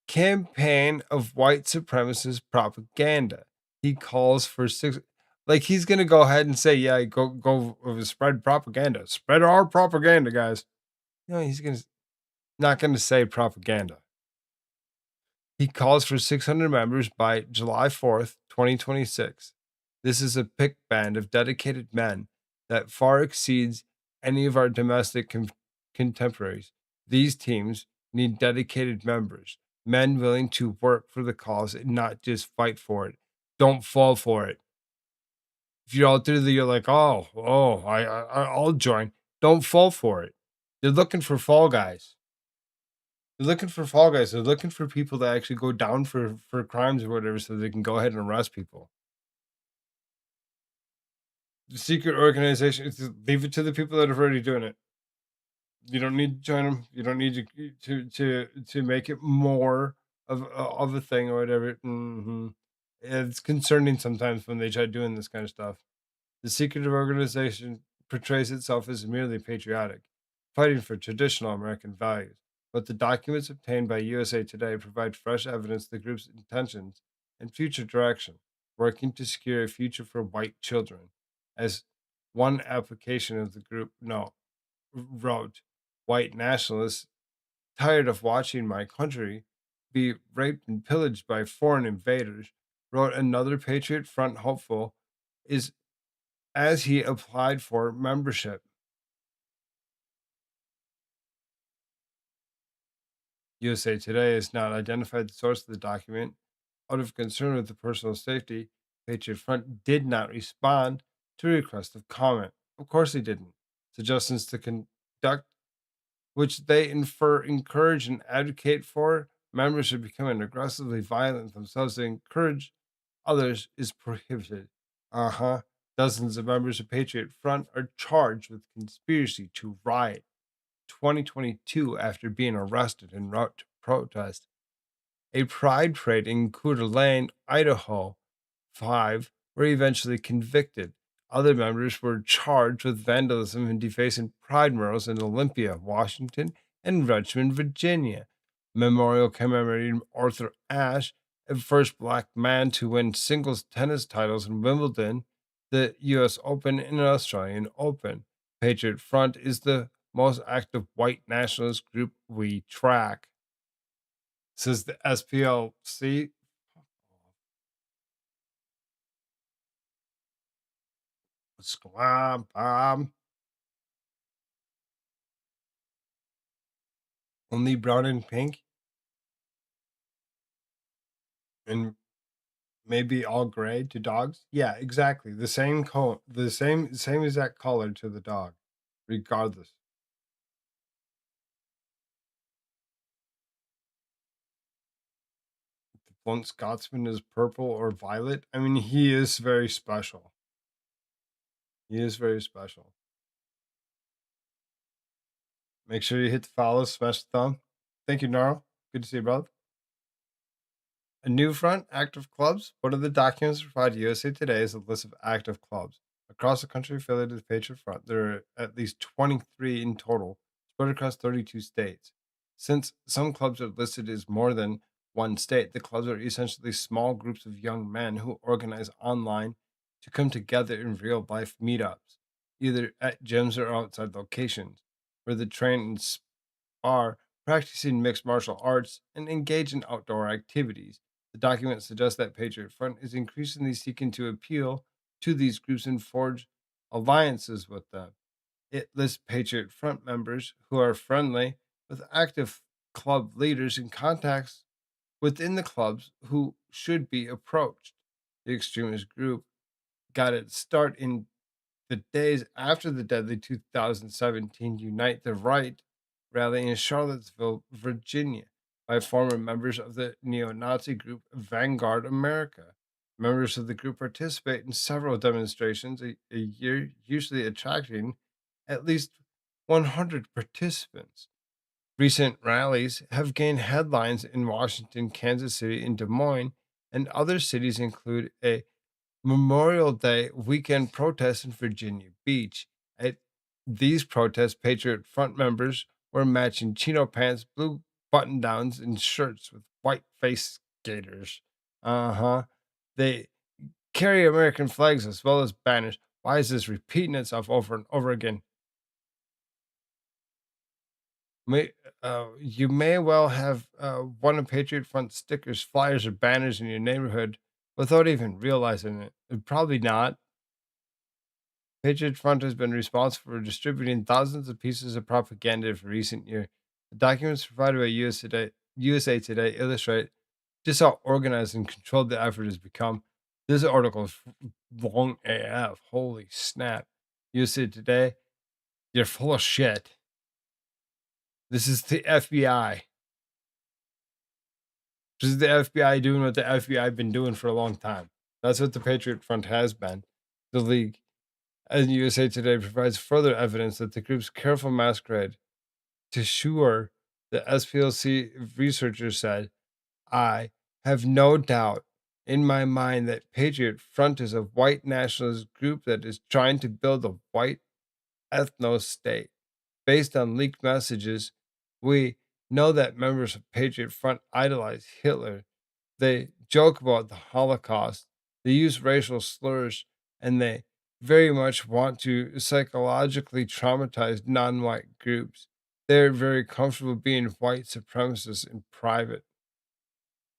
campaign of white supremacist propaganda. He calls for he's gonna go ahead and say, yeah, go spread propaganda. Spread our propaganda, guys. No, he's not gonna say propaganda. He calls for 600 members by July 4th, 2026. This is a pick band of dedicated men that far exceeds any of our domestic contemporaries. These teams need dedicated members, men willing to work for the cause and not just fight for it. Don't fall for it. If you're out there that you're like, I'll join. Don't fall for it. They're looking for fall guys. They're looking for fall guys. They're looking for people that actually go down for crimes or whatever, so they can go ahead and arrest people. The secret organization, leave it to the people that are already doing it. You don't need to join them. You don't need to make it more of a thing or whatever. It's concerning sometimes when they try doing this kind of stuff. The secretive organization portrays itself as merely patriotic, fighting for traditional American values. But the documents obtained by USA Today provide fresh evidence of the group's intentions and future direction, working to secure a future for white children. As one application of the group wrote, white nationalists, tired of watching my country be raped and pillaged by foreign invaders, wrote another Patriot Front hopeful, is as he applied for membership. USA Today has not identified the source of the document. Out of concern with the personal safety, Patriot Front did not respond to a request of comment. Of course, they didn't. Suggestions to conduct, which they encourage and advocate for, members should become aggressively violent themselves to encourage others is prohibited. Dozens of members of Patriot Front are charged with conspiracy to riot 2022 after being arrested en route to protest a pride parade in Coeur d'Alene, Idaho. 5 were eventually convicted. Other members were charged with vandalism and defacing pride murals in Olympia, Washington, and Richmond, Virginia. Memorial commemorating Arthur Ashe, a first black man to win singles tennis titles in Wimbledon, the U.S. Open, and Australian Open. Patriot Front is the most active white nationalist group we track, says the SPLC. What's going on, Bob? Only brown and pink? And maybe all gray to dogs? Yeah, exactly. The same same exact color to the dog, regardless. The blunt Scotsman is purple or violet. I mean, he is very special. He is very special. Make sure you hit the follow, smash the thumb. Thank you, Gnarl. Good to see you, brother. A new front, active clubs. One of the documents provided USA Today is a list of active clubs across the country affiliated with Patriot Front. There are at least 23 in total, spread across 32 states. Since some clubs are listed as more than one state, the clubs are essentially small groups of young men who organize online to come together in real life meetups, either at gyms or outside locations, where they train and spar, practicing mixed martial arts, and engage in outdoor activities. The document suggests that Patriot Front is increasingly seeking to appeal to these groups and forge alliances with them. It lists Patriot Front members who are friendly with active club leaders and contacts within the clubs who should be approached. The extremist group got its start in the days after the deadly 2017 Unite the Right rally in Charlottesville, Virginia, by former members of the neo Nazi group Vanguard America. Members of the group participate in several demonstrations a year, usually attracting at least 100 participants. Recent rallies have gained headlines in Washington, Kansas City, and Des Moines, and other cities include a Memorial Day weekend protest in Virginia Beach. At these protests, Patriot Front members were matching chino pants, blue button downs, and shirts with white face gaiters. They carry American flags as well as banners. Why is this repeating itself over and over again? You may well have one of Patriot Front stickers, flyers, or banners in your neighborhood without even realizing it. Probably not. Patriot Front has been responsible for distributing thousands of pieces of propaganda for recent years. The documents provided by USA Today illustrate just how organized and controlled the effort has become. This article is long AF. Holy snap. USA Today, you're full of shit. This is the FBI. This is the FBI doing what the FBI been doing for a long time. That's what the Patriot Front has been. The League and USA Today provides further evidence that the group's careful masquerade to sure the SPLC researchers said, I have no doubt in my mind that Patriot Front is a white nationalist group that is trying to build a white ethno state. Based on leaked messages, we know that members of Patriot Front idolize Hitler. They joke about the Holocaust, they use racial slurs, and they very much want to psychologically traumatize non white groups. They're very comfortable being white supremacists in private.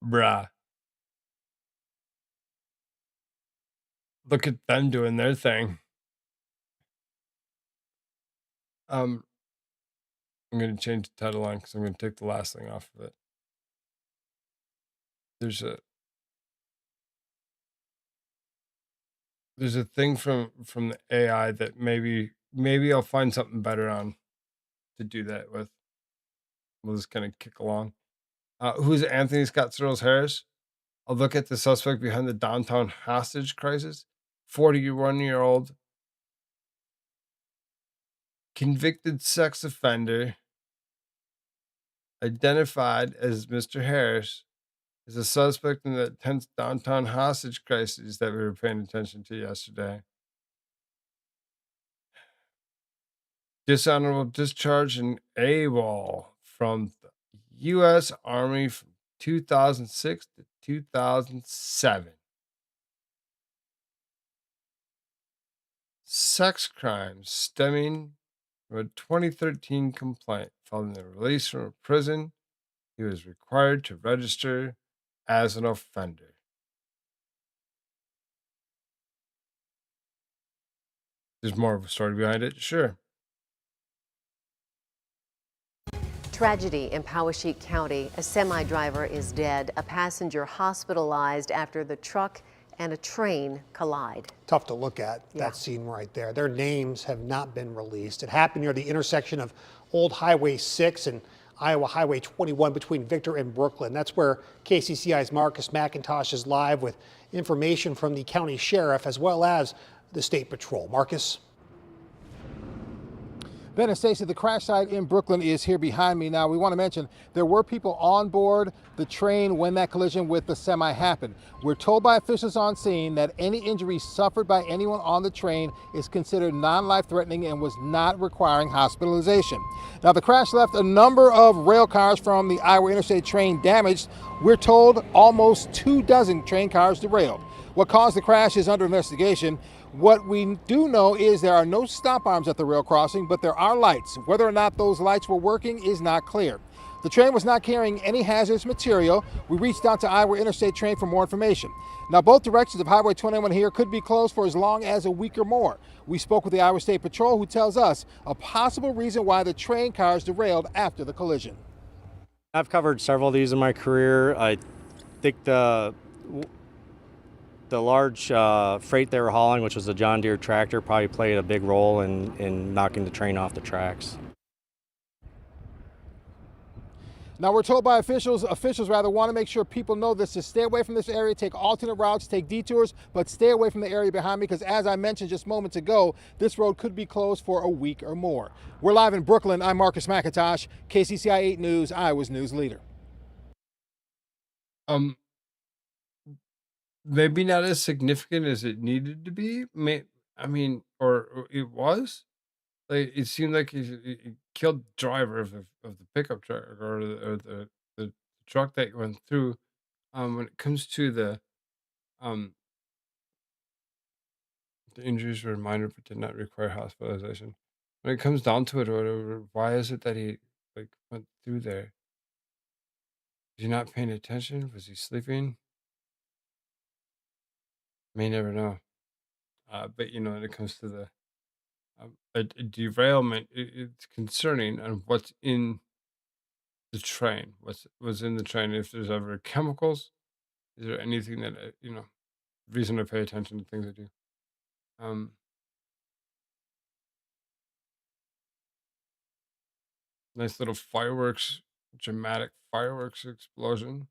Bruh. Look at them doing their thing. I'm going to change the title line because I'm going to take the last thing off of it. There's a thing from the AI that maybe I'll find something better on to do that with. We'll just kind of kick along. Who's Anthony Scott Searles Harris? A look at the suspect behind the downtown hostage crisis. 41-year-old convicted sex offender identified as Mr. Harris is a suspect in the tense downtown hostage crisis that we were paying attention to yesterday. Dishonorable discharge and AWOL from the U.S. Army from 2006 to 2007. Sex crimes stemming from a 2013 complaint. Following the release from prison, he was required to register as an offender. There's more of a story behind it, sure. Tragedy in Poweshiek County. A semi driver is dead. A passenger hospitalized after the truck and a train collide. Tough to look at, that scene right there. Their names have not been released. It happened near the intersection of Old Highway 6 and Iowa Highway 21 between Victor and Brooklyn. That's where KCCI's Marcus McIntosh is live with information from the county sheriff as well as the state patrol. Marcus? Ben and Stacey, the crash site in Brooklyn is here behind me. Now, we want to mention there were people on board the train when that collision with the semi happened. We're told by officials on scene that any injury suffered by anyone on the train is considered non-life threatening and was not requiring hospitalization. Now, the crash left a number of rail cars from the Iowa Interstate train damaged. We're told almost 24 train cars derailed. What caused the crash is under investigation. What we do know is there are no stop arms at the rail crossing, but there are lights. Whether or not those lights were working is not clear. The train was not carrying any hazardous material. We reached out to Iowa Interstate Train for more information. Now, both directions of Highway 21 here could be closed for as long as a week or more. We spoke with the Iowa State Patrol, who tells us a possible reason why the train cars derailed after the collision. I've covered several of these in my career. I think the large freight they were hauling, which was a John Deere tractor, probably played a big role in knocking the train off the tracks. Now, we're told by officials want to make sure people know this, to stay away from this area, take alternate routes, take detours, but stay away from the area behind me because, as I mentioned just moments ago, this road could be closed for a week or more. We're live in Brooklyn. I'm Marcus McIntosh, KCCI 8 News, Iowa's news leader. Maybe not as significant as it needed to be. Or it was. Like it seemed like he killed the driver of the pickup truck or the truck that went through. When it comes to the injuries were minor but did not require hospitalization. When it comes down to it, or whatever, why is it that he went through there? Was he not paying attention? Was he sleeping? May never know. But when it comes to the a derailment, it's concerning on what's in The train. What's in the train? If there's ever chemicals, is there anything that reason to pay attention to things I do? Um, Nice little fireworks, dramatic fireworks explosion.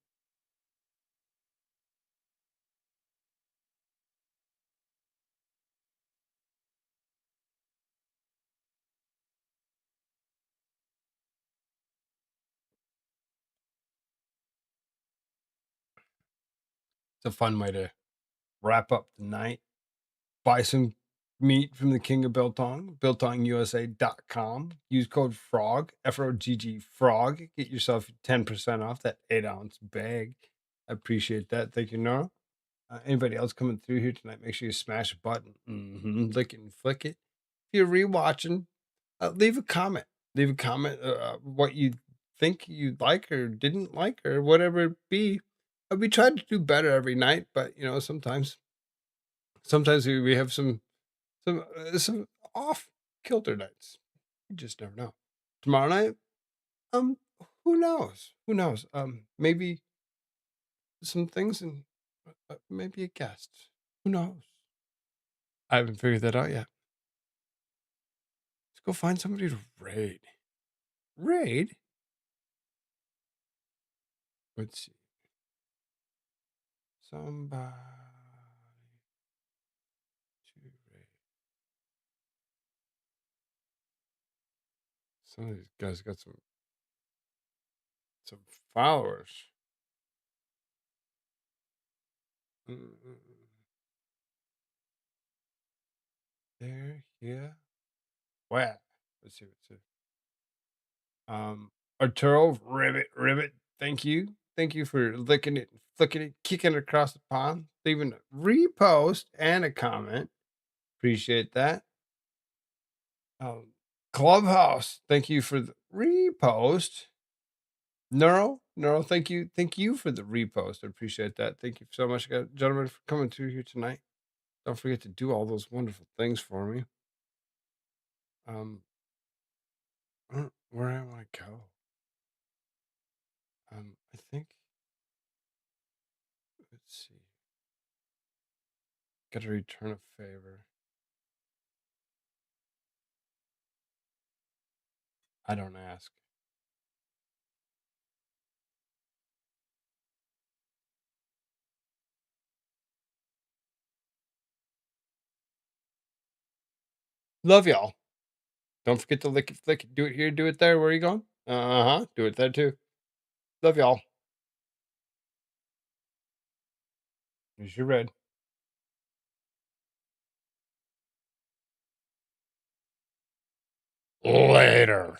It's a fun way to wrap up the night. Buy some meat from the king of biltong, biltongusa.com. Use code FROG, FROGG, FROG. Get yourself 10% off that 8-ounce bag. I appreciate that. Thank you, Nora. Anybody else coming through here tonight, make sure you smash a button. Lick it and flick it. If you're rewatching, leave a comment. Leave a comment what you think you like or didn't like or whatever it be. We try to do better every night, but sometimes we have some off kilter nights. You just never know. Tomorrow night, um, who knows? Who knows? Maybe some things and maybe a guest. Who knows? I haven't figured that out yet. Let's go find somebody to raid. Raid? Let's see. Somebody to raid. Some of these guys got some followers. There, yeah. Wow. Let's see what's it. Arturo, ribbit. Thank you. Thank you for licking it, flicking it, kicking it across the pond, leaving a repost and a comment. Appreciate that. Clubhouse, thank you for the repost. Neuro, thank you for the repost. I appreciate that. Thank you so much, gentlemen, for coming through here tonight. Don't forget to do all those wonderful things for me. Where am I go? I think. Let's see. Got to return a favor. I don't ask. Love y'all. Don't forget to lick it, flick it. Do it here, do it there. Where are you going? Do it there too. Love y'all. Here's your red. Later.